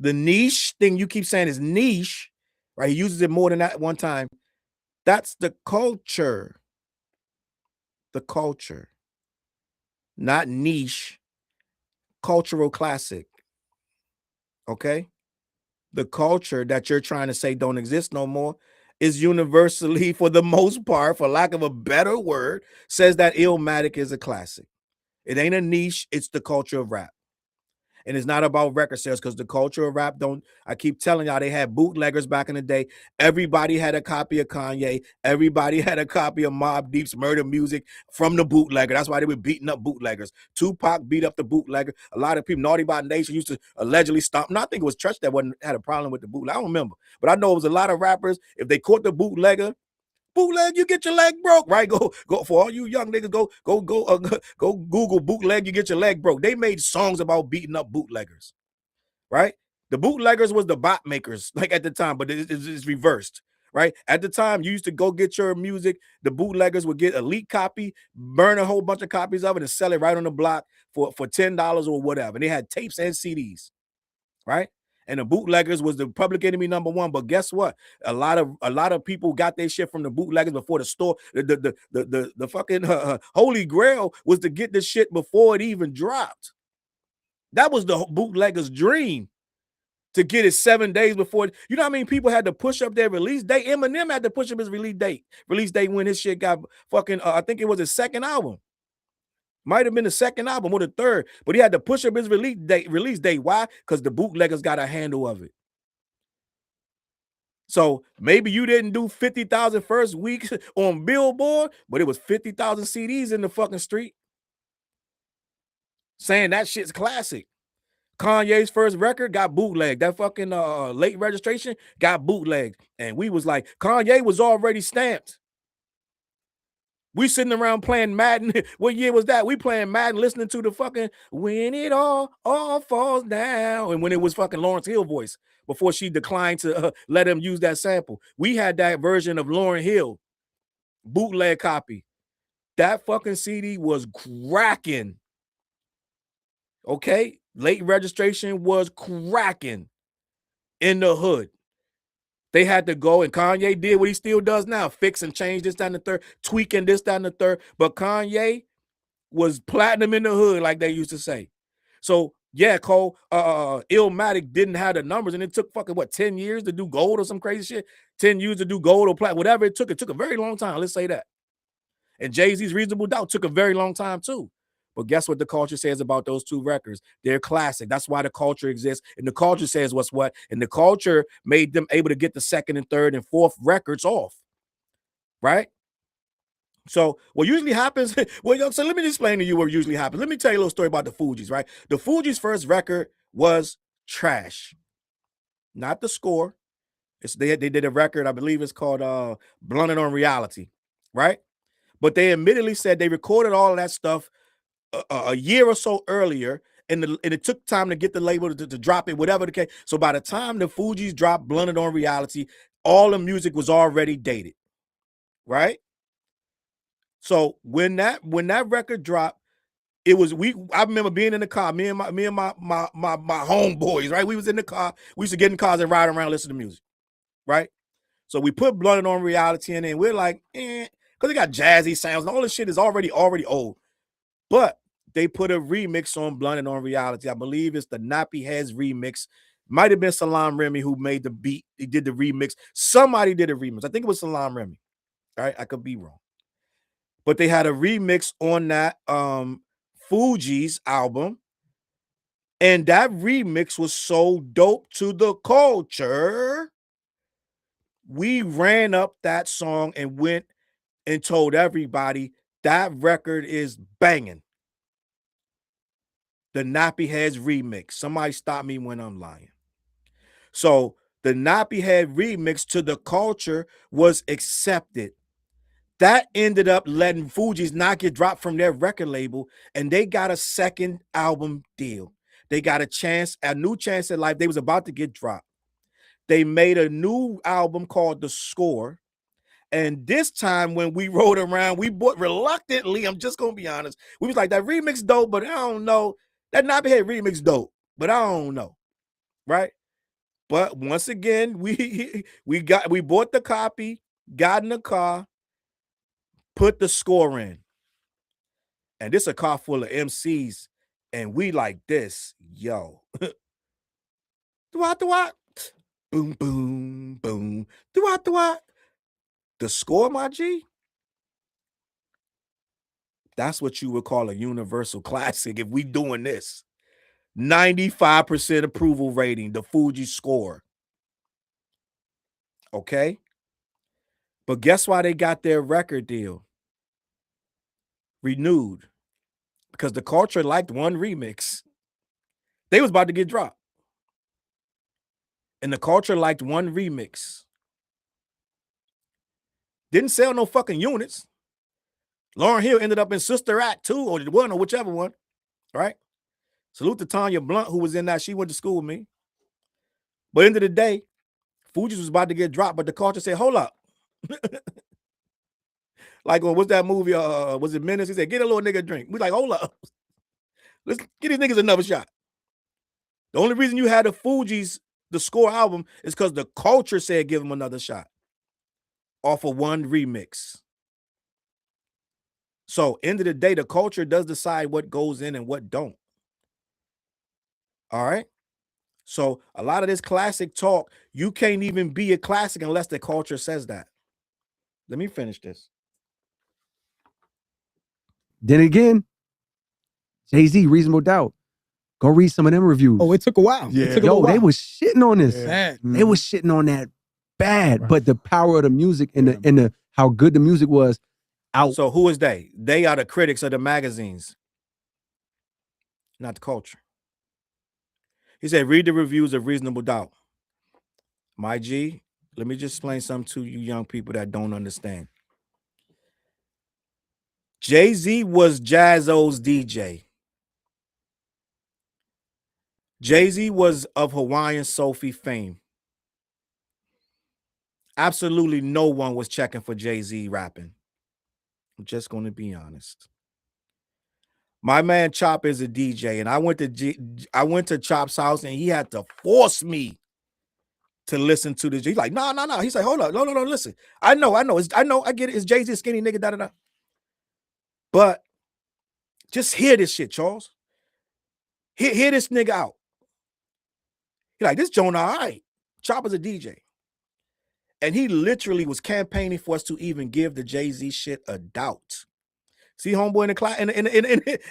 the niche thing you keep saying is niche, right? He uses it more than that one time. That's the culture. The culture. Not niche. Cultural classic. Okay? The culture that you're trying to say don't exist no more is universally, for the most part, for lack of a better word, says that Illmatic is a classic. It ain't a niche, it's the culture of rap. And it's not about record sales, because the culture of rap I keep telling y'all, they had bootleggers back in the day. Everybody had a copy of Kanye. Everybody had a copy of Mobb Deep's Murder Music from the bootlegger. That's why they were beating up bootleggers. Tupac beat up the bootlegger. A lot of people, Naughty by Nation, used to allegedly stomp. No, I think it was Church that had a problem with the bootleg. I don't remember. But I know it was a lot of rappers, if they caught the bootlegger, bootleg, you get your leg broke, right? Go for all you young niggas. Go Google bootleg, you get your leg broke. They made songs about beating up bootleggers, right? The bootleggers was the bot makers, like at the time, but it's reversed, right? At the time, you used to go get your music. The bootleggers would get a leak copy, burn a whole bunch of copies of it, and sell it right on the block for $10 or whatever. And they had tapes and CDs, right? And the bootleggers was the public enemy number one. But guess what? A lot of people got their shit from the bootleggers before the store. The fucking Holy Grail was to get the shit before it even dropped. That was the bootleggers' dream, to get it 7 days before. You know how many people had to push up their release date? Eminem had to push up his release date when his shit got fucking, I think it was his second album. Might have been the second album or the third, but he had to push up his release date. Why? Because the bootleggers got a handle of it. So maybe you didn't do 50,000 first week on Billboard, but it was 50,000 CDs in the fucking street saying that shit's classic. Kanye's first record got bootlegged. That fucking late registration got bootlegged. And we was like, Kanye was already stamped. We sitting around playing Madden. What year was that? We playing Madden, listening to the fucking When It All Falls Down. And when it was fucking Lawrence Hill voice, before she declined to let him use that sample. We had that version of Lauryn Hill, bootleg copy. That fucking CD was cracking. Okay? Late registration was cracking in the hood. They had to go, and Kanye did what he still does now, fix and change this, that, and the third, tweaking this, that, and the third. But Kanye was platinum in the hood, like they used to say. So yeah, Cole, Illmatic didn't have the numbers, and it took fucking 10 years to do gold or some crazy shit. 10 years to do gold or platinum, whatever it took. It took a very long time. Let's say that. And Jay-Z's Reasonable Doubt took a very long time too. But guess what the culture says about those two records? They're classic. That's why the culture exists. And the culture says what's what. And the culture made them able to get the second and third and fourth records off. Right? So what usually happens, well, so let me explain to you what usually happens. Let me tell you a little story about the Fugees, right? The Fugees' first record was trash. Not the score. They did a record, I believe it's called Blunted on Reality, right? But they admittedly said they recorded all of that stuff a year or so earlier, and it took time to get the label to drop it, whatever the case. So by the time the Fugees dropped Blunted on Reality, all the music was already dated, right? So when that record dropped, it was I remember being in the car, me and my homeboys, right? We was in the car. We used to get in cars and ride around, listen to music, right? So we put Blunted on Reality in, and we're like, because it got jazzy sounds, and all this shit is already old. But they put a remix on Blunted on Reality. I believe it's the Nappy Heads remix. Might have been Salaam Remi who made the beat. He did the remix. Somebody did a remix. I think it was Salaam Remi. All right, I could be wrong. But they had a remix on that Fugees album. And that remix was so dope to the culture. We ran up that song and went and told everybody that record is banging. The Nappy Heads remix. Somebody stop me when I'm lying. So the Nappy Head remix to the culture was accepted. That ended up letting Fugees not get dropped from their record label, and they got a second album deal. They got a new chance at life. They was about to get dropped. They made a new album called The Score. And this time when we rode around, we bought reluctantly, I'm just going to be honest, we was like, that remix dope, but I don't know. That Nappy Head remix dope, but I don't know, right? But once again, we bought the copy, got in the car, put the score in. And this a car full of MCs, and we like this, yo. What? Boom, boom, boom. What? The Score, my G? That's what you would call a universal classic if we doing this. 95% approval rating, the Fugees Score. Okay? But guess why they got their record deal renewed? Because the culture liked one remix. They was about to get dropped. And the culture liked one remix. Didn't sell no fucking units. Lauryn Hill ended up in Sister Act 2 or 1 or whichever one, right? Salute to Tanya Blunt, who was in that. She went to school with me. But end of the day, Fugees was about to get dropped, but the culture said, hold up. Like, what's that movie? Was it Menace? He said, get a little nigga a drink. We like, hold up. Let's get these niggas another shot. The only reason you had the Fugees, the Score album, is because the culture said give them another shot off of one remix. So, end of the day, the culture does decide what goes in and what don't. All right? So, a lot of this classic talk, you can't even be a classic unless the culture says that. Let me finish this. Then again, Jay-Z, Reasonable Doubt. Go read some of them reviews. Oh, it took a while. Yeah. It took a little They while. was shitting on this. Yeah. They was shitting on that bad. Right. But the power of the music and the how good the music was out. So, who is they? They are the critics of the magazines, not the culture. He said, read the reviews of Reasonable Doubt. My G, let me just explain something to you young people that don't understand. Jay-Z was Jaz-O's DJ. Jay-Z was of Hawaiian Sophie fame. Absolutely no one was checking for Jay-Z rapping. I'm just going to be honest. My man Chop is a DJ, and I went to Chop's house, and he had to force me to listen to this. He's like, no. He's like, hold up, no, listen. I know, I get it. It's Jay-Z, skinny nigga, da. But just hear this shit, Charles. Hear this nigga out. He's like, this Jonah, all right. Chop is a DJ. And he literally was campaigning for us to even give the Jay-Z shit a doubt. See, homeboy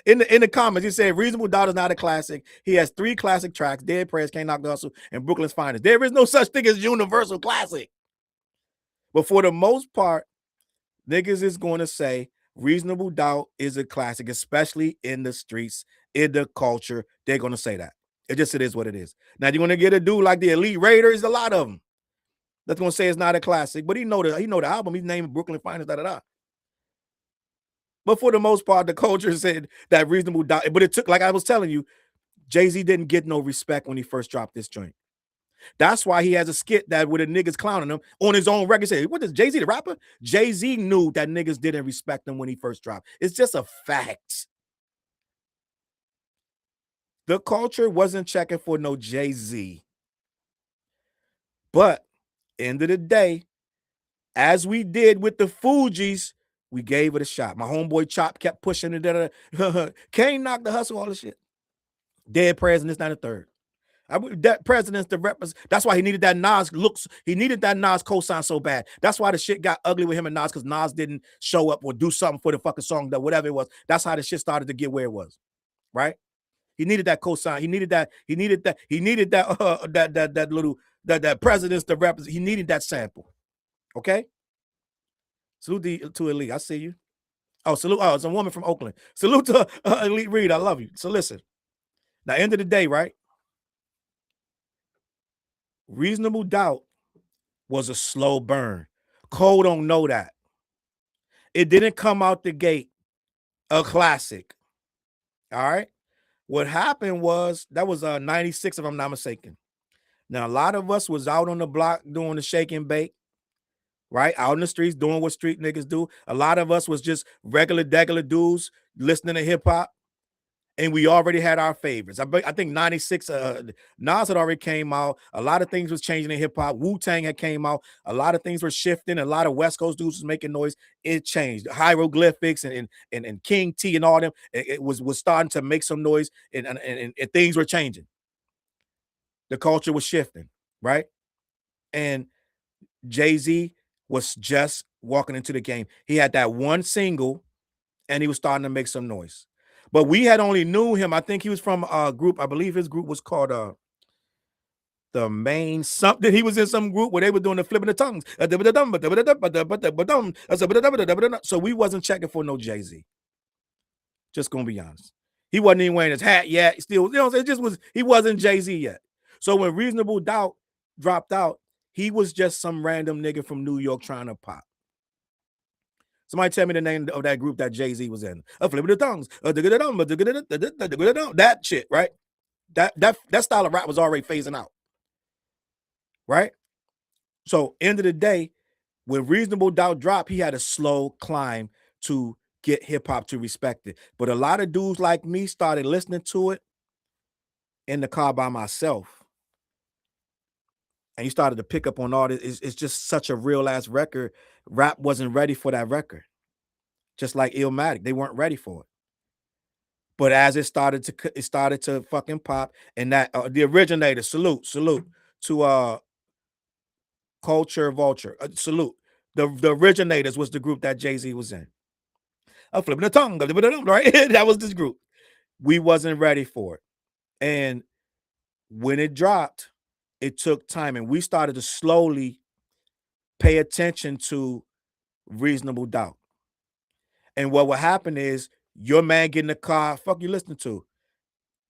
in the comments, he said Reasonable Doubt is not a classic. He has 3 classic tracks: Dead Prayers, Can't Knock the Hustle, and Brooklyn's Finest. There is no such thing as universal classic. But for the most part, niggas is going to say Reasonable Doubt is a classic, especially in the streets, in the culture. They're going to say that. It is what it is. Now, you're going to get a dude like the Elite Raiders, a lot of them, that's going to say it's not a classic, but he know the album. He's named Brooklyn Finest, da. But for the most part, the culture said that Reasonable Doubt. But it took, like I was telling you, Jay-Z didn't get no respect when he first dropped this joint. That's why he has a skit that with the niggas clowning him on his own record. Say, what is Jay-Z the rapper? Jay-Z knew that niggas didn't respect him when he first dropped. It's just a fact. The culture wasn't checking for no Jay-Z. But end of the day, as we did with the Fugees, we gave it a shot. My homeboy Chop kept pushing it. Can't knock the hustle, all this shit. Dead Presidents, not a third. That Presidents, the reps. That's why he needed that Nas looks. He needed that Nas cosign so bad. That's why the shit got ugly with him and Nas, because Nas didn't show up or do something for the fucking song, that whatever it was. That's how the shit started to get where it was. Right? He needed that cosign. He needed that. That Presidents, the reps. He needed that sample. Okay. Salute to Elite. I see you. Oh, salute. Oh, it's a woman from Oakland. Salute to Elite Reed. I love you. So listen. Now, end of the day, right? Reasonable Doubt was a slow burn. Cole don't know that. It didn't come out the gate a classic. All right. What happened was that was 96, if I'm not mistaken. Now, a lot of us was out on the block doing the shake and bake. Right? Out in the streets doing what street niggas do. A lot of us was just regular dudes listening to hip hop. And we already had our favorites. I think 96, Nas had already came out. A lot of things was changing in hip hop. Wu-Tang had came out. A lot of things were shifting. A lot of West Coast dudes was making noise. It changed. Hieroglyphics and King T and all them, it was starting to make some noise, and things were changing. The culture was shifting, right? And Jay-Z was just walking into the game. He had that one single, and he was starting to make some noise. But we had only knew him. I think he was from a group. I believe his group was called The Main something. He was in some group where they were doing the flipping the tongues. So we wasn't checking for no Jay-Z. Just gonna be honest. He wasn't even wearing his hat yet. Still, you know, it just was. He wasn't Jay-Z yet. So when Reasonable Doubt dropped out, he was just some random nigga from New York trying to pop. Somebody tell me the name of that group that Jay-Z was in. Flipping the tongues. That shit, right? That style of rap was already phasing out. Right? So end of the day, when Reasonable Doubt dropped, he had a slow climb to get hip-hop to respect it. But a lot of dudes like me started listening to it in the car by myself. And you started to pick up on all this. It's just such a real ass record. Rap wasn't ready for that record. Just like Illmatic, they weren't ready for it. But as it started to fucking pop, and that the originator, salute to Culture Vulture, salute. The originators was the group that Jay-Z was in. I'm flipping the tongue, right? That was this group. We wasn't ready for it, and when it dropped, it took time, and we started to slowly pay attention to Reasonable Doubt. And what will happen is your man get in the car, fuck you listening to,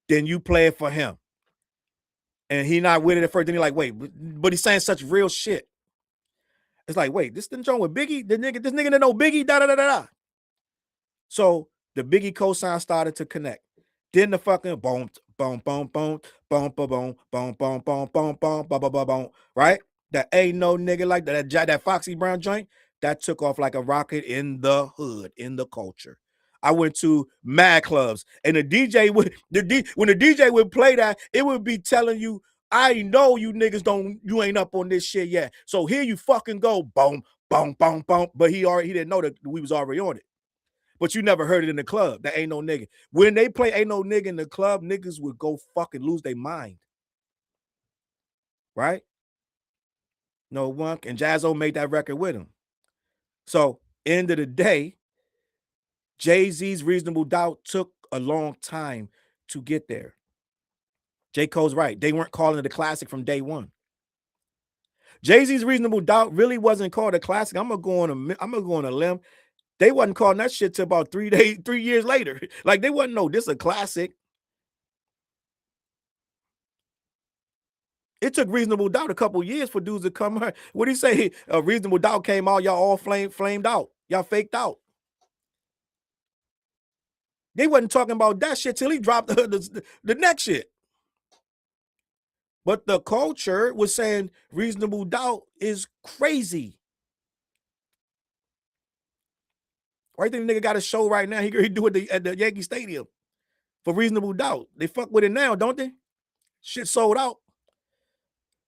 then you play it for him. And he not with it at first, then he like, wait, but he's saying such real shit. It's like, wait, this didn't join with Biggie? This nigga that know Biggie, da. So the Biggie cosign started to connect. Then the fucking boom, boom, boom, boom, boom, boom, boom, boom, boom, boom, boom, boom, boom, boom, boom, right? That ain't no nigga like that. That Foxy Brown joint that took off like a rocket in the hood, in the culture. I went to mad clubs, and the DJ would when the DJ would play that, it would be telling you, I know you niggas you ain't up on this shit yet. So here you fucking go, boom, boom, boom, boom. But he didn't know that we was already on it. But you never heard it in the club. That ain't no nigga. When they play Ain't No Nigga in the club, niggas would go fucking lose their mind. Right? No one. And Jaz-O made that record with him. So, end of the day, Jay-Z's Reasonable Doubt took a long time to get there. J. Cole's right. They weren't calling it a classic from day one. Jay-Z's Reasonable Doubt really wasn't called a classic. I'm gonna go on a limb. They wasn't calling that shit till about 3 years later. Like they wasn't know this a classic. It took Reasonable Doubt a couple years for dudes to come here. What do you say? Reasonable Doubt came out, y'all all flamed out. Y'all faked out. They wasn't talking about that shit till he dropped the next shit. But the culture was saying Reasonable Doubt is crazy. Right? The nigga got a show right now. He do it at the Yankee Stadium for Reasonable Doubt. They fuck with it now, don't they? Shit sold out.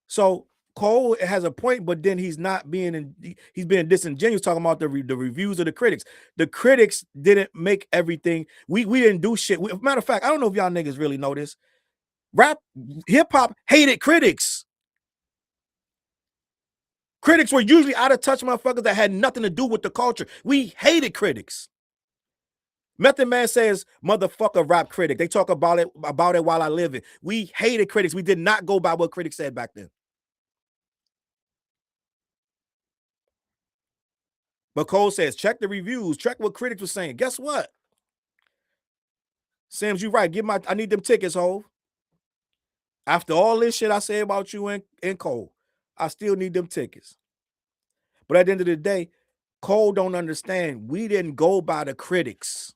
So Cole has a point, but then he's being disingenuous talking about the reviews of the critics. The critics didn't make everything. We didn't do shit. Matter of fact, I don't know if y'all niggas really know this. Rap, hip hop hated critics. Critics were usually out of touch motherfuckers that had nothing to do with the culture. We hated critics. Method Man says, motherfucker rap critic. They talk about it while I live it. We hated critics. We did not go by what critics said back then. But Cole says, check the reviews, check what critics were saying. Guess what? Sims, you right. I need them tickets, Hov. After all this shit I say about you and Cole, I still need them tickets. But at the end of the day, Cole don't understand. We didn't go by the critics.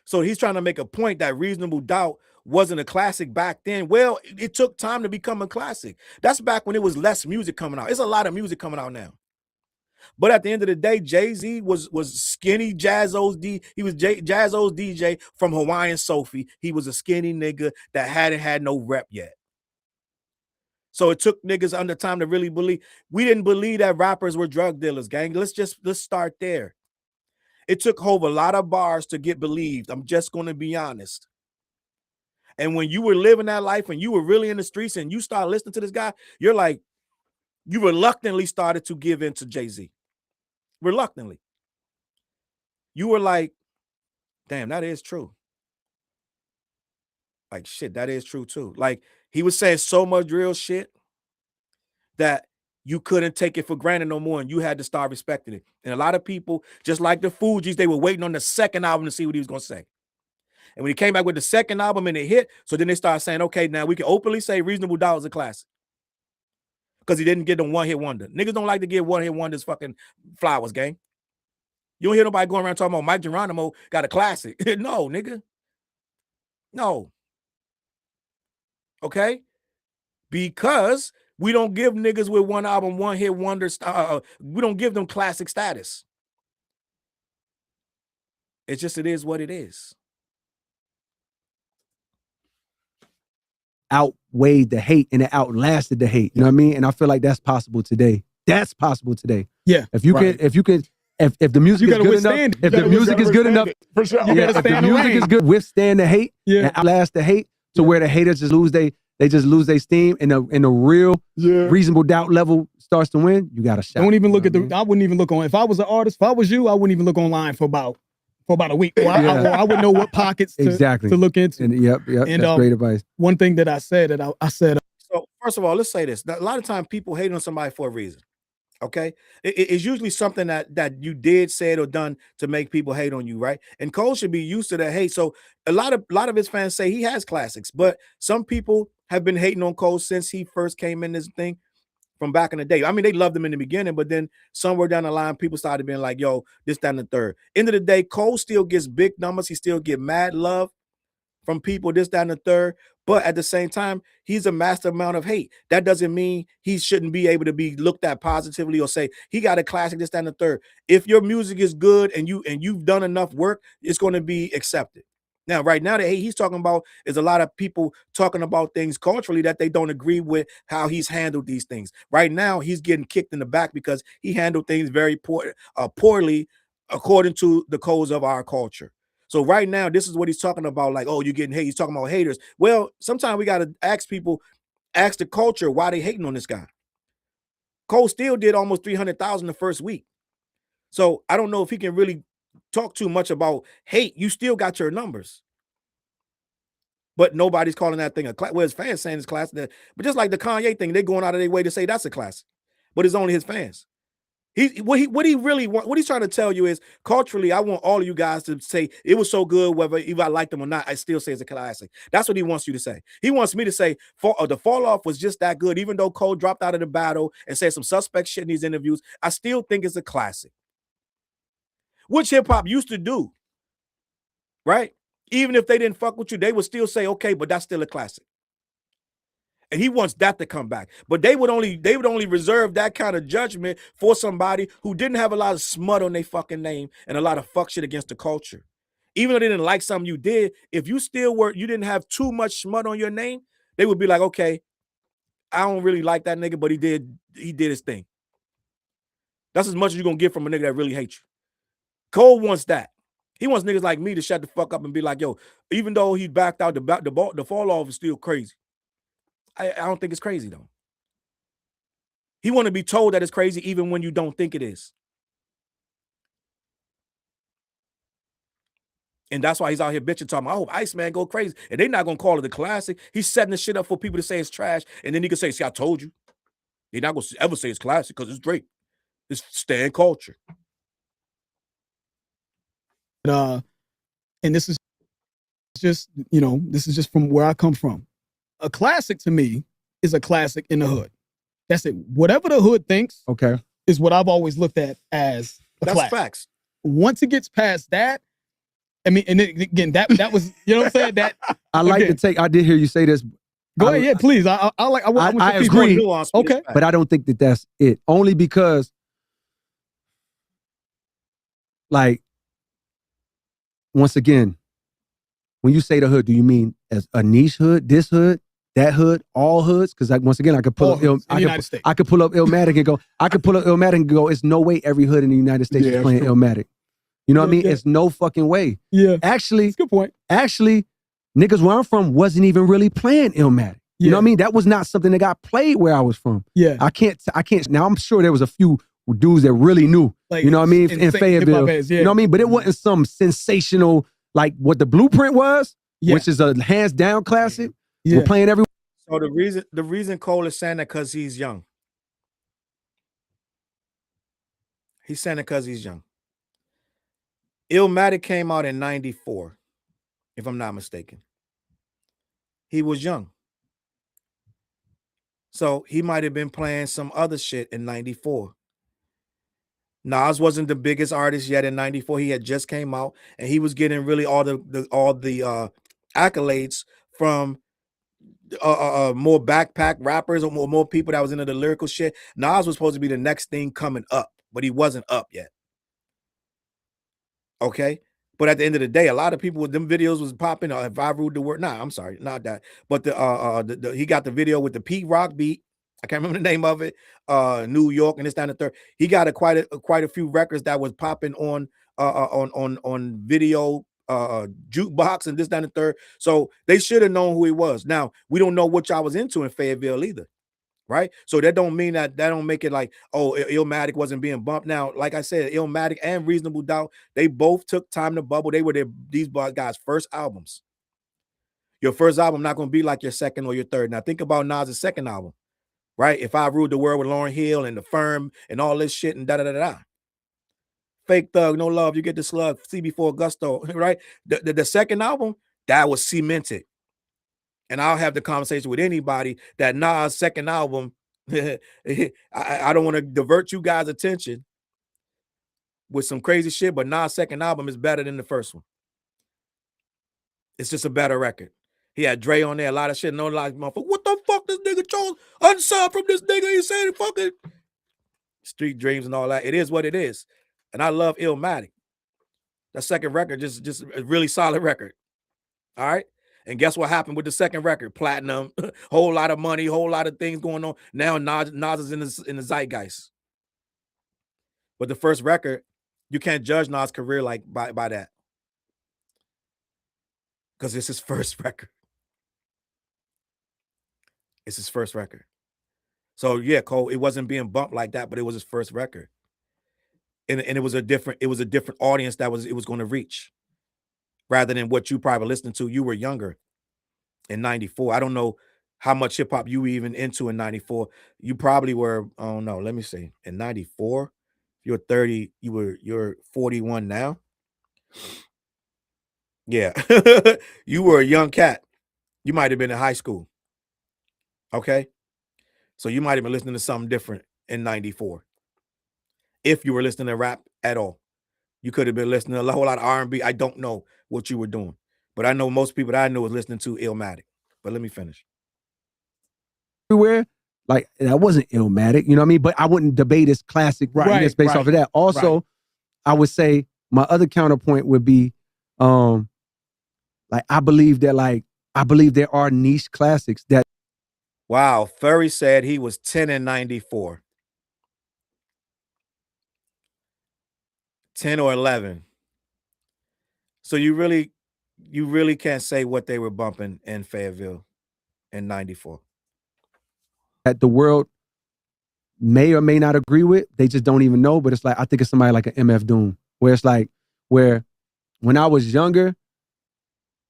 So he's trying to make a point that Reasonable Doubt wasn't a classic back then. Well, it took time to become a classic. That's back when it was less music coming out. It's a lot of music coming out now. But at the end of the day, Jay-Z was skinny Jaz-O's he was Jaz-O's DJ from Hawaiian Sophie. He was a skinny nigga that hadn't had no rep yet. So it took niggas under time to really believe. We didn't believe that rappers were drug dealers, gang. Let's start there. It took Hov a lot of bars to get believed. I'm just going to be honest. And when you were living that life and you were really in the streets and you start listening to this guy, you're like, you reluctantly started to give in to Jay-Z. Reluctantly. You were like, damn, that is true. Like, shit, that is true too. Like, he was saying so much real shit that you couldn't take it for granted no more, and you had to start respecting it. And a lot of people, just like the Fugees, they were waiting on the second album to see what he was going to say. And when he came back with the second album and it hit, so then they started saying, okay, now we can openly say Reasonable Doubt is a classic. Because he didn't get them one-hit wonder. Niggas don't like to give one-hit wonders fucking flowers, gang. You don't hear nobody going around talking about Mike Geronimo got a classic. No, nigga. No. Okay? Because we don't give niggas with one album, one-hit wonder, we don't give them classic status. It's just, it is what it is. Outweighed the hate and it outlasted the hate. You know what I mean? And I feel like that's possible today. That's possible today. Yeah. If the music is good enough, if the music is good enough, for sure. if the music is good, withstand the hate and outlast the hate to where the haters just lose their steam and the real Reasonable Doubt level starts to win, you got a shot. Don't even look at I wouldn't even look on, if I was an artist, if I was you, I wouldn't even look online for about a week. I would know what pockets to look into. And yep, and that's great advice. One thing that I said I said. So first of all, let's say this. A lot of times people hate on somebody for a reason. Okay, it's usually something that you did, said, or done to make people hate on you, right? And Cole should be used to that hate. So a lot of his fans say he has classics, but some people have been hating on Cole since he first came in this thing. from back in the day. I mean, they loved him in the beginning, but then somewhere down the line, people started being like, yo, this, that, and the third. End of the day, Cole still gets big numbers. He still get mad love from people, this, that, and the third. But at the same time, he's a master amount of hate. That doesn't mean he shouldn't be able to be looked at positively or say he got a classic, this, that, and the third. If your music is good and you've done enough work, it's going to be accepted. Now, right now, the hate he's talking about is a lot of people talking about things culturally that they don't agree with how he's handled these things. Right now, he's getting kicked in the back because he handled things very poorly according to the codes of our culture. So right now, this is what he's talking about. Like, oh, you're getting hate. He's talking about haters. Well, sometimes we got to ask people, ask the culture why they hating on this guy. Cole still did almost 300,000 the first week. So I don't know if he can really talk too much about hate. You still got your numbers. But nobody's calling that thing a class. Well, his fans saying it's classic. But just like the Kanye thing, they're going out of their way to say that's a classic. But it's only his fans. What he's trying to tell you is culturally, I want all of you guys to say it was so good, whether if I like them or not, I still say it's a classic. That's what he wants you to say. He wants me to say the fall off was just that good, even though Cole dropped out of the battle and said some suspect shit in these interviews. I still think it's a classic, which hip hop used to do, right? Even if they didn't fuck with you, they would still say, okay, but that's still a classic. And he wants that to come back. But they would only reserve that kind of judgment for somebody who didn't have a lot of smut on their fucking name and a lot of fuck shit against the culture. Even though they didn't like something you did, if you didn't have too much smut on your name, they would be like, okay, I don't really like that nigga, but he did his thing. That's as much as you're gonna get from a nigga that really hates you. Cole wants that. He wants niggas like me to shut the fuck up and be like, yo, even though he backed out, the fall off is still crazy. I don't think it's crazy, though. He want to be told that it's crazy even when you don't think it is. And that's why he's out here bitching, talking about, I hope Iceman go crazy. And they're not going to call it a classic. He's setting the shit up for people to say it's trash. And then he can say, see, I told you. They're not going to ever say it's classic because it's great. It's stand culture. And this is just, this is just from where I come from. A classic to me is a classic in the hood. That's it. Whatever the hood thinks, okay, is what I've always looked at as a That's classic. Facts. Once it gets past that, I mean, and again, that was, you know what I'm saying? That I like to take. I did hear you say this. Go ahead, yeah, please. I agree. Okay, but I don't think that that's it. Only because, like, once again, when you say the hood, do you mean as a niche hood, this hood, that hood, all hoods? Because once again, I could pull up I could pull up Illmatic and go. I could pull up Illmatic and go. It's no way every hood in the United States is playing Illmatic. You know what I mean? It's no fucking way. Yeah. Actually, that's a good point. Actually, niggas where I'm from wasn't even really playing Illmatic. You know what I mean? That was not something that got played where I was from. Yeah. I can't. Now I'm sure there was a few dudes that really knew. Like, you know what I mean? In Fayetteville. You know what I mean? But it wasn't some sensational like what the Blueprint was, which is a hands down classic. We're playing every. So the reason Cole is saying that because he's young. He's saying it because he's young. Illmatic came out in 94, if I'm not mistaken. He was young. So he might have been playing some other shit in 94. Nas wasn't the biggest artist yet in 94. He had just came out and he was getting really all the accolades from more backpack rappers or more people that was into the lyrical shit. Nas was supposed to be the next thing coming up, but he wasn't up yet. Okay. But at the end of the day, a lot of people with them videos was popping. If I ruled the word, I'm sorry, not that. But he got the video with the Pete Rock beat. I can't remember the name of it. New York and this, that, and the third. He got quite a few records that was popping on video, jukebox and this, that, and the third. So they should have known who he was. Now we don't know what y'all was into in Fayetteville either. Right. So that don't mean that don't make it like, oh, Illmatic wasn't being bumped. Now, like I said, Illmatic and Reasonable Doubt, they both took time to bubble. They were these guys' first albums. Your first album not going to be like your second or your third. Now think about Nas' second album, right? If I Ruled the World with Lauryn Hill and The Firm and all this shit and da-da-da-da. Fake Thug, No Love, You Get the Slug, CB4 Gusto, right? The second album, that was cemented. And I'll have the conversation with anybody that Nas' second album I don't want to divert you guys' attention with some crazy shit, but Nas' second album is better than the first one. It's just a better record. He had Dre on there, a lot of shit. No, like, motherfucker, what the fuck this nigga chose unsigned from this nigga? He said fucking Street Dreams and all that. It is what it is. And I love Illmatic. That second record, just a really solid record. All right. And guess what happened with the second record? Platinum, whole lot of money, whole lot of things going on. Now Nas is in the zeitgeist. But the first record, you can't judge Nas' career like by that. Because it's his first record. It's his first record. So yeah, Cole, it wasn't being bumped like that, but it was his first record. And it was a different audience it was going to reach. Rather than what you probably listened to. You were younger in 94. I don't know how much hip hop you were even into in 94. You probably were, I don't know, let me see. In 94, you're 30, you're 41 now. Yeah. You were a young cat. You might have been in high school. Okay. So you might have been listening to something different in 94. If you were listening to rap at all. You could have been listening to a whole lot of R&B. I don't know what you were doing. But I know most people that I know was listening to Illmatic. But let me finish. Everywhere, like, that wasn't Illmatic, you know what I mean? But I wouldn't debate his classic based off of that. Also, I would say my other counterpoint would be, like, I believe there are niche classics that. Wow, Furry said he was 10 in 94. 10 or 11. So you really can't say what they were bumping in Fayetteville in 94. That the world may or may not agree with. They just don't even know. But it's like, I think it's somebody like an MF Doom, where it's like, where when I was younger,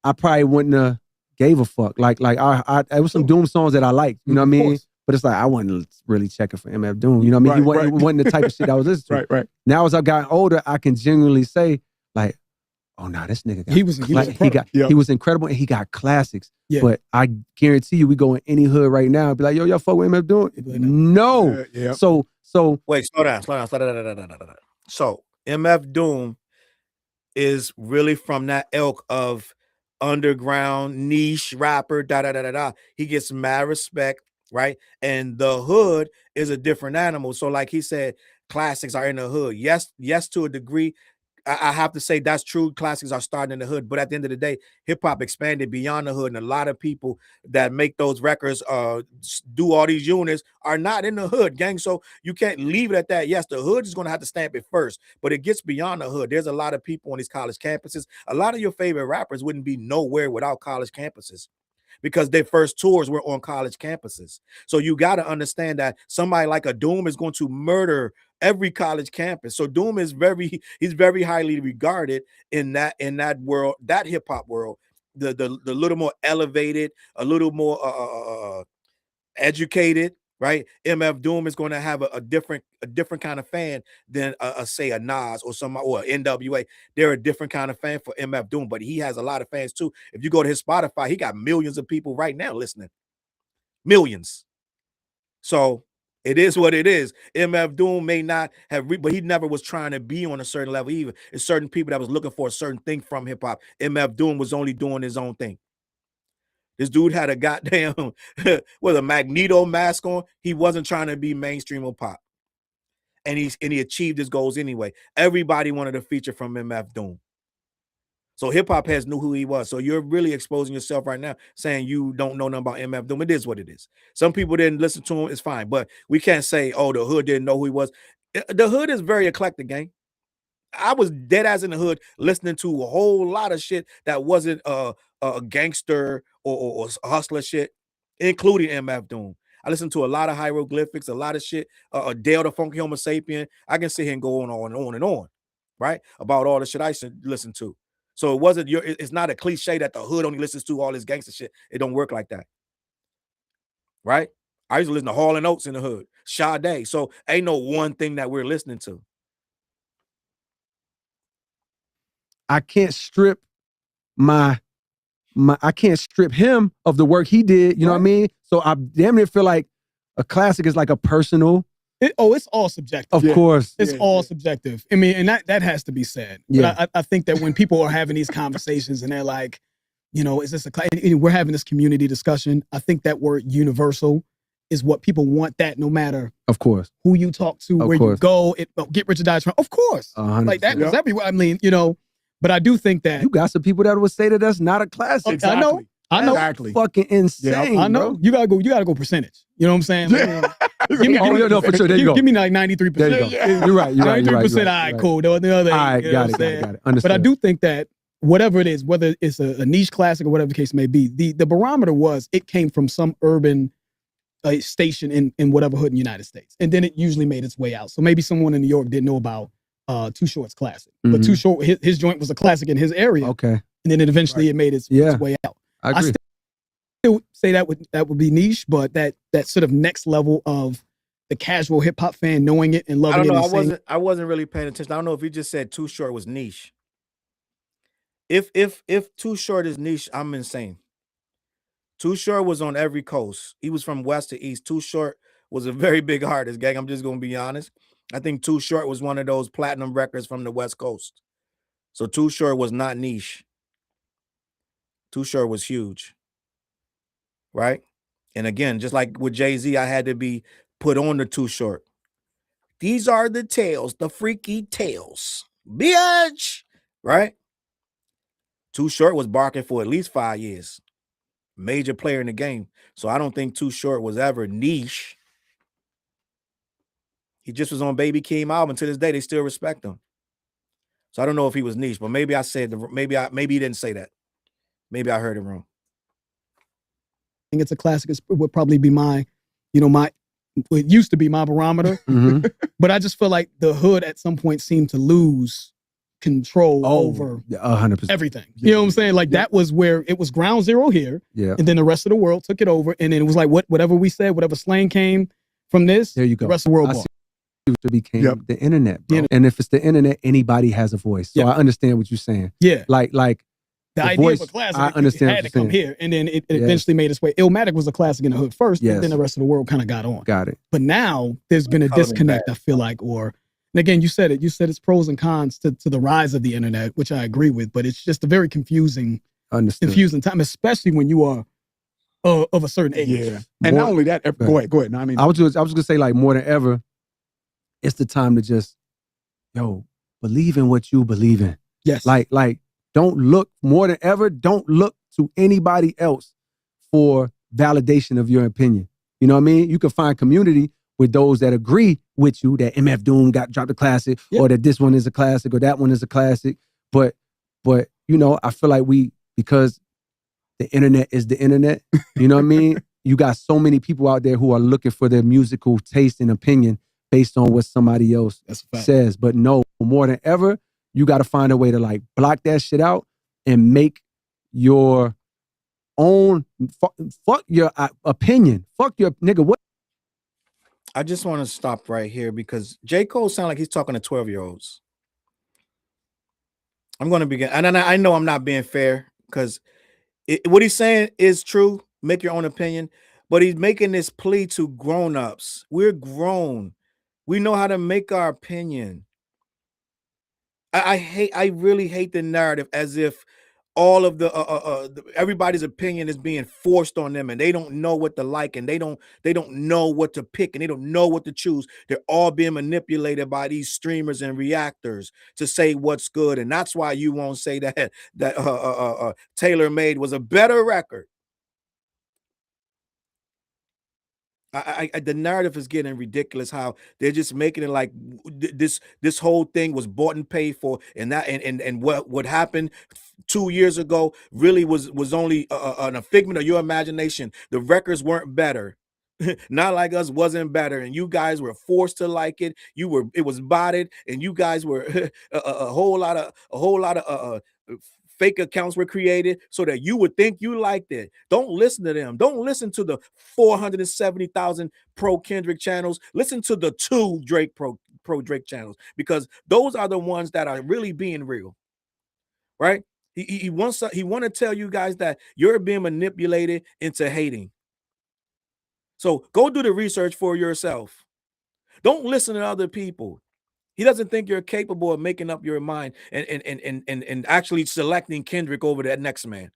I probably wouldn't have gave a fuck. Like there was some Doom songs that I liked, you know what I mean? But it's like, I wasn't really checking for MF Doom. You know what I mean? He wasn't the type of shit I was listening to. Right. Now, as I've gotten older, I can genuinely say, like, oh, nah, this nigga he was incredible, and he got classics. Yeah. But I guarantee you, we go in any hood right now and be like, yo, y'all fuck with MF Doom? No. Yeah. So wait, slow down. So MF Doom is really from that ilk of underground niche rapper. He gets mad respect, right? And the hood is a different animal. So, like he said, classics are in the hood. Yes, to a degree. I have to say that's true. Classics are starting in the hood, but at the end of the day, hip hop expanded beyond the hood, and a lot of people that make those records, do all these units, are not in the hood, gang. So you can't leave it at that. Yes, the hood is going to have to stamp it first, but it gets beyond the hood. There's a lot of people on these college campuses. A lot of your favorite rappers wouldn't be nowhere without college campuses, because their first tours were on college campuses. So you got to understand that somebody like a Doom is going to murder every college campus. So Doom is he's very highly regarded in that world, that hip hop world, the little more elevated, a little more educated, right? MF Doom is going to have a different kind of fan than say a Nas or NWA. They're a different kind of fan for MF Doom, but he has a lot of fans too. If you go to his Spotify, he got millions of people right now listening. Millions. So it is what it is. MF Doom may not have, but he never was trying to be on a certain level either. It's certain people that was looking for a certain thing from hip hop. MF Doom was only doing his own thing. This dude had a goddamn with a Magneto mask on. He wasn't trying to be mainstream or pop, and he achieved his goals anyway. Everybody wanted a feature from MF Doom. So hip hop heads knew who he was. So you're really exposing yourself right now, saying you don't know nothing about MF Doom. It is what it is. Some people didn't listen to him. It's fine, but we can't say, oh, the hood didn't know who he was. The hood is very eclectic, gang. I was dead ass in the hood listening to a whole lot of shit that wasn't a gangster or hustler shit, including MF Doom. I listened to a lot of hieroglyphics, a lot of shit. Dale the Funky Homo Sapien. I can sit here and go on and on, right? About all the shit I listen to. So it's not a cliche that the hood only listens to all this gangster shit. It don't work like that, right? I used to listen to Hall & Oates in the hood, Sade. So ain't no one thing that we're listening to. I can't strip I can't strip him of the work he did. You know what I mean? So I damn near feel like a classic is like a personal. It's all subjective. Of course. It's all subjective. I mean, and that has to be said. Yeah. But I think that when people are having these conversations and they're like, you know, is this we're having this community discussion. I think that word universal is what people want, that no matter of course who you talk to, where you go, Get Rich or Die Trying. Of course. 100%. Like that was everywhere. I mean, you know, but I do think that you got some people that would say that that's not a classic. Exactly. I know. Exactly. Fucking insane. Yeah, I know. Bro. You gotta go percentage. You know what I'm saying? Yeah. Give me, for sure. There you go. Give me like 93%. There you go. You're right. 93%. All right, cool. The other. All right, got it. Understood. But I do think that whatever it is, whether it's a niche classic or whatever the case may be, the barometer was it came from some urban station in whatever hood in the United States, and then it usually made its way out. So maybe someone in New York didn't know about Too Short's classic, but Too Short his joint was a classic in his area. Okay, and then it eventually it made its way out. I agree. Still say that would be niche, but that sort of next level of the casual hip hop fan knowing it and loving it. I don't know. I wasn't really paying attention. I don't know if you just said Too Short was niche. If Too Short is niche, I'm insane. Too Short was on every coast. He was from west to east. Too Short was a very big artist, gang. I'm just gonna be honest. I think Too Short was one of those platinum records from the West Coast. So Too Short was not niche. Too Short was huge. Right? And again, just like with Jay-Z, I had to be put on the Too Short. These are the tales, the freaky tales. Bitch! Right? Too Short was barking for at least 5 years. Major player in the game. So I don't think Too Short was ever niche. He just was on Baby Keem album. To this day, they still respect him. So I don't know if he was niche, but maybe I said maybe he didn't say that. Maybe I heard it wrong. I think it's a classic. It would probably be it used to be my barometer, but I just feel like the hood at some point seemed to lose control over 100% everything. You know what I'm saying? Like that was where it was ground zero here. Yeah. And then the rest of the world took it over. And then it was like whatever we said, whatever slang came from this, there you go. The rest of the world bought. It became the internet, bro. And if it's the internet, anybody has a voice. So I understand what you're saying. Yeah. Like the idea voice, of a classic, I understand it had to come here. And then it eventually made its way. Illmatic was a classic in the hood first, and then the rest of the world kind of got on. Got it. But now there's been a disconnect, I feel like, and again, you said it's pros and cons to the rise of the internet, which I agree with, but it's just a very confusing time, especially when you are of a certain age. Yeah. And not only that, go ahead. No, I mean, I was just gonna say, like, more than ever, it's the time to just, believe in what you believe in. Yes. Like, don't look more than ever. Don't look to anybody else for validation of your opinion. You know what I mean? You can find community with those that agree with you that MF Doom dropped a classic, or that this one is a classic, or that one is a classic. But I feel like because the internet is the internet. You know what I mean? You got so many people out there who are looking for their musical taste and opinion based on what somebody else says. But no, more than ever, you got to find a way to like block that shit out and make your own, fuck your opinion. Fuck your nigga. What? I just want to stop right here because J. Cole sounds like he's talking to 12-year-olds. I'm going to begin. And I know I'm not being fair because what he's saying is true. Make your own opinion. But he's making this plea to grown-ups. We're grown. We know how to make our opinion. I really hate the narrative as if all of everybody's opinion is being forced on them and they don't know what to like and they don't know what to pick and they don't know what to choose. They're all being manipulated by these streamers and reactors to say what's good. And that's why you won't say that Taylor Made was a better record. The narrative is getting ridiculous. How they're just making it like this whole thing was bought and paid for, and that and what happened 2 years ago really was only a figment of your imagination. The records weren't better. Not Like Us wasn't better, and you guys were forced to like it. It was botted, and you guys were a whole lot of fake accounts were created so that you would think you liked it. Don't listen to them. Don't listen to the 470,000 pro Kendrick channels. Listen to the 2 Drake pro Drake channels, because those are the ones that are really being real, right? He want to tell you guys that you're being manipulated into hating. So go do the research for yourself. Don't listen to other people. He doesn't think you're capable of making up your mind and actually selecting Kendrick over that next man.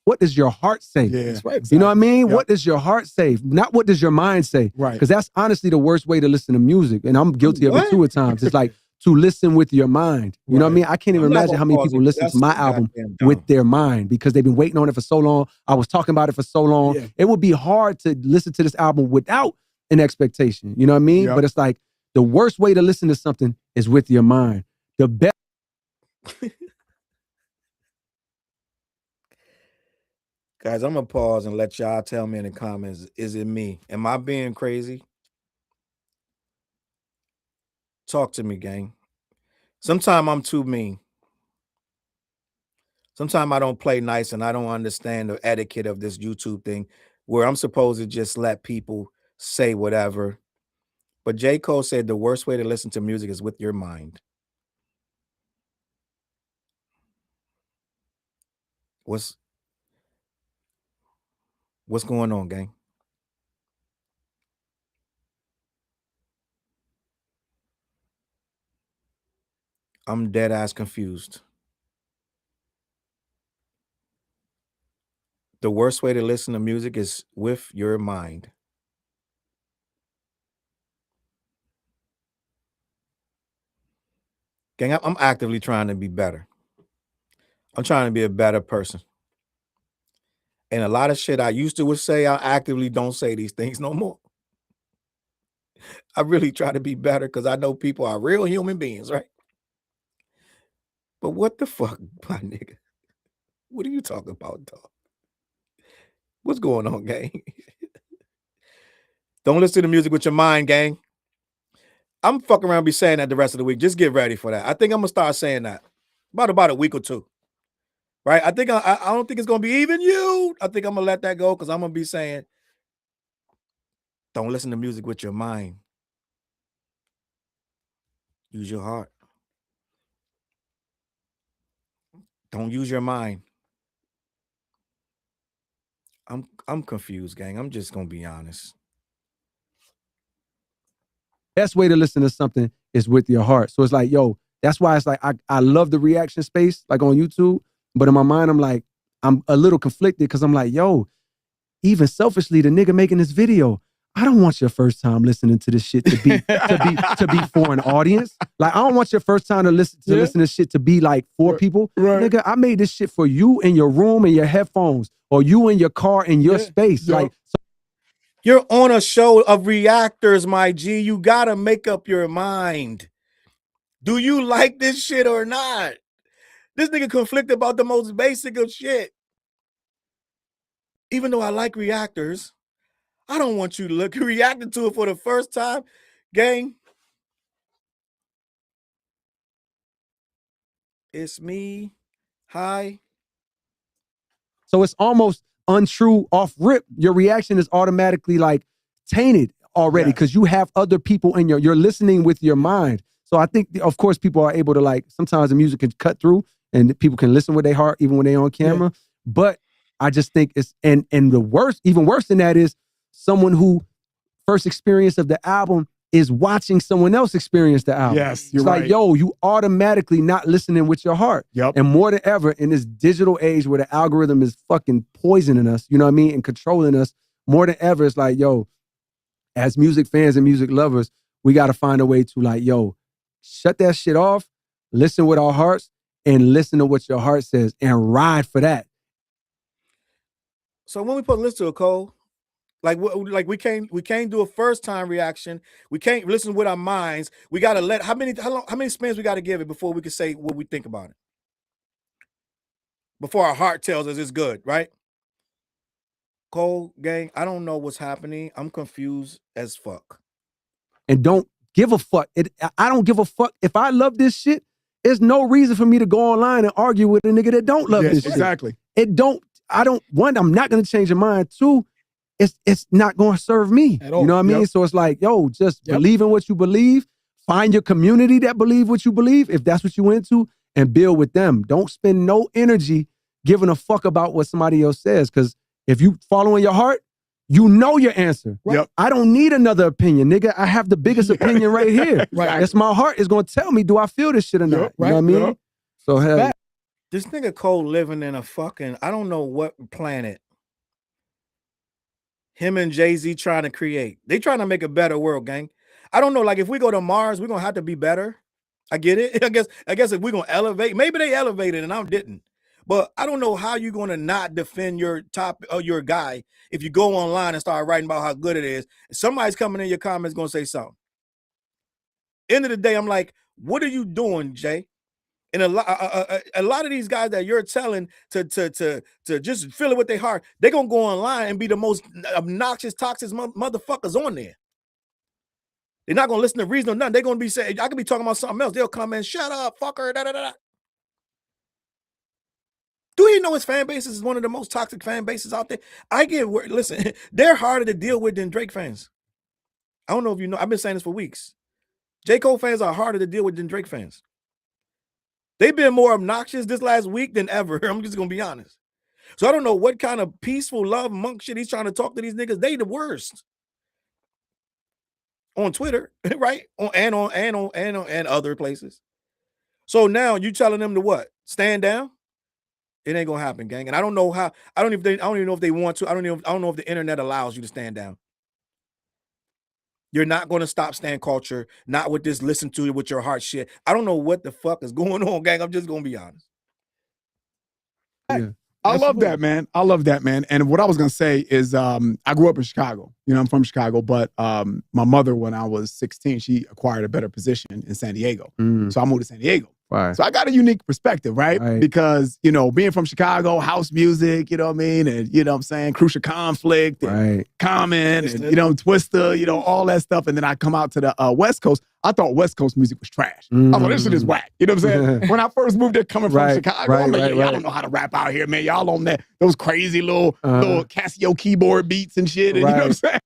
What does your heart say? Yeah, That's right. You know what I mean? Yep. What does your heart say? Not what does your mind say? Right. Because that's honestly the worst way to listen to music. And I'm guilty of it too at times. It's like to listen with your mind. You know what I mean? I can't even imagine how many people listen to my album with their mind because they've been waiting on it for so long. I was talking about it for so long. Yeah. It would be hard to listen to this album without an expectation. You know what I mean? Yep. But it's like the worst way to listen to something is with your mind. The best. Guys, I'm gonna pause and let y'all tell me in the comments, is it me? Am I being crazy? Talk to me, gang. Sometimes I'm too mean. Sometimes I don't play nice and I don't understand the etiquette of this YouTube thing where I'm supposed to just let people say whatever. But J. Cole said the worst way to listen to music is with your mind. What's going on, gang? I'm dead ass confused. The worst way to listen to music is with your mind. Gang, I'm actively trying to be better. I'm trying to be a better person. And a lot of shit I used to would say, I actively don't say these things no more. I really try to be better because I know people are real human beings, right? But what the fuck, my nigga? What are you talking about, dog? What's going on, gang? Don't listen to music with your mind, gang. I'm fucking around be saying that the rest of the week. Just get ready for that. I think I'm gonna start saying that about a week or two. Right? I think I don't think it's gonna be even you. I think I'm gonna let that go because I'm gonna be saying, don't listen to music with your mind. Use your heart. Don't use your mind. I'm confused, gang. I'm just gonna be honest. Best way to listen to something is with your heart. So it's like, yo, that's why it's like I love the reaction space, like on YouTube. But in my mind, I'm like, I'm a little conflicted because I'm like, yo, even selfishly, the nigga making this video, I don't want your first time listening to this shit to be for an audience. Like, I don't want your first time to listen to shit to be like for people. Right. Nigga, I made this shit for you in your room and your headphones, or you in your car in your space. Yep. Like, You're on a show of reactors, my G. You gotta make up your mind. Do you like this shit or not? This nigga conflicted about the most basic of shit. Even though I like reactors, I don't want you to look reacting to it for the first time. Gang, it's me. Hi. so it's almost untrue off rip. Your reaction is automatically like tainted already because you have other people in you're listening with your mind. So I think, of course, people are able to like, sometimes the music can cut through and people can listen with their heart even when they're on camera. Yeah. But I just think it's, and the worst, even worse than that is someone who first experience of the album is watching someone else experience the album. Yes, you're it's right. Like, yo, you automatically not listening with your heart. Yep. And more than ever in this digital age where the algorithm is fucking poisoning us, you know what I mean, and controlling us, more than ever, it's like, yo, as music fans and music lovers, we got to find a way to like, yo, shut that shit off, listen with our hearts, and listen to what your heart says and ride for that. So when we put listen to a Cole, like we can't do a first time reaction. We can't listen with our minds. We gotta let how many spins we gotta give it before we can say what we think about it. Before our heart tells us it's good, right? Cole, gang, I don't know what's happening. I'm confused as fuck. And don't give a fuck. I don't give a fuck. If I love this shit, there's no reason for me to go online and argue with a nigga that don't love this shit. Exactly. One, I'm not gonna change your mind. Two, it's not gonna serve me. At all. You know what I mean? Yep. So it's like, yo, just believe in what you believe. Find your community that believe what you believe, if that's what you into, and build with them. Don't spend no energy giving a fuck about what somebody else says, because If you following your heart, you know your answer. Right. Yep. I don't need another opinion, nigga. I have the biggest opinion right here. Right. That's my heart is gonna tell me, do I feel this shit or not? Yep. You know what I mean? Yep. So hell, This nigga Cole living in a fucking, I don't know what planet him and Jay-Z trying to create. They trying to make a better world, gang. I don't know, like if we go to Mars, we're gonna have to be better. I get it. I guess if we're gonna elevate, maybe they elevated and I didn't. But I don't know how you're gonna not defend your top or your guy if you go online and start writing about how good it is. Somebody's coming in your comments gonna say something. End of the day, I'm like, what are you doing, Jay? And a lot of these guys that you're telling to just fill it with their heart, they're gonna go online and be the most obnoxious, toxic motherfuckers on there. They're not gonna listen to reason or nothing. They're gonna be saying, I could be talking about something else. They'll come in, shut up, fucker, da da da. Do you know his fan base is one of the most toxic fan bases out there? Listen, they're harder to deal with than Drake fans. I don't know if you know, I've been saying this for weeks. J. Cole fans are harder to deal with than Drake fans. They've been more obnoxious this last week than ever. I'm just gonna be honest. So I don't know what kind of peaceful love monk shit he's trying to talk to these niggas. They the worst on Twitter, right? And other places. So now you telling them to what? Stand down? It ain't gonna happen, gang. And I don't know how. I don't even know if they want to. I don't know if the internet allows you to stand down. You're not going to stop stand culture, not with this listen to it with your heart shit. I don't know what the fuck is going on, gang. I'm just going to be honest. yeah. I love that, man. I love that, man. And what I was going to say is I grew up in Chicago. You know, I'm from Chicago, but my mother, when I was 16, she acquired a better position in San Diego. So I moved to San Diego. Right. So I got a unique perspective, right? Because, you know, being from Chicago, house music, you know what I mean? And, you know what I'm saying, Crucial Conflict, and Common, and, you know, Twista, you know, all that stuff. And then I come out to the West Coast. I thought West Coast music was trash. I thought this shit is whack. You know what I'm saying? When I first moved there coming from Chicago, I'm like, y'all don't know how to rap out here, man. Y'all on those crazy little Casio keyboard beats and shit. And, you know what I'm saying?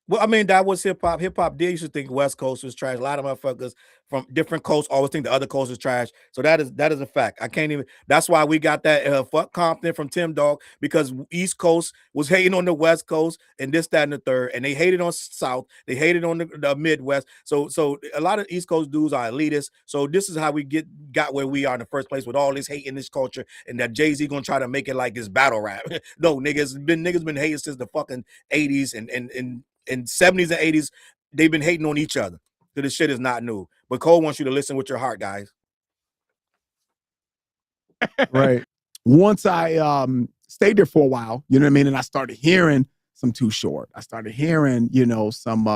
Well, I mean, that was hip hop. Hip hop did used to think West Coast was trash. A lot of motherfuckers from different coasts always think the other coast is trash. So that is a fact. I can't even. That's why we got that fuck Compton from Tim Dog, because East Coast was hating on the West Coast and this, that, and the third, and they hated on South. They hated on the Midwest. So a lot of East Coast dudes are elitists. So this is how we got where we are in the first place with all this hate in this culture, and that Jay-Z gonna try to make it like this battle rap. No, niggas been hating since the fucking 80s and 70s and 80s. They've been hating on each other. So this shit is not new. But Cole wants you to listen with your heart, guys. Right. Once I stayed there for a while, you know what I mean? And I started hearing some Too Short. I started hearing, you know, some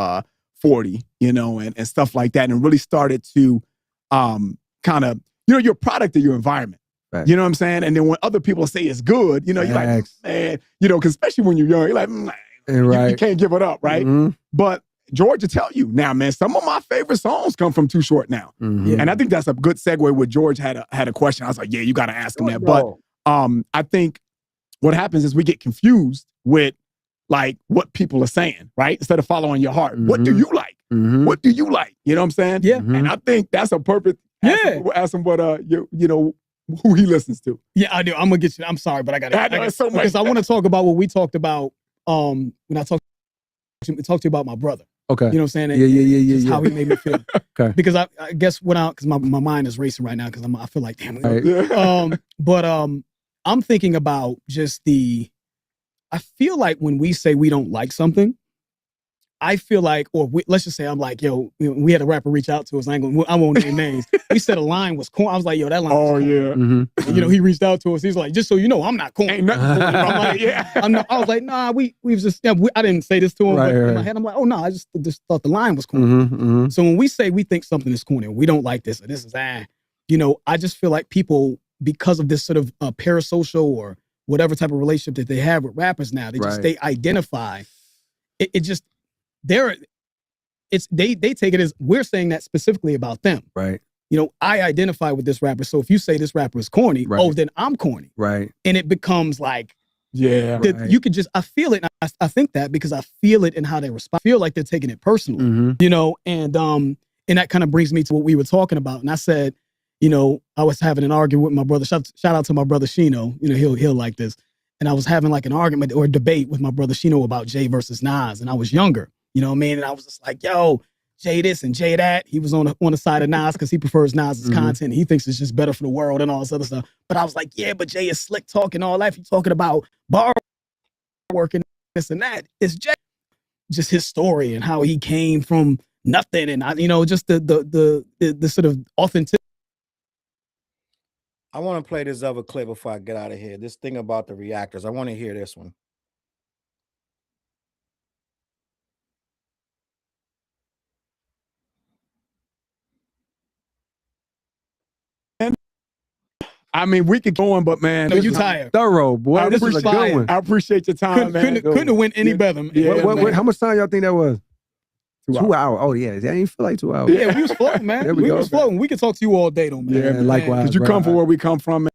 40, you know, and stuff like that. And really started to kind of, you know, you're a product of your environment. Right. You know what I'm saying? And then when other people say it's good, you know, you're like, man, you know, because especially when you're young, you're like, you can't give it up, right? But George will tell you now, man, some of my favorite songs come from Too Short now. And I think that's a good segue where George had a question. I was like, yeah, you got to ask him that. But I think what happens is we get confused with like what people are saying, right? Instead of following your heart. What do you like? What do you like? You know what I'm saying? Yeah. And I think that's a perfect, ask him what, you know, who he listens to. Yeah, I do. I'm going to get you. I'm sorry, but I got it. So because I want to talk about what we talked about when I talked to you about my brother. Okay. You know what I'm saying? Yeah. How he made me feel. Okay. Because I guess because my mind is racing right now because I feel like, damn. But I'm thinking about just I feel like when we say we don't like something, I feel like, let's just say I'm like, yo, we had a rapper reach out to us. I won't name names. We said a line was corn. I was like, yo, that line was corn. You know, he reached out to us. He's like, just so you know, I'm not corn. Ain't nothing. I'm like, I was like, nah, we've just, I didn't say this to him, but in my head, I'm like, oh no, I just thought the line was corny. So when we say we think something is corny, we don't like this, or this is you know, I just feel like people, because of this sort of parasocial or whatever type of relationship that they have with rappers now, they identify it just. They take it as we're saying that specifically about them. Right. You know, I identify with this rapper. So if you say this rapper is corny, then I'm corny. Right. And it becomes like, you could just, I feel it. I think that because I feel it in how they respond. I feel like they're taking it personally, you know, and that kind of brings me to what we were talking about. And I said, you know, I was having an argument with my brother. Shout out to my brother Shino. You know, he'll like this. and I was having like an argument or a debate with my brother Shino about Jay versus Nas, and I was younger, you know what I mean? And I was just like, yo, Jay this and Jay that. He was on the side of Nas because he prefers Nas's content. He thinks it's just better for the world and all this other stuff. But I was like, yeah, but Jay is slick talking all life. He's talking about bar work and this and that. It's Jay, just his story and how he came from nothing, and just the sort of authenticity. I want to play this other clip before I get out of here. This thing about the reactors. I want to hear this one. I mean, we could go on, but man, No, you tired. Thorough, boy. This is a good one. I appreciate your time, man. Couldn't have went any better. Yeah, how much time y'all think that was? 2 hours. Oh yeah, that ain't feel like 2 hours. Yeah, we was floating, man. There we was floating. We could talk to you all day, though, man. Yeah, likewise. Because you come from where we come from,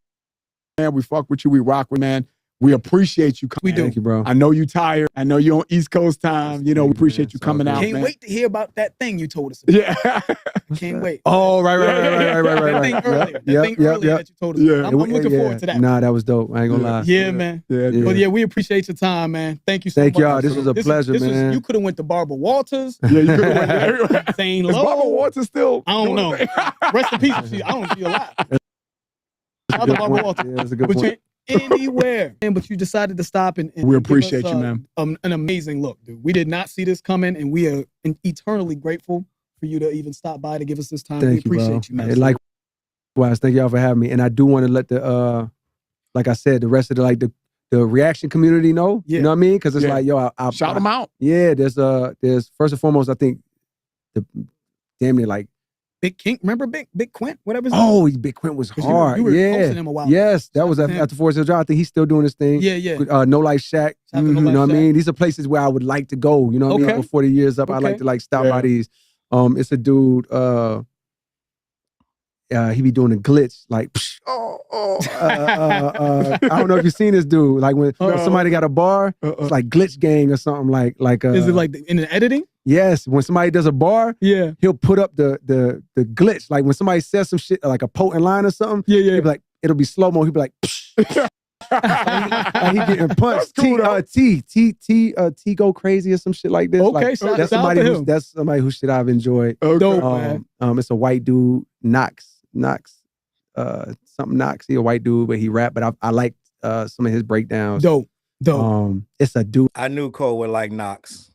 man. We fuck with you. We rock with, man. We appreciate you coming. We do. Thank you, bro. I know you tired. I know you're on East Coast time. We appreciate you coming out, Can't man. wait to hear about that thing you told us about. Yeah. Can't wait. Oh, right. That thing earlier. That thing earlier that you told us about. I'm looking forward to that. Nah, that was dope. I ain't gonna lie. Yeah, man. Yeah. But yeah, we appreciate your time, man. Thank you so much. Thank y'all. This was a pleasure, man. You could have went to Barbara Walters. Yeah, you could have went everywhere. Zane Is Barbara Lowe. Walters still? I don't know. Rest in peace. I don't see a lot. Shout out to Barbara Walters. Yeah, that's a good But point. anywhere. But you decided to stop and We give appreciate us, you, man. An amazing look, dude. We did not see this coming, and we are eternally grateful for you to even stop by to give us this time. We appreciate you, man. And likewise, thank y'all for having me. And I do want to let the like I said, the rest of the reaction community know. Yeah. You know what I mean? Because it's like, yo, I shout them out. Yeah, there's first and foremost, I think the damn near like Big King, remember Big Quint, whatever his name? Oh, Big Quint was hard. You were hosting him a while. Yes, that was after Forest Hill Drive. I think he's still doing his thing. Yeah. No Life Shack. No Life you know what I Shack. mean? These are places where I would like to go. You know what I mean? Before the years up, I like to stop by these. It's a dude. He be doing a glitch like. I don't know if you've seen this dude. Like when somebody got a bar, it's like Glitch Gang or something like. Is it like in the editing? Yes, when somebody does a bar, he'll put up the glitch. Like when somebody says some shit, like a potent line or something, he'll be like, it'll be slow mo. He'll be like, like he getting punched. Cool, T go crazy or some shit like this. Okay, like, so that's somebody who shit I've enjoyed. Dope, man. It's a white dude, Knox, something Knox. He a white dude, but he rap. But I like some of his breakdowns. Dope. It's a dude. I knew Cole would like Knox.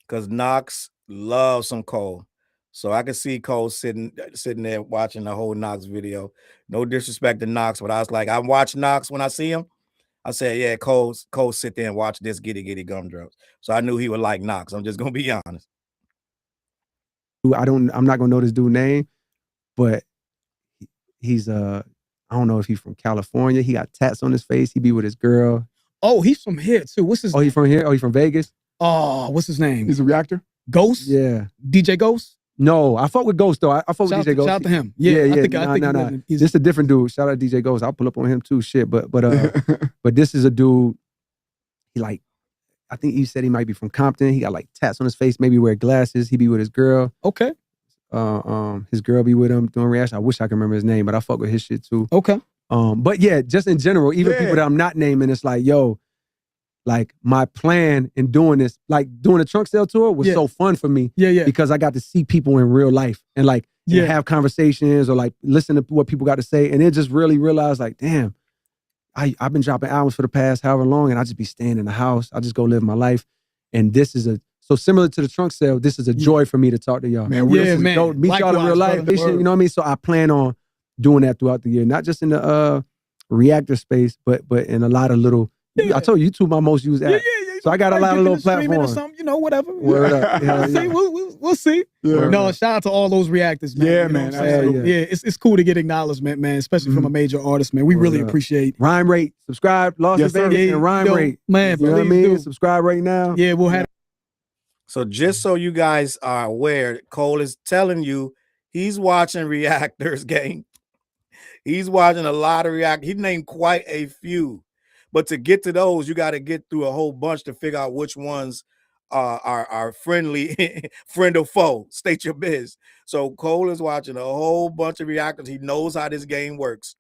Because Knox loves some Cole. So I could see Cole sitting there watching the whole Knox video. No disrespect to Knox, but I was like, I watch Knox when I see him. I said, yeah, Cole sit there and watch this Giddy Gumdrops. So I knew he would like Knox. I'm just gonna be honest. I'm not gonna know this dude's name, but he's I don't know if he's from California. He got tats on his face. He be with his girl. Oh, he's from here too. What's his name? He's from here? Oh, he's from Vegas? Oh, what's his name? He's a reactor? Ghost? Yeah. DJ Ghost? No, I fuck with Ghost though. I fuck with DJ Ghost. Shout out to him. Yeah. I think This is a different dude. Shout out to DJ Ghost. I'll pull up on him too. Shit. But this is a dude. He like, I think he said he might be from Compton. He got like tats on his face, maybe wear glasses. He be with his girl. Okay. His girl be with him doing reaction. I wish I could remember his name, but I fuck with his shit too. Okay. But yeah, just in general, even people that I'm not naming, it's like, yo, like my plan in doing this, like doing the trunk sale tour was so fun for me. Yeah. Because I got to see people in real life and like have conversations or like listen to what people got to say. And then just really realize like, damn, I've been dropping albums for the past however long and I just be staying in the house. I just go live my life. And this is so similar to the trunk sale, this is a joy for me to talk to y'all. Man, man. Meet y'all in real life. You know what I mean? So I plan on doing that throughout the year, not just in the reactor space, but in a lot of little. I told you, YouTube my most used app. Yeah. So I got a lot of little platforms. Whatever. Word up. We'll see. No, shout out to all those reactors, man. Yeah, man. It's cool to get acknowledgement, man, especially from a major artist, man. We really appreciate. Rhyme Rate, subscribe, Lost in Vegas, and Rhyme Rate. Man, you know what I mean? Subscribe right now. Yeah, we'll have. So just so you guys are aware, Cole is telling you he's watching reactors game. He's watching a lot of reactors. He named quite a few. But to get to those, you got to get through a whole bunch to figure out which ones are friendly, friend or foe. State your biz. So Cole is watching a whole bunch of reactors. He knows how this game works.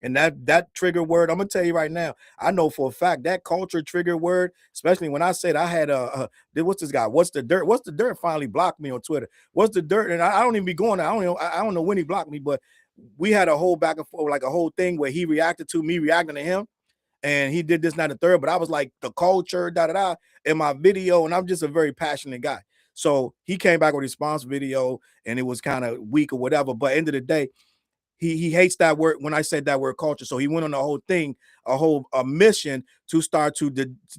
And that trigger word, I'm gonna tell you right now, I know for a fact that culture trigger word, especially when I said I had what's this guy? What's the dirt? What's the dirt? Finally blocked me on Twitter. What's the dirt? And I don't even be going there. I don't know when he blocked me, but we had a whole back and forth, like a whole thing where he reacted to me reacting to him. And he did this, not the third, but I was like the culture, in my video, and I'm just a very passionate guy. So he came back with a response video, and it was kind of weak or whatever. But end of the day, he hates that word when I said that word culture. So he went on a whole thing, a mission to start to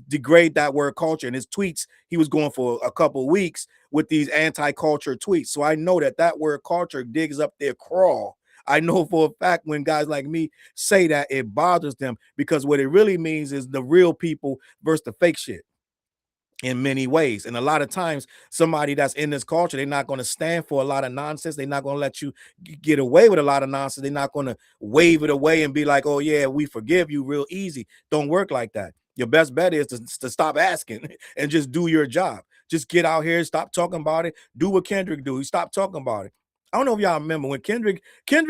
degrade that word culture. And his tweets, he was going for a couple of weeks with these anti-culture tweets. So I know that word culture digs up their crawl. I know for a fact when guys like me say that, it bothers them, because what it really means is the real people versus the fake shit in many ways. And a lot of times somebody that's in this culture, they're not going to stand for a lot of nonsense. They're not going to let you get away with a lot of nonsense. They're not going to wave it away and be like, oh yeah, we forgive you real easy. Don't work like that. Your best bet is to stop asking and just do your job. Just get out here, stop talking about it. Do what Kendrick do. He stopped talking about it. I don't know if y'all remember when Kendrick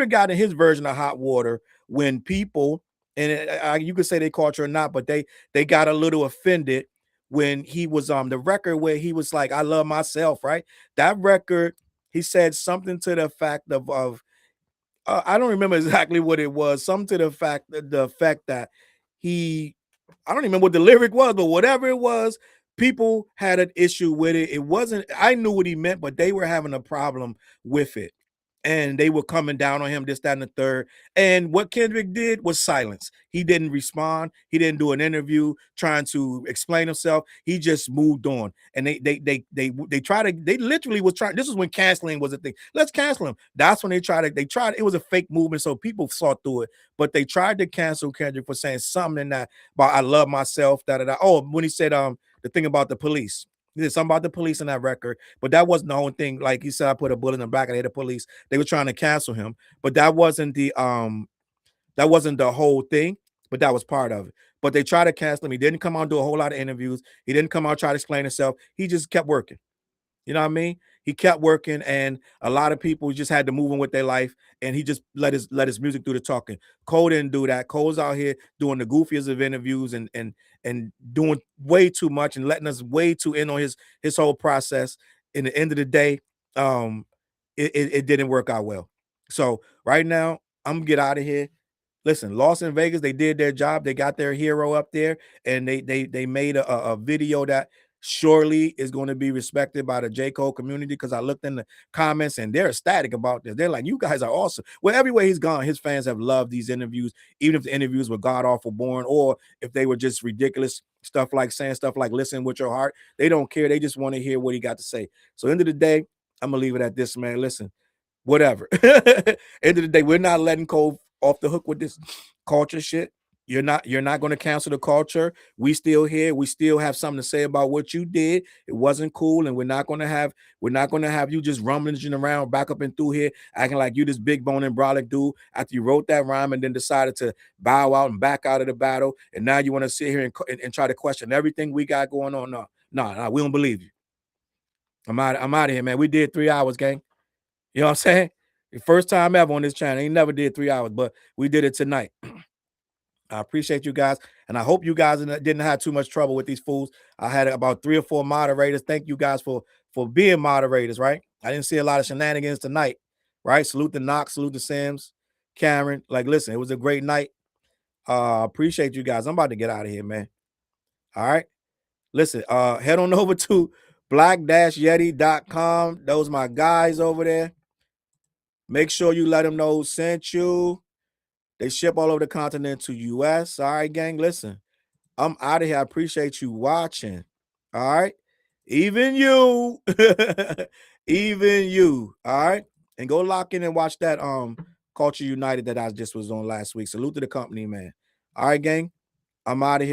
got in his version of Hot Water, when people, and you could say they culture or not, but they got a little offended when he was the record where he was like, I love myself, right? That record, he said something to the fact of I don't remember exactly what it was, something to the fact that I don't remember what the lyric was, but whatever it was, people had an issue with it. It wasn't, I knew what he meant, but they were having a problem with it. And they were coming down on him, this, that, and the third. And what Kendrick did was silence. He didn't respond. He didn't do an interview trying to explain himself. He just moved on. And they literally was trying. This is when canceling was a thing. Let's cancel him. That's when they tried. It was a fake movement, so people saw through it. But they tried to cancel Kendrick for saying something in that about I love myself. Oh, when he said the thing about the police. He did something about the police in that record, but that wasn't the whole thing. Like he said, I put a bullet in the back of the head of police. They were trying to cancel him, but that wasn't the whole thing, but that was part of it. But they tried to cancel him. He didn't come out and do a whole lot of interviews. He didn't come out and try to explain himself. He just kept working. You know what I mean? He kept working, and a lot of people just had to move on with their life, and he just let his music do the talking. Cole didn't do that. Cole's out here doing the goofiest of interviews and doing way too much and letting us way too in on his whole process. In the end of the day, it didn't work out well. So right now, I'm gonna get out of here. Listen, Lost in Vegas, they did their job. They got their hero up there, and they made a video that surely is going to be respected by the J. Cole community, because I looked in the comments and they're ecstatic about this. They're like, you guys are awesome. Well, everywhere he's gone, his fans have loved these interviews, even if the interviews were god awful boring, or if they were just ridiculous stuff, like saying stuff like listen with your heart. They don't care. They just want to hear what he got to say. So end of the day, I'm gonna leave it at this, man. Listen, whatever. End of the day, we're not letting Cole off the hook with this culture shit. You're not going to cancel the culture. We still here. We still have something to say about what you did. It wasn't cool, and we're not going to have you just rummaging around back up and through here acting like you this big bone and brolic dude after you wrote that rhyme and then decided to bow out and back out of the battle, and now you want to sit here and try to question everything we got going on. No, we don't believe you. I'm out of here, man. We did 3 hours, gang. You know what I'm saying? The first time ever on this channel. He never did 3 hours, but we did it tonight. I appreciate you guys, and I hope you guys didn't have too much trouble with these fools. I had about 3 or 4 moderators. Thank you guys for being moderators, right? I didn't see a lot of shenanigans tonight, right? Salute to Knox, salute to Sims, Cameron. Like, listen, it was a great night. Appreciate you guys. I'm about to get out of here, man. All right. Listen, head on over to black-yeti.com. Those my guys over there. Make sure you let them know who sent you. They ship all over the continent to US. All right, gang. Listen, I'm out of here. I appreciate you watching. All right. Even you. Even you. All right. And go lock in and watch that Culture United that I just was on last week. Salute to the company, man. All right, gang. I'm out of here.